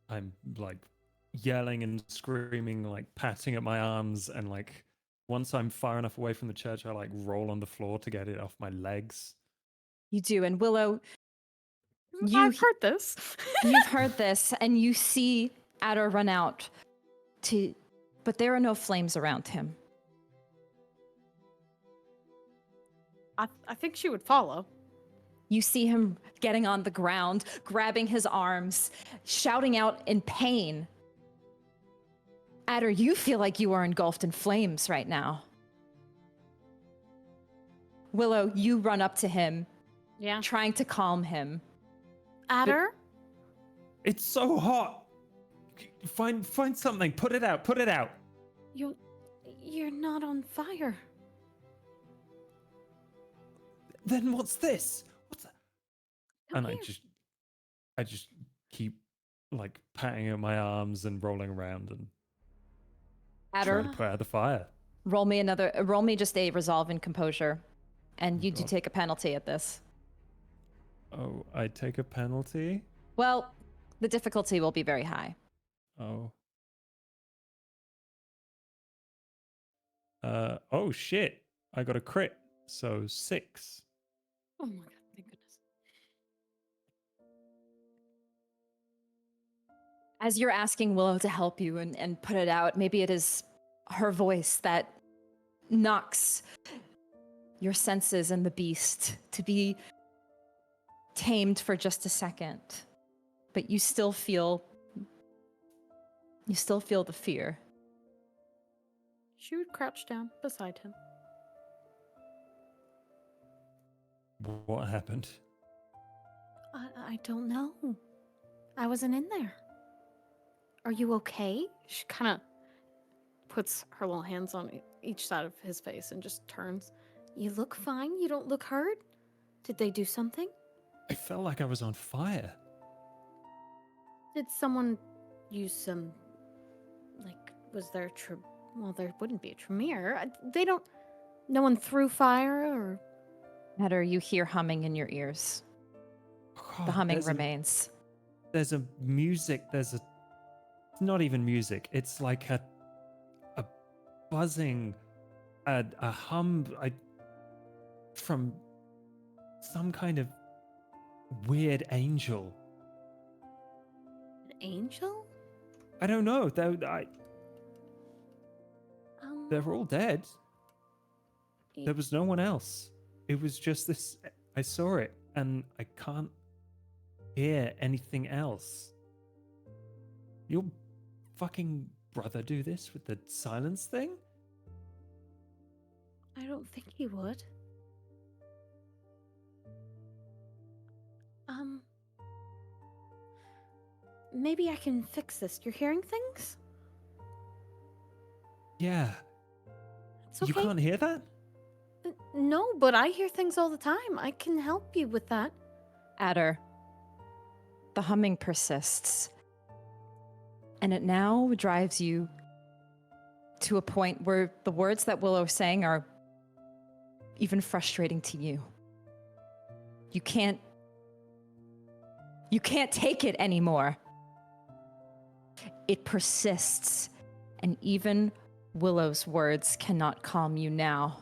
I'm like yelling and screaming, like patting at my arms, and like once I'm far enough away from the church, I like roll on the floor to get it off my legs. You do, and Willow, I've heard this. you've heard this, and you see Adder run out but there are no flames around him. I think she would follow. You see him getting on the ground, grabbing his arms, shouting out in pain. Adder, you feel like you are engulfed in flames right now. Willow, you run up to him, Yeah. trying to calm him. Adder? It's so hot. Find something. Put it out. Put it out. You're not on fire. Then what's this? What's that? Come And here. I just keep like patting at my arms and rolling around and Adder, trying to put out the fire. roll me just a resolve and composure. And you do God. take a penalty at this. Oh, I take a penalty? Well, the difficulty will be very high. Oh. Oh shit. I got a crit. So 6. Oh my god, thank goodness. As you're asking Willow to help you and put it out, maybe it is her voice that knocks your senses and the beast to be tamed for just a second. But you still feel the fear. She would crouch down beside him. What happened? I don't know. I wasn't in there. Are you okay? She kind of puts her little hands on each side of his face and just turns. You look fine. You don't look hurt. Did they do something? I felt like I was on fire. Did someone use some, was there well, there wouldn't be a Tremere. They don't, no one threw fire or... Adder, you hear humming in your ears. The God, humming remains. There's a music. It's not even music. It's like a buzzing, a hum from some kind of weird angel. An angel? I don't know. They're all dead. There was no one else. It was just this. I saw it, and I can't hear anything else. Your fucking brother do this with the silence thing? I don't think he would. Maybe I can fix this. You're hearing things? Yeah. It's okay. You can't hear that? No, but I hear things all the time. I can help you with that. Adder, the humming persists. And it now drives you to a point where the words that Willow's saying are even frustrating to you. You can't take it anymore. It persists, and even Willow's words cannot calm you now.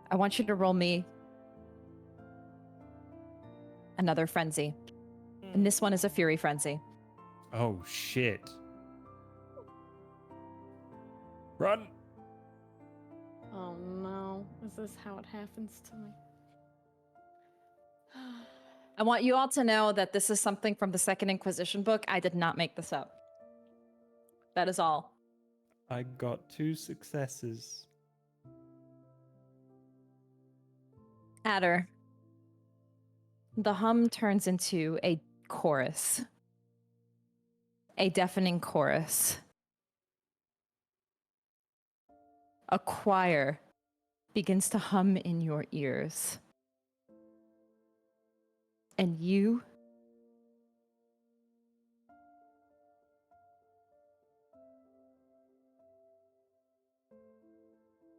I want you to roll me another frenzy. And this one is a fury frenzy. Oh, shit. Run! Oh no. Is this how it happens to me? I want you all to know that this is something from the Second Inquisition book. I did not make this up. That is all. I got 2 successes. Adder, the hum turns into a chorus. A deafening chorus. A choir begins to hum in your ears. And you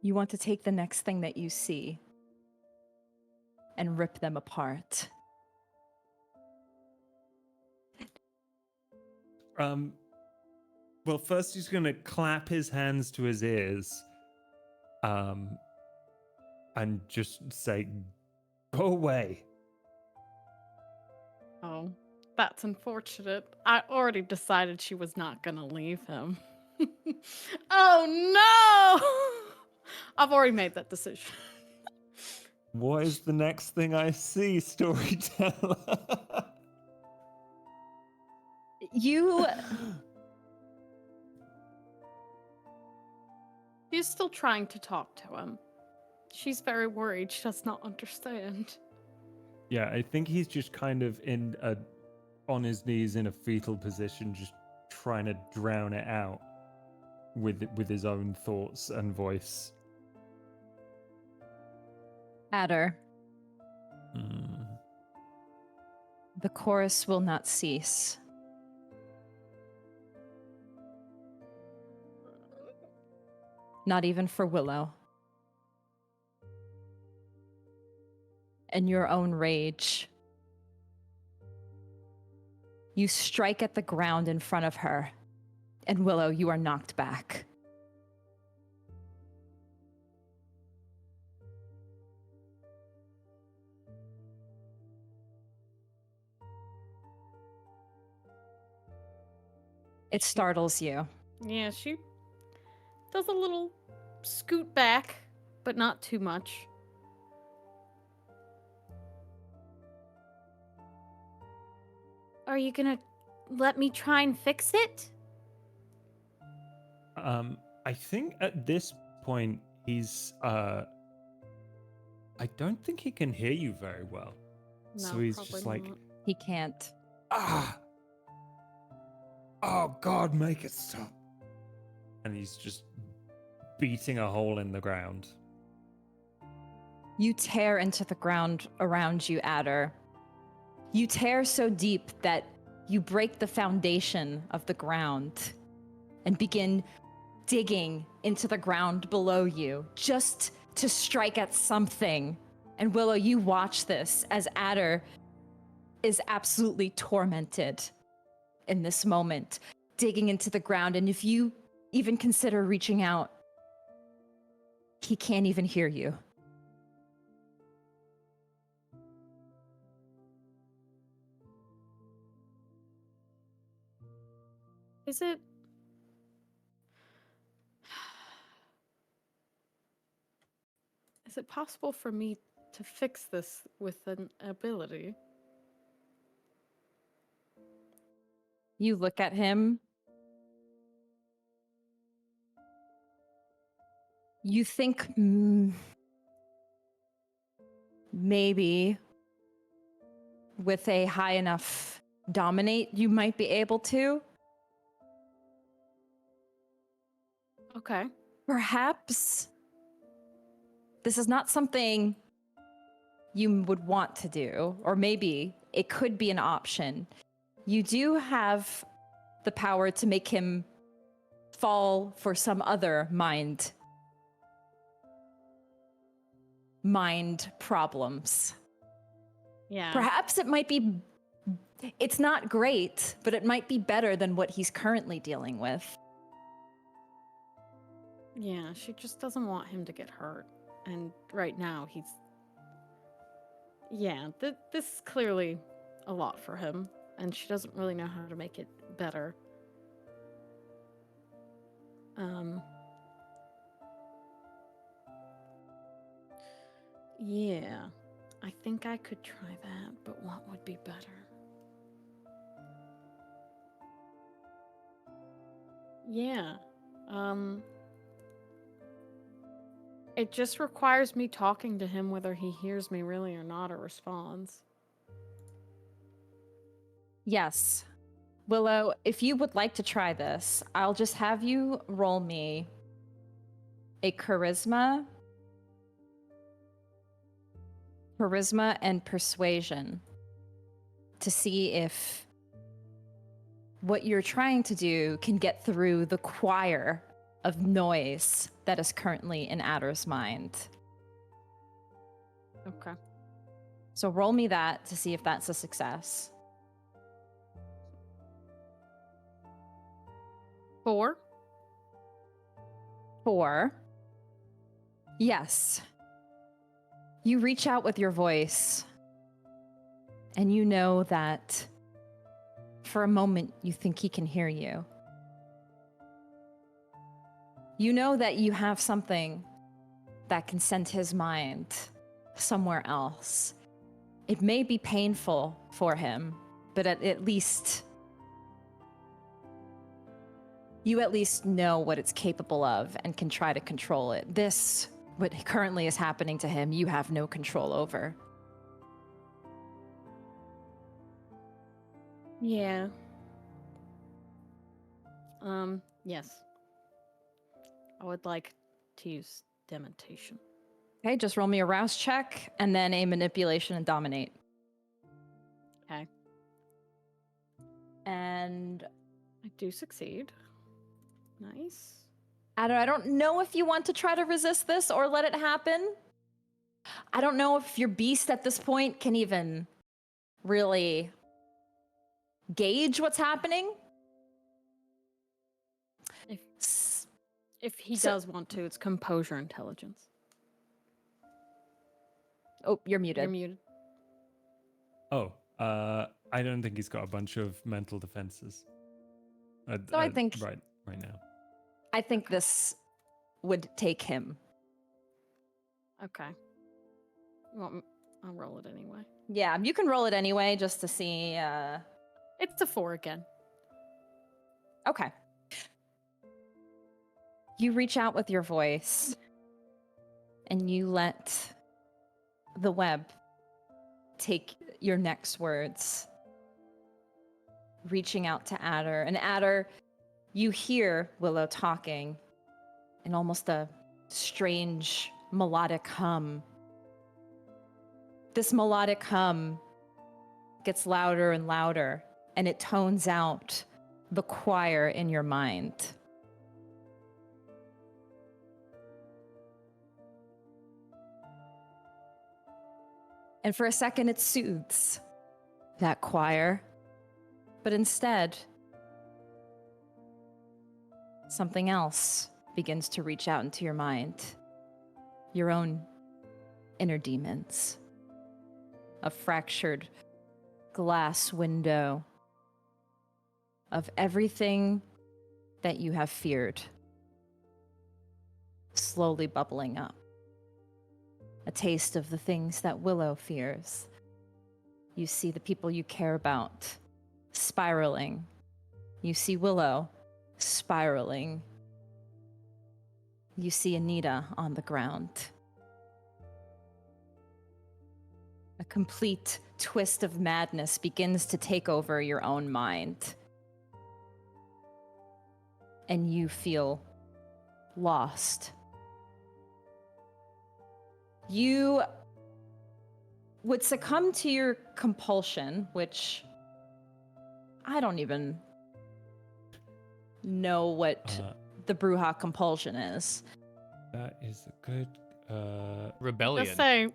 want to take the next thing that you see and rip them apart. Well, first he's gonna clap his hands to his ears, and just say, "Go away." Oh, that's unfortunate. I already decided she was not gonna leave him. Oh no! I've already made that decision. What is the next thing I see, Storyteller? You She's still trying to talk to him. She's very worried. She does not understand. Yeah, I think he's just kind of on his knees in a fetal position, just trying to drown it out with his own thoughts and voice. Adder, Mm. the chorus will not cease. Not even for Willow. And your own rage. You strike at the ground in front of her, and Willow, you are knocked back. It startles you. Yeah, she does a little scoot back, but not too much. Are you gonna let me try and fix it? I think at this point he's I don't think he can hear you very well. No, So he's probably just like, not. He can't. "Ah! Oh God, make it stop!" And he's just beating a hole in the ground. You tear into the ground around you, Adder. You tear so deep that you break the foundation of the ground and begin digging into the ground below you just to strike at something. And Willow, you watch this as Adder is absolutely tormented in this moment, digging into the ground. And if you even consider reaching out, he can't even hear you. Is it... Is it possible for me to fix this with an ability? You look at him. You think maybe with a high enough dominate, you might be able to. Okay. Perhaps this is not something you would want to do, or maybe it could be an option. You do have the power to make him fall for some other mind problems. Yeah. Perhaps it might be, it's not great, but it might be better than what he's currently dealing with. Yeah, she just doesn't want him to get hurt. And right now, he's... Yeah, this is clearly a lot for him. And she doesn't really know how to make it better. Yeah, I think I could try that, but what would be better? Yeah, it just requires me talking to him whether he hears me really or not or responds. Yes. Willow, if you would like to try this, I'll just have you roll me a charisma and persuasion to see if what you're trying to do can get through the choir of noise that is currently in Adder's mind. Okay. So roll me that to see if that's a success. 4. 4. Yes. You reach out with your voice, and you know that for a moment you think he can hear you. You know that you have something that can send his mind somewhere else. It may be painful for him, but at least you at least know what it's capable of and can try to control it. This, what currently is happening to him, you have no control over. Yeah. Yes. I would like to use dementation. Okay, just roll me a Rouse check and then a manipulation and dominate. Okay. And I do succeed. Nice. Adder, I don't know if you want to try to resist this or let it happen. I don't know if your beast at this point can even really gauge what's happening. If he does want to, it's composure intelligence. Oh, you're muted. You're muted. Oh, I don't think he's got a bunch of mental defenses. So I think right now. I think this would take him. Okay. Well, I'll roll it anyway. Yeah, you can roll it anyway just to see. It's a 4 again. Okay. You reach out with your voice and you let the web take your next words, reaching out to Adder. And Adder, you hear Willow talking in almost a strange melodic hum. This melodic hum gets louder and louder, and it tones out the choir in your mind. And for a second, it soothes that choir. But instead, something else begins to reach out into your mind. Your own inner demons. A fractured glass window of everything that you have feared slowly bubbling up. a taste of the things that Willow fears. You see the people you care about spiraling. You see Willow spiraling. You see Anita on the ground. A complete twist of madness begins to take over your own mind. And you feel lost. You would succumb to your compulsion, which I don't even know what the Brujah compulsion is. That is a good. Rebellion. Let's say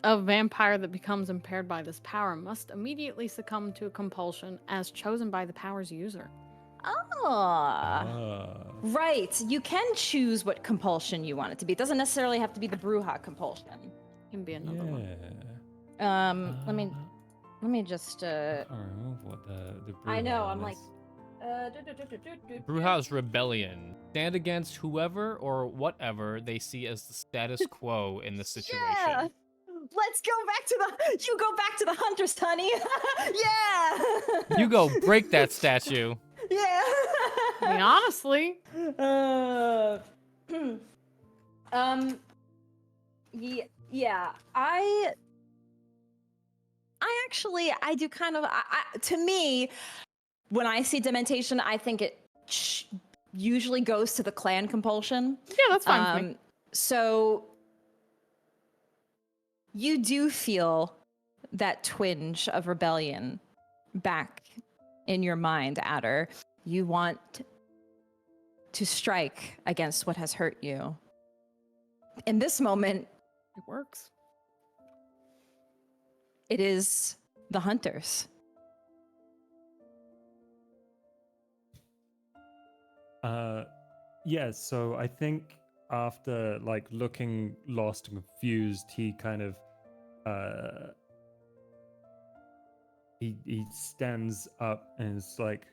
a vampire that becomes impaired by this power must immediately succumb to a compulsion as chosen by the power's user. Right. You can choose what compulsion you want it to be. It doesn't necessarily have to be the Brujah compulsion. Can be another one. Let me just I can't remember what the I know, Brujah I'm one like is. Brujah's rebellion. Stand against whoever or whatever they see as the status quo in the situation. Yeah. Let's go back to the you go back to the hunters, honey. Yeah. You go break that statue. Yeah. I mean, honestly, yeah, I actually I do kind of to me when I see dementation I think it usually goes to the clan compulsion. yeah, that's fine with me. So you do feel that twinge of rebellion back in your mind, Adder. You want to strike against what has hurt you. In this moment, It works. it is the hunters. Yeah, so I think after like looking lost and confused, he kind of he stands up and is like,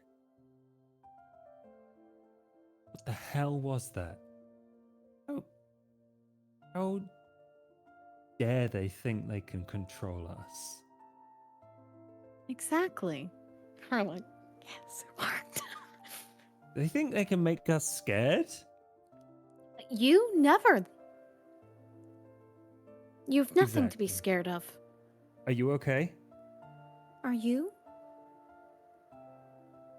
what the hell was that? How dare they think they can control us? Exactly. We're like, yes, it worked. They think they can make us scared? You never. You've nothing to be Exactly. scared of. Are you okay? Are you?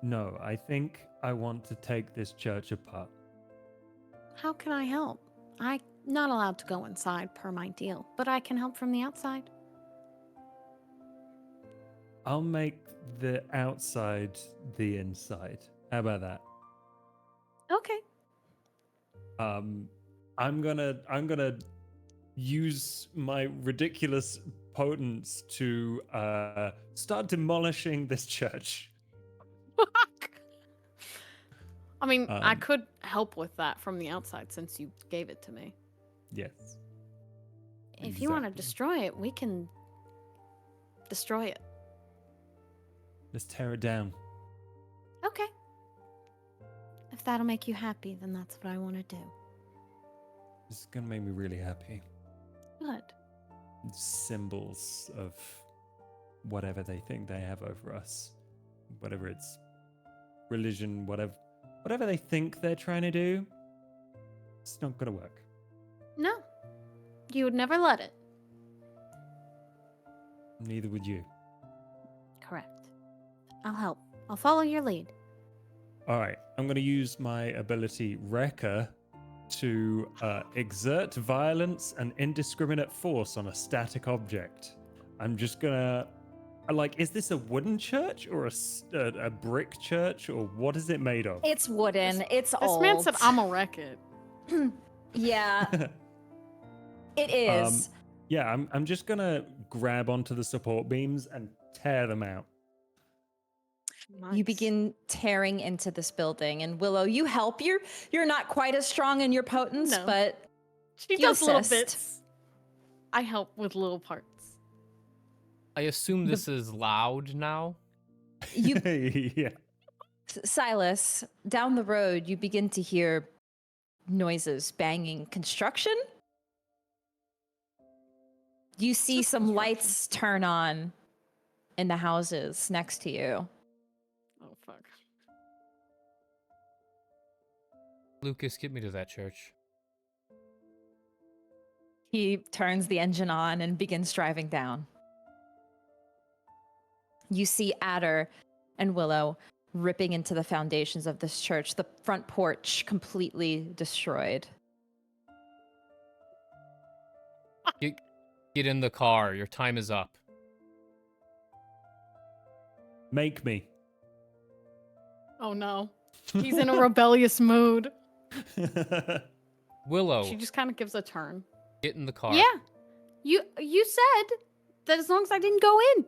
No, I think I want to take this church apart. How can I help? I'm not allowed to go inside per my deal, but I can help from the outside. I'll make the outside the inside. How about that? Okay. I'm gonna use my ridiculous potence to start demolishing this church. I mean, I Um, could help with that from the outside since you gave it to me. Yes. If you want to Exactly. destroy it, we can destroy it. Let's tear it down. Okay. If that'll make you happy, then that's what I want to do. This is gonna make me really happy. Good. Symbols of whatever they think they have over us, whatever it's religion, whatever they think they're trying to do, it's not gonna work. No. You would never let it. Neither would you. Correct. I'll help. I'll follow your lead. All right, I'm going to use my ability Wrecker to exert violence and indiscriminate force on a static object. I'm just gonna is this a wooden church or a brick church, or what is it made of? It's wooden. It's This old. man said, "I'ma wreck it." Yeah, it is. Yeah, I'm just gonna grab onto the support beams and tear them out. You begin tearing into this building, and Willow, you help. You're not quite as strong in your potence, No. but She you does little assist. bits. I help with little parts. I assume this is loud now. You, Yeah. Silas, down the road, you begin to hear noises, banging, construction. You see Just some construction. lights turn on in the houses next to you. Oh fuck. Lucas, get me to that church. He turns the engine on and begins driving down. You see Adder and Willow ripping into the foundations of this church, the front porch completely destroyed. Get in the car. Your time is up. Make me. Oh no. He's in a rebellious mood. Willow, She just kind of gives a turn. get in the car. Yeah. You said that as long as I didn't go in.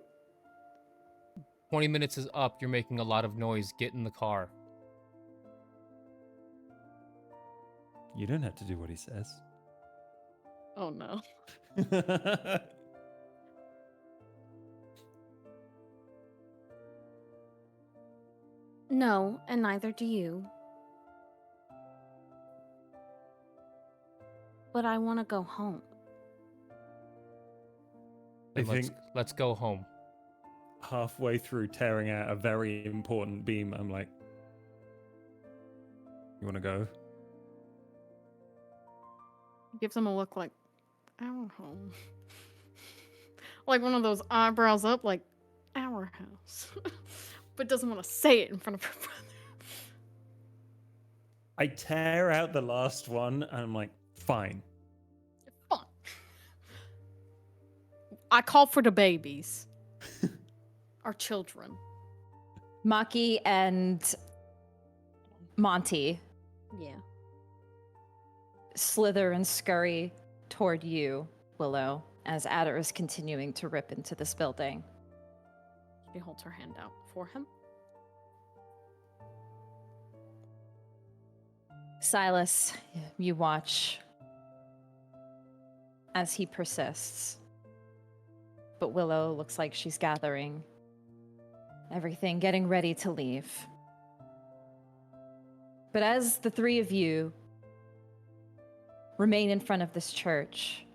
20 minutes is up. You're making a lot of noise. Get in the car. You don't have to do what he says. Oh no. No, and neither do you. But I want to go home. I Then think let's go home. halfway through tearing out a very important beam, I'm like, you want to go? Gives him a look like, our home. Like one of those eyebrows up, like, our house. But doesn't want to say it in front of her brother. I tear out the last one, and I'm like, fine. Fine. I call for the babies. Our children. Maki and Monty Yeah. slither and scurry toward you, Willow, as Adder is continuing to rip into this building. She holds her hand out for him. Silas, you watch as he persists. But Willow looks like she's gathering everything, getting ready to leave. But as the three of you remain in front of this church,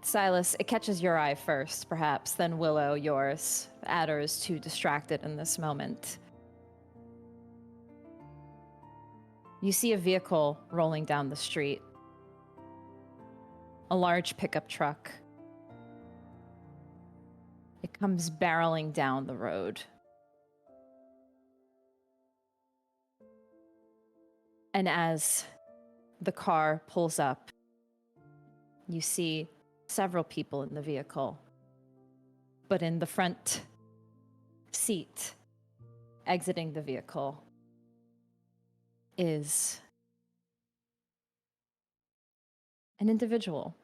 Silas, it catches your eye first, perhaps, then Willow, yours. Adder is too distracted in this moment. You see a vehicle rolling down the street. A large pickup truck. It comes barreling down the road. And as the car pulls up, you see several people in the vehicle. But in the front seat, exiting the vehicle, is an individual.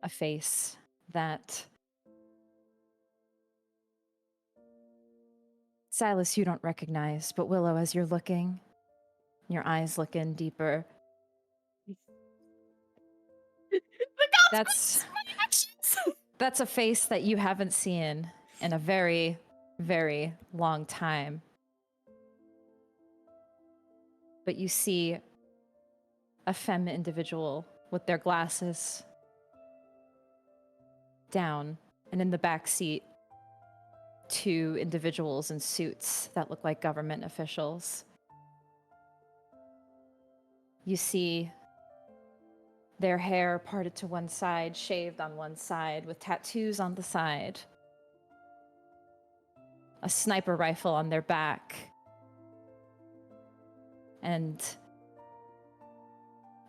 A face that Silas, you don't recognize, but Willow, as you're looking, your eyes look in deeper. That's a face that you haven't seen in a very, very long time. But you see a femme individual with their glasses down, and in the back seat, two individuals in suits that look like government officials. You see their hair parted to one side, shaved on one side, with tattoos on the side. A sniper rifle on their back. And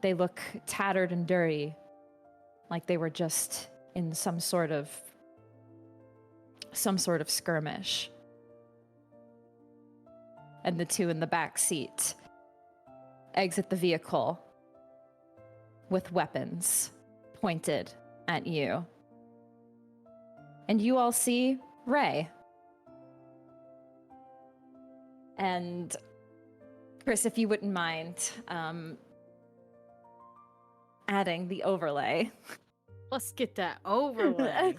they look tattered and dirty, like they were just in some sort of skirmish. And the two in the back seat exit the vehicle with weapons pointed at you. And you all see Ray. And Chris, if you wouldn't mind adding the overlay. Let's get that overlay.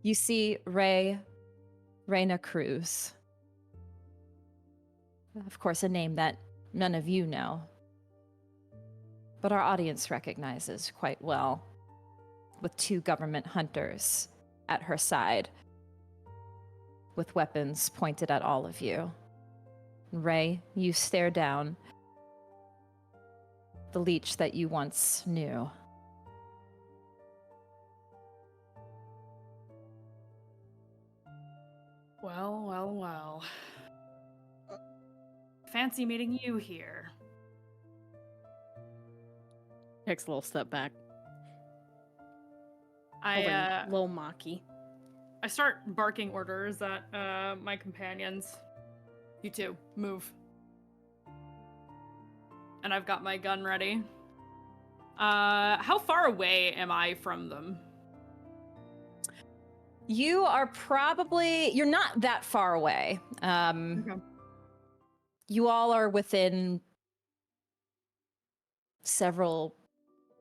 You see Reyna Cruz Of course, a name that none of you know, but our audience recognizes quite well, with 2 government hunters at her side, with weapons pointed at all of you. Ray, you stare down the leech that you once knew. Well, well, well. Fancy meeting you here. Takes a little step back. I Little Maki. start barking orders at my companions. You two, move. And I've got my gun ready. How far away am I from them? You are you're not that far away. Okay. You all are within several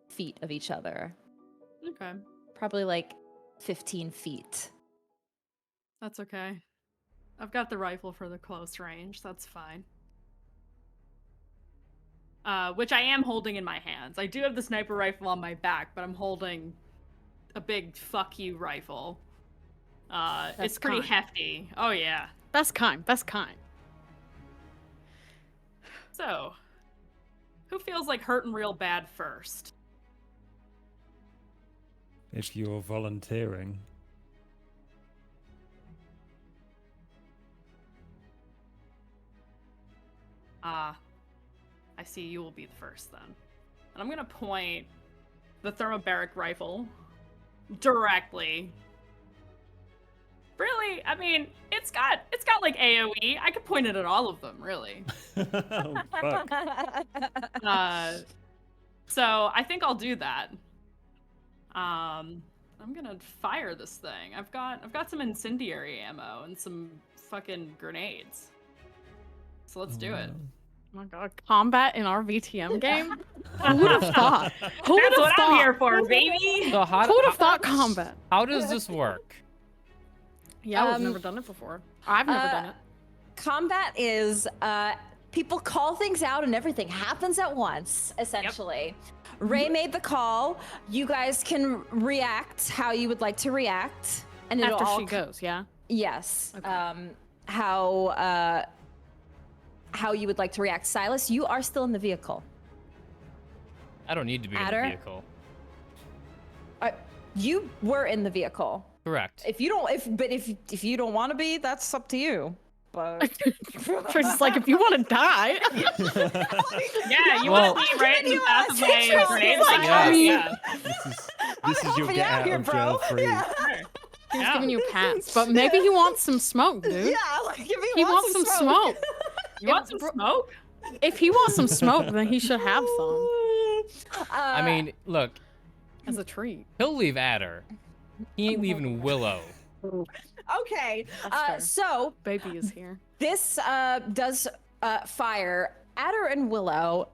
feet of each other. Okay. Probably like 15 feet. That's okay. I've got the rifle for the close range. That's fine. Which I am holding in my hands. I do have the sniper rifle on my back, but I'm holding a big fuck you rifle. It's pretty kind. hefty. Oh yeah. That's kind. That's kind. So, who feels like hurting real bad first? If you're volunteering. I see you will be the first then. And I'm gonna point the thermobaric rifle directly. Really? I mean, it's got like AoE. I could point it at all of them, really. Oh, fuck. So I think I'll do that. I'm gonna fire this thing. I've got some incendiary ammo and some fucking grenades. So let's do it. Oh my god, combat in our VTM game? Who would have thought? Who would That's have what thought? I'm here for, baby. So Who would have thought combat? How does this work? Yeah, we've never done it before. I've never done it. Combat is people call things out and everything happens at once, essentially. Ray made the call. You guys can react how you would like to react. And it'll After all she goes, yeah? Yes. Okay. How you would like to react. Silas, you are still in the vehicle. I don't need to be Adder? in the vehicle. You were in the vehicle. Correct. If you don't, if you don't want to be, that's up to you. But Just like, if you want to die. Yeah, you Well- want to be right in the path of my Central, grenade like, launcher. I mean- Yeah. This is your helping get out out here, of bro. jail free. Yeah. He's Yeah. giving you a pass, but maybe he wants some smoke, dude. Yeah, like if He wants some smoke. You want some smoke? If he wants some smoke, then he should have some I mean, look, as a treat. he'll leave Adder. He ain't leaving Willow. Okay. That's fair. So Baby is here. this does fire Adder and Willow.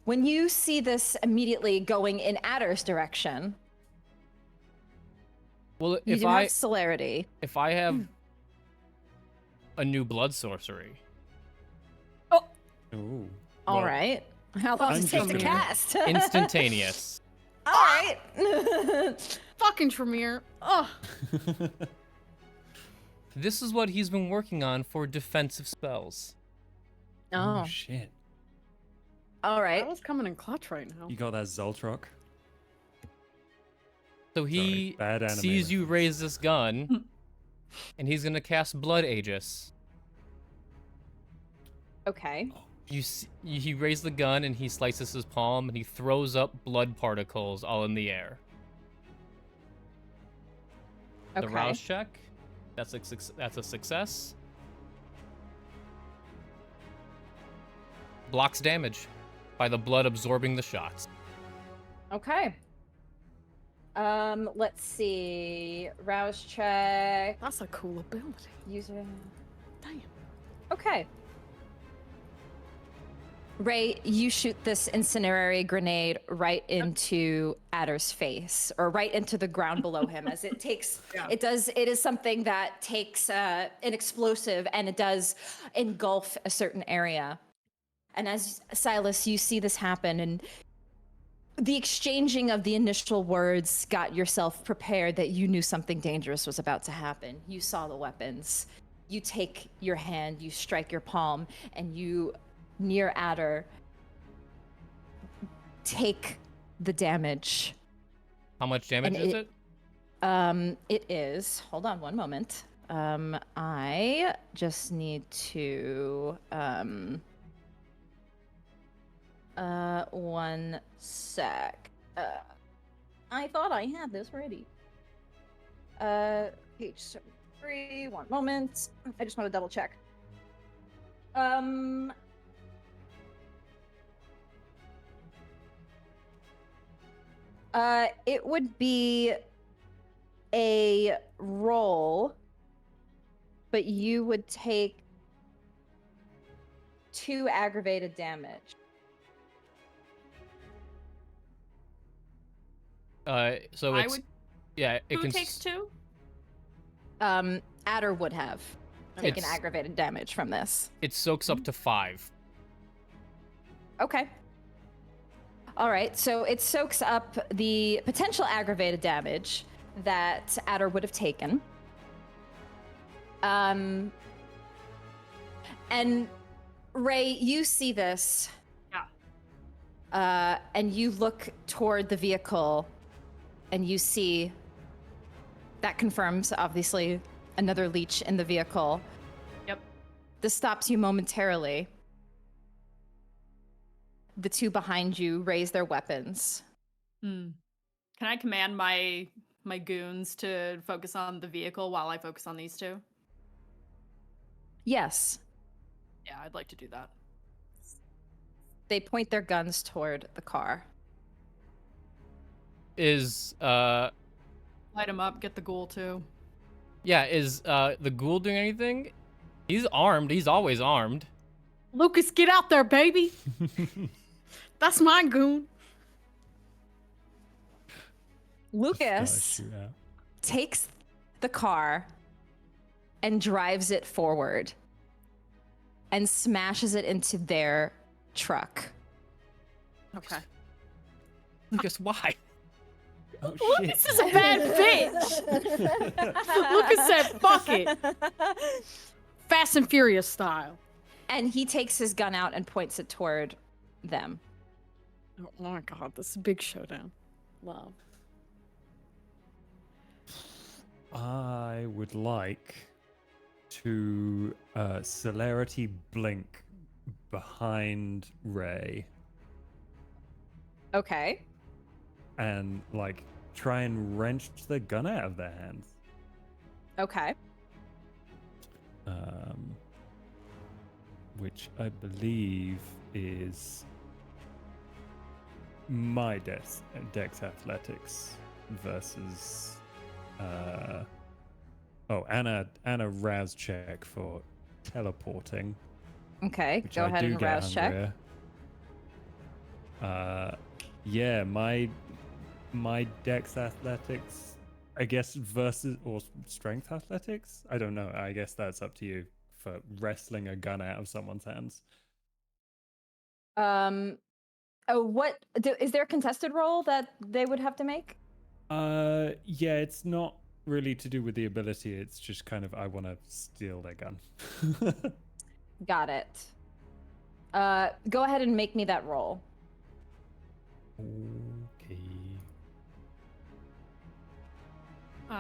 When you see this immediately going in Adder's direction, Well, you if do I have celerity. have a new blood sorcery, Ooh. All Well, right. How long does it take to I'm cast? instantaneous. All right. Fucking Tremere. Ugh. This is what he's been working on for defensive spells. Oh. Shit. All right. That was coming in clutch right now. You got that Zoltrock? So he bad anime sees you reference. raise this gun, and he's gonna cast Blood Aegis. Okay. He raised the gun and he slices his palm and he throws up blood particles all in the air. The Okay. Rouse check, that's a success. Blocks damage by the blood absorbing the shots. Okay. Let's see. Rouse check. That's a cool ability. User. Damn. Okay. Ray, you shoot this incendiary grenade right into Adder's face, or right into the ground below him. As it takes, it is something that takes an explosive, and it does engulf a certain area. And as Silas, you see this happen, and the exchanging of the initial words got yourself prepared that you knew something dangerous was about to happen. You saw the weapons. You take your hand, you strike your palm, and you, near Adder, take the damage. How much damage And is it? It is, hold on one moment. I just need to, one sec. I thought I had this ready. Page 73, one moment. I just want to double check. It would be a roll, but you would take 2 aggravated damage. So I it's would. yeah. It Who can takes 2? Adder would have taken It's- aggravated damage from this. It soaks up to 5. Okay. All right, so it soaks up the potential aggravated damage that Adder would have taken. And Ray, you see this. Yeah. And you look toward the vehicle, and you see that confirms, obviously, another leech in the vehicle. Yep. This stops you momentarily. The 2 behind you raise their weapons. Can I command my goons to focus on the vehicle while I focus on these 2? Yes, Yeah, I'd like to do that. they point their guns toward the car. Is Light him up. Get the ghoul too. yeah, is the ghoul doing anything? He's armed. He's always armed. Lucas, get out there, baby. That's my goon. Lucas Shoot out. takes the car and drives it forward and smashes it into their truck. Okay. Lucas, why? Oh Lucas shit! is a bad bitch. Lucas said, fuck it. Fast and Furious style. And he takes his gun out and points it toward them. Oh my god, this is a big showdown. Love. I would like to celerity blink behind Ray Okay. and like try and wrench the gun out of their hands. Okay. Which I believe is my dex athletics versus and a Rouse check for teleporting. Okay. Which Go I ahead do and get rouse check. hungrier. Yeah, my dex athletics, I guess, versus or strength athletics. I don't know. I guess that's up to you for wrestling a gun out of someone's hands. Is there a contested roll that they would have to make? Yeah, it's not really to do with the ability. It's just kind of I want to steal their gun. Got it. Go ahead and make me that roll. Okay.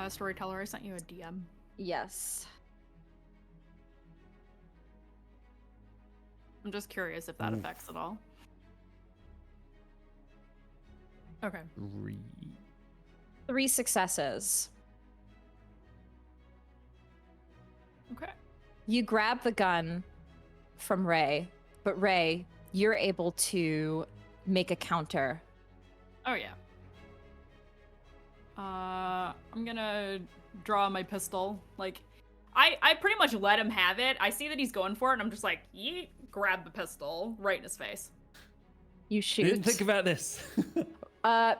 Storyteller, I sent you a DM. Yes. I'm just curious if that Oof. affects at all. Okay. 3 successes. Okay. You grab the gun from Ray, but Ray, you're able to make a counter. Oh yeah. I'm gonna draw my pistol. Like, I pretty much let him have it. I see that he's going for it, and I'm just like, yeet, grab the pistol right in his face. You I shoot. didn't think about this. I'm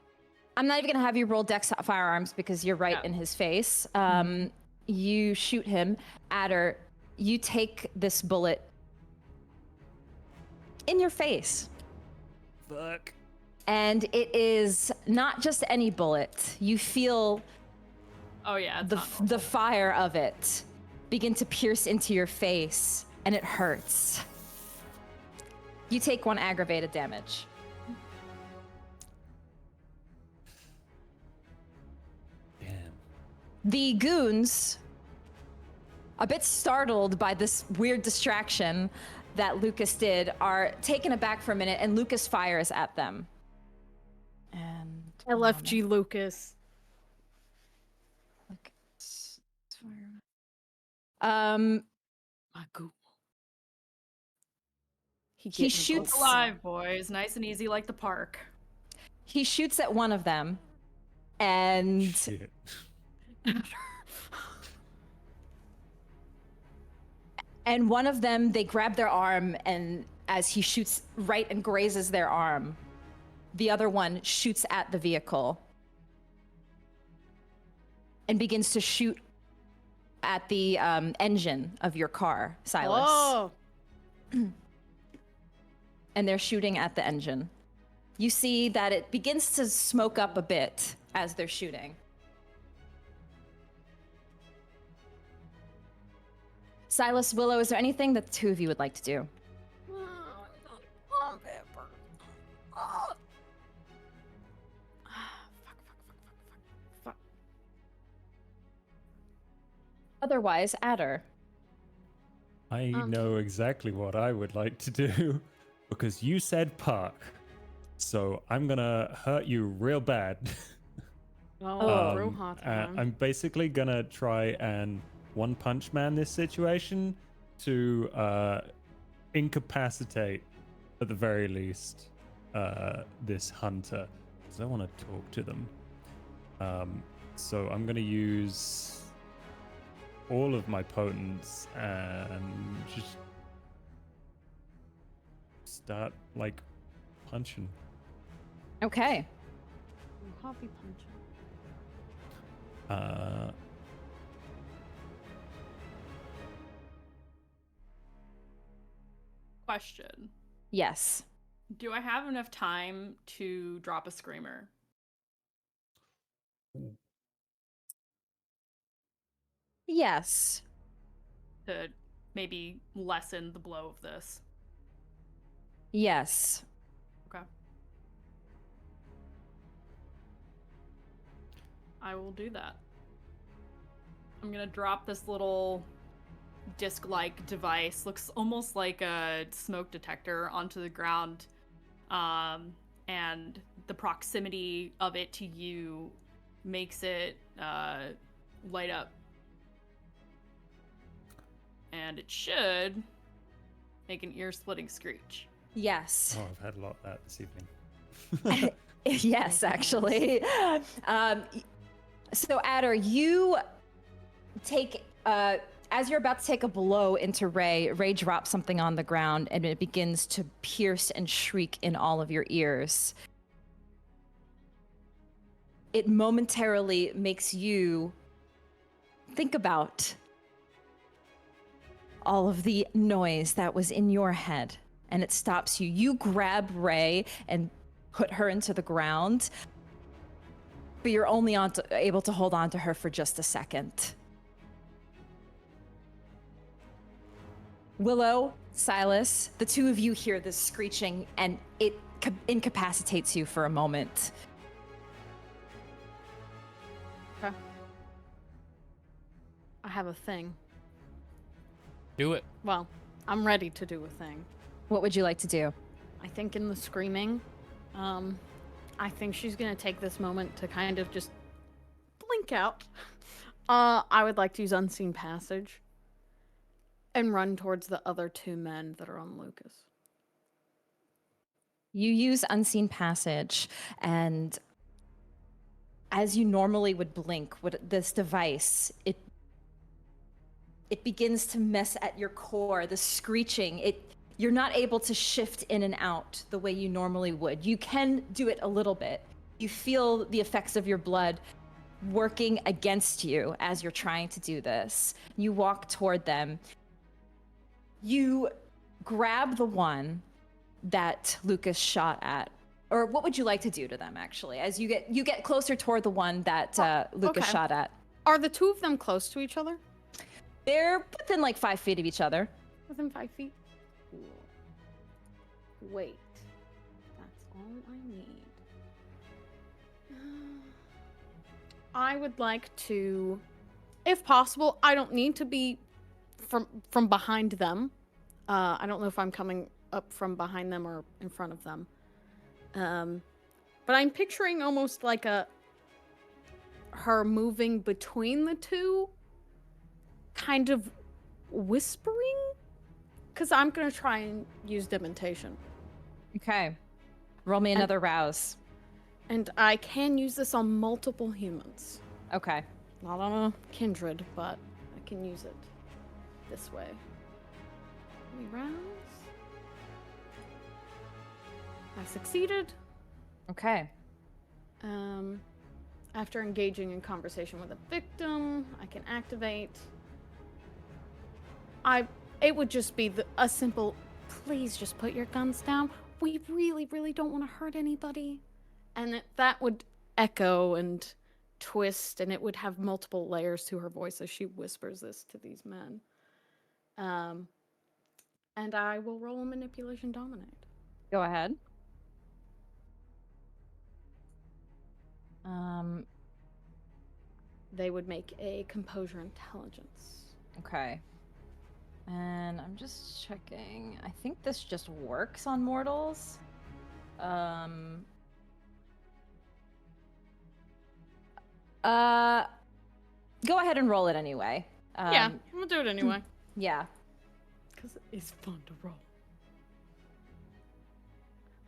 not even gonna have you roll Dex firearms because you're right Yeah. in his face. You shoot him. Adder, you take this bullet in your face. Fuck. And it is not just any bullet. You feel Oh yeah, it's the, not normal. the fire of it begin to pierce into your face, and it hurts. You take 1 aggravated damage. Damn. The goons, a bit startled by this weird distraction that Lucas did, are taken aback for a minute, and Lucas fires at them. And LFG Lucas. My ghoul. He shoots. Alive, boys. Nice and easy like the park. He shoots at one of them, and Shit. one of them, they grab their arm, and as he shoots right and grazes their arm, the other one shoots at the vehicle and begins to shoot at the engine of your car, Silas. Oh, And they're shooting at the engine. You see that it begins to smoke up a bit as they're shooting. Silas, Willow, is there anything that the two of you would like to do? Otherwise, Adder. I know exactly what I would like to do because you said park. So I'm gonna hurt you real bad. oh, real hot. I'm basically gonna try and one punch man this situation to incapacitate, at the very least, this hunter, because I want to talk to them. So I'm gonna use all of my potents and just start like punching. Okay. Hobby punch. Question. Yes. Do I have enough time to drop a screamer? Yes. To maybe lessen the blow of this? Yes. Okay. I will do that. I'm gonna drop this little disc-like device. Looks almost like a smoke detector onto the ground. And the proximity of it to you makes it light up. And it should make an ear-splitting screech. Yes. Oh, I've had a lot of that this evening. Yes, actually. So, Adder, you take, as you're about to take a blow into Ray, Ray drops something on the ground and it begins to pierce and shriek in all of your ears. It momentarily makes you think about all of the noise that was in your head, and it stops you. You grab Ray and put her into the ground, but you're only able to hold on to her for just a second. Willow, Silas, the two of you hear this screeching, and it incapacitates you for a moment. Okay. I have a thing. Do it. Well, I'm ready to do a thing. What would you like to do? I think in the screaming, I think she's gonna take this moment to kind of just blink out. I would like to use Unseen Passage and run towards the other two men that are on Lucas. You use Unseen Passage, and as you normally would blink, with this device, it it begins to mess at your core. The screeching, you're not able to shift in and out the way you normally would. You can do it a little bit. You feel the effects of your blood working against you as you're trying to do this. You walk toward them. You grab the one that Lucas shot at. Or what would you like to do to them, actually, as you get closer toward the one that Lucas okay. shot at? Are the two of them close to each other? They're within like 5 feet of each other. Within 5 feet? Cool. Wait. That's all I need. I would like to, if possible, I don't need to be from behind them. I don't know if I'm coming up from behind them or in front of them. But I'm picturing almost like her moving between the two, kind of whispering, because I'm gonna try and use dementation. Okay. Roll me another rouse. And I can use this on multiple humans. Okay. Not on a kindred, but I can use it this way. Let me rouse. I succeeded. Okay. After engaging in conversation with a victim, I can activate. It would just be a simple, please just put your guns down. We really, really don't want to hurt anybody. And that would echo and twist, and it would have multiple layers to her voice as she whispers this to these men. And I will roll a manipulation dominate. Go ahead. They would make a composure intelligence. Okay. And I'm just checking. I think this just works on mortals. Go ahead and roll it anyway. Yeah, I'm gonna do it anyway. Yeah. Because it is fun to roll.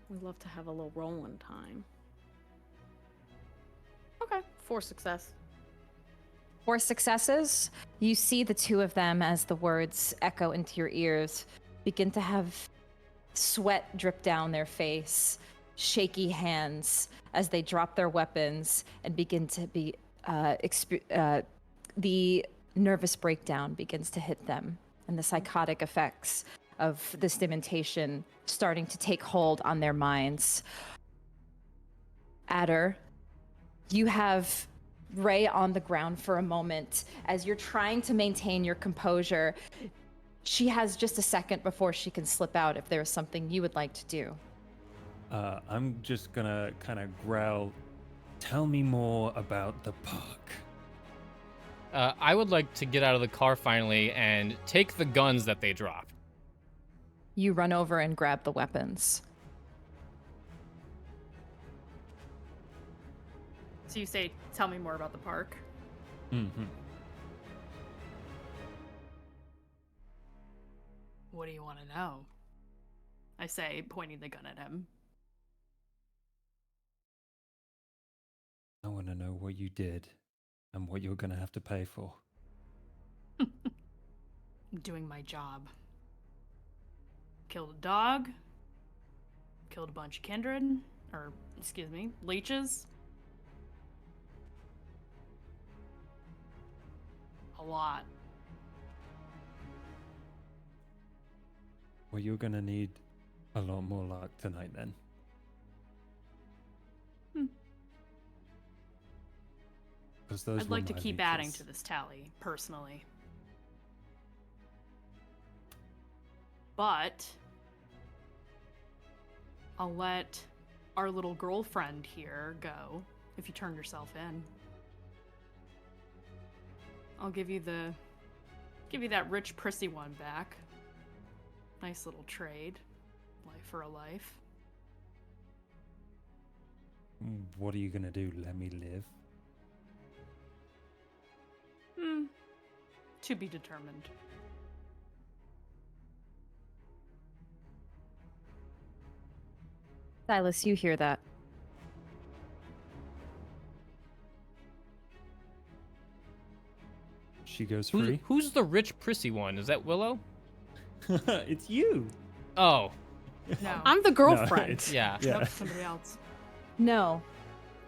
We love to have a little rolling time. Okay, 4 success. 4 successes. You see the two of them as the words echo into your ears, begin to have sweat drip down their face, shaky hands as they drop their weapons and begin to be the nervous breakdown begins to hit them, and the psychotic effects of this dementation starting to take hold on their minds. Adder, you have Ray on the ground for a moment as you're trying to maintain your composure. She has just a second before she can slip out if there's something you would like to do. I'm just gonna kind of growl, tell me more about the park. I would like to get out of the car finally and take the guns that they dropped. You run over and grab the weapons. So you say, tell me more about the park. Mm-hmm. What do you want to know? I say, pointing the gun at him. I want to know what you did and what you're going to have to pay for. I'm doing my job. Killed a dog. Killed a bunch of kindred. Or, excuse me, leeches. A lot. Well, you're going to need a lot more luck tonight then. Those I'd were like to my keep leeches. adding to this tally, personally. But I'll let our little girlfriend here go if you turn yourself in. I'll give you that rich prissy one back. Nice little trade. Life for a life. What are you going to do? Let me live? To be determined. Silas, you hear that. she goes free. Who's the rich prissy one? Is that Willow? It's you. Oh, No. I'm the No, girlfriend. it's- yeah. Yeah. Nope, somebody else. No,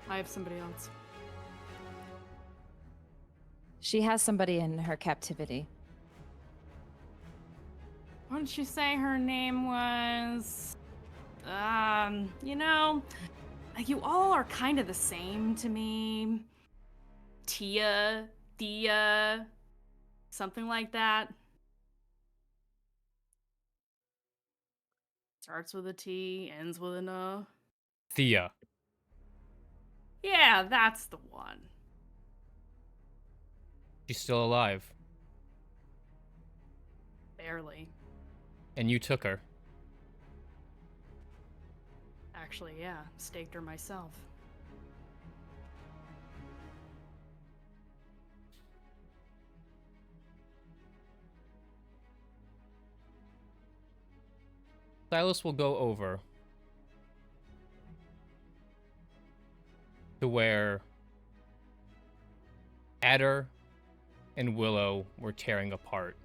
I have somebody else. she has somebody in her captivity. What did she say her name was? You know, you all are kind of the same to me. Thea, something like that. Starts with a T, ends with an Thea. Yeah, that's the one. She's still alive. Barely. And you took her. Actually, yeah, staked her myself. Silas will go over to where Adder and Willow were tearing apart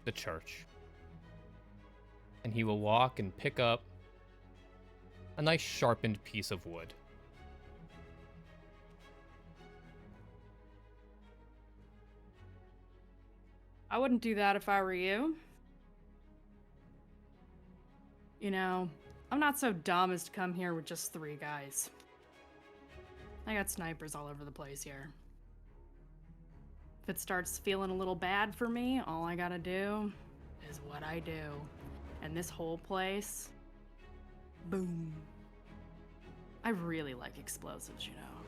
the church. And he will walk and pick up a nice sharpened piece of wood. I wouldn't do that if I were you. You know, I'm not so dumb as to come here with just 3 guys. I got snipers all over the place here. If it starts feeling a little bad for me, all I gotta do is what I do. And this whole place, boom. I really like explosives, you know.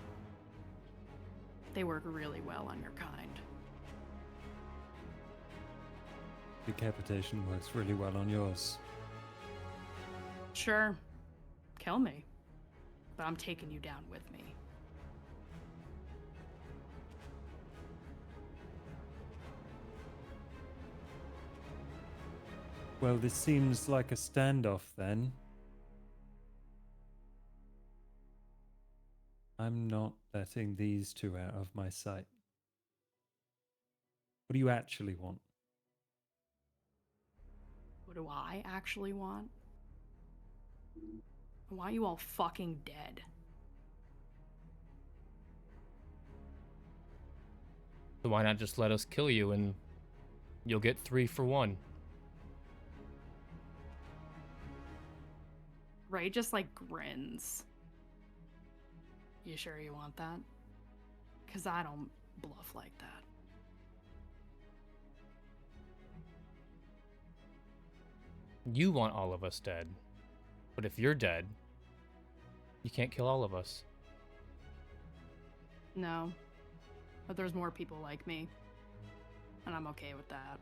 They work really well on your kind. Decapitation works really well on yours. Sure, kill me, but I'm taking you down with me. Well, this seems like a standoff then. I'm not letting these two out of my sight. What do you actually want? What do I actually want? I want you all fucking dead. So why not just let us kill you and you'll get 3 for 1? Ray just like grins. You sure you want that? 'Cause I don't bluff like that. You want all of us dead. But if you're dead, you can't kill all of us. No. But there's more people like me. And I'm okay with that.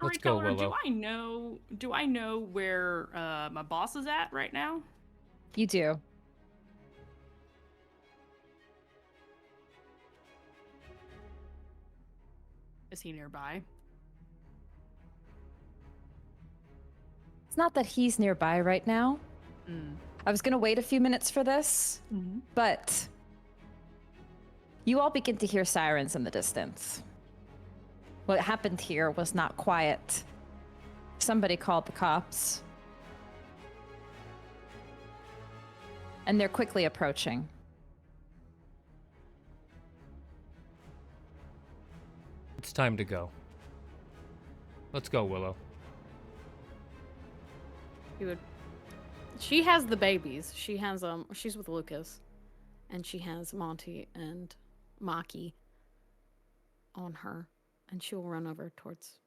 Let's go, Storyteller, Willow. do I know where my boss is at right now? You do. Is he nearby? It's not that he's nearby right now. I was gonna wait a few minutes for this, but you all begin to hear sirens in the distance. What happened here was not quiet. Somebody called the cops. And they're quickly approaching. It's time to go. Let's go, Willow. She has the babies. She has she's with Lucas, and she has Monty and Maki on her, and she will run over towards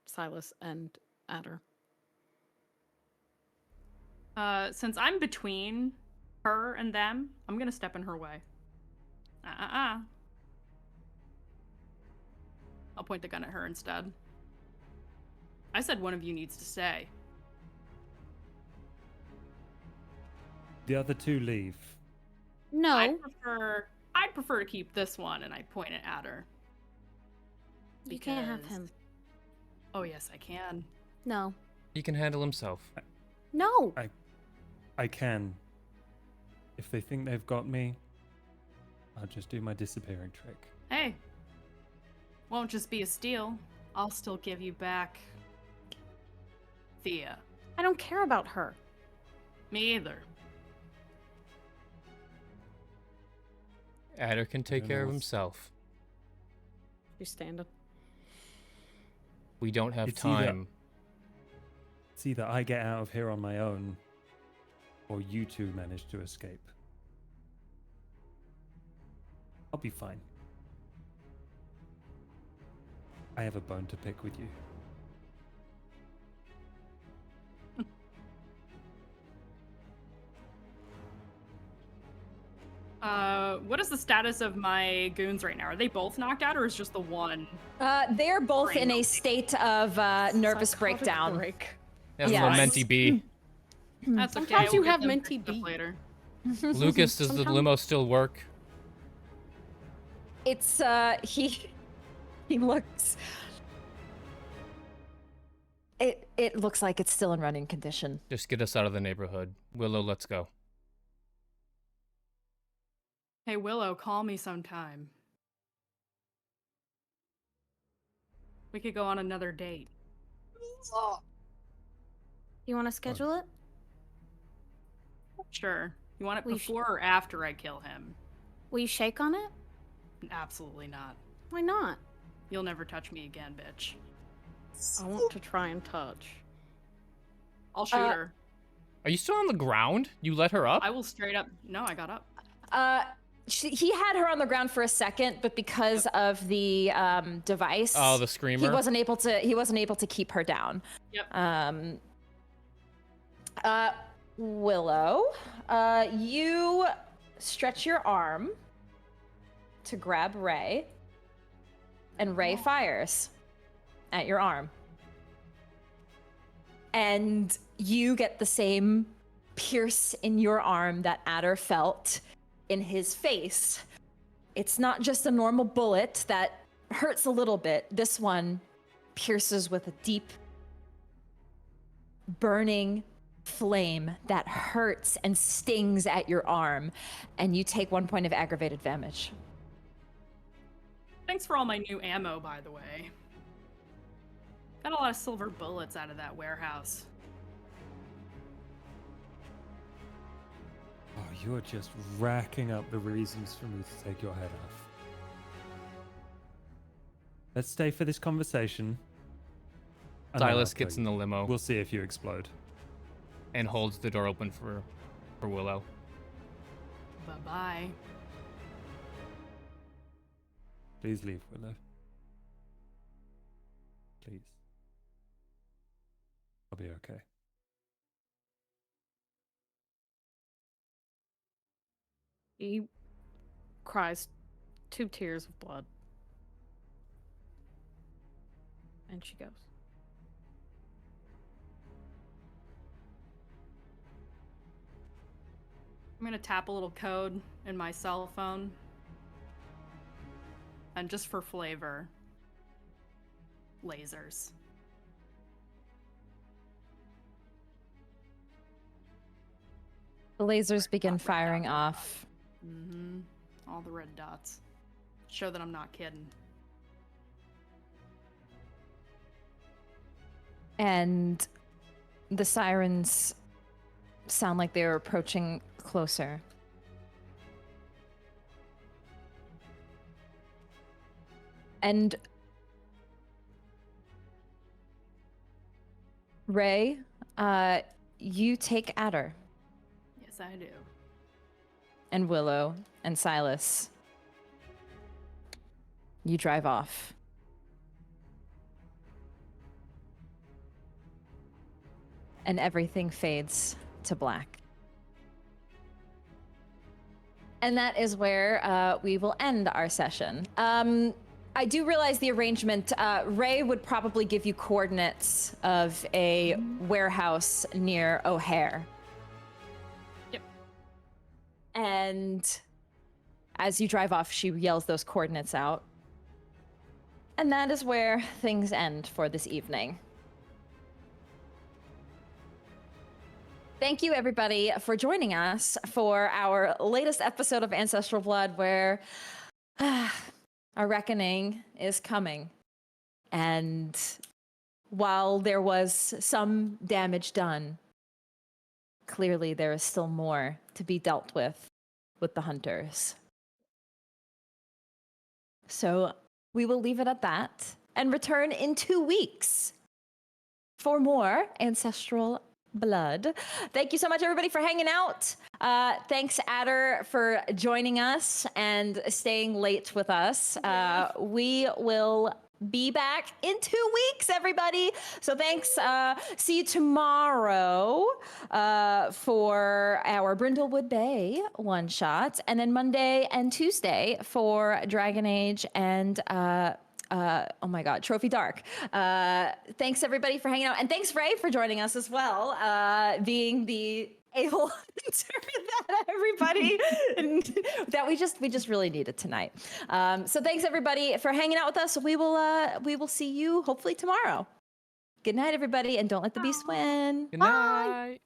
Silas and Adder. Since I'm between her and them, I'm gonna step in her way. I'll point the gun at her instead. I said one of you needs to stay. The other two leave. No, I'd prefer to keep this one, and I point it at her. you can't have because- him. Oh yes, I can. No, He can handle himself. no. I can. If they think they've got me, I'll just do my disappearing trick. Hey, won't just be a steal. I'll still give you back Thea. I don't care about her. Me either. Adder can take care of Yes. himself. She's standing. We don't have It's either- time. It's either I get out of here on my own, or you two manage to escape. I'll be fine. I have a bone to pick with you. What is the status of my goons right now? Are they both knocked out, or is just the one? They're both in a Brain state of nervous Psychotic breakdown. break. That's Yes. what Menti B. That's okay. Sometimes we'll you get have them Menti fixed up B. later. Lucas, does the Sometimes- limo still work? It's he looks. It looks like it's still in running condition. Just get us out of the neighborhood. Willow, let's go. Hey Willow, call me sometime. We could go on another date. You want to schedule it? Sure. You want it We sh- before or after I kill him? Will you shake on it? Absolutely not. Why not? You'll never touch me again, bitch. I want to try and touch. I'll shoot her. Are you still on the ground? You let her up? I will straight up. No, I got up. He had her on the ground for a second, but because of the device, Oh, the screamer. he wasn't able to keep her down. Yep. Willow, you stretch your arm to grab Ray, and Ray fires at your arm. And you get the same pierce in your arm that Adder felt in his face. It's not just a normal bullet that hurts a little bit. This one pierces with a deep, burning flame that hurts and stings at your arm, and you take 1 point of aggravated damage. Thanks for all my new ammo, by the way. Got a lot of silver bullets out of that warehouse. Oh, you are just racking up the reasons for me to take your head off. Let's stay for this conversation. and then Silas I'll kill gets in you. the limo We'll see if you explode. and holds the door open for Willow. Bye-bye. Please leave, Willow. Please. I'll be okay. He cries 2 tears of blood. And she goes. I'm gonna tap a little code in my cell phone. And just for flavor, lasers. The lasers begin firing off. Mm-hmm. All the red dots. Show that I'm not kidding. And the sirens sound like they're approaching closer. And Ray, you take Adder Yes, I do. and Willow and Silas. You drive off. And everything fades to black. And that is where we will end our session. I do realize the arrangement. Ray would probably give you coordinates of a warehouse near O'Hare. Yep. And as you drive off, she yells those coordinates out. And that is where things end for this evening. Thank you, everybody, for joining us for our latest episode of Ancestral Blood, where our reckoning is coming. And while there was some damage done, clearly there is still more to be dealt with the hunters. So we will leave it at that and return in 2 weeks for more Ancestral Blood. Thank you so much, everybody, for hanging out. Thanks, Adder, for joining us and staying late with us. We will be back in 2 weeks, everybody. So thanks. See you tomorrow for our Brindlewood Bay one-shot, and then Monday and Tuesday for Dragon Age and oh my God, Trophy Dark. Thanks everybody for hanging out, and thanks Ray for joining us as well, being the able hunter that everybody that we just really needed tonight. So thanks everybody for hanging out with us. We will see you hopefully tomorrow. Good night, everybody, and don't let the beast win. Good night.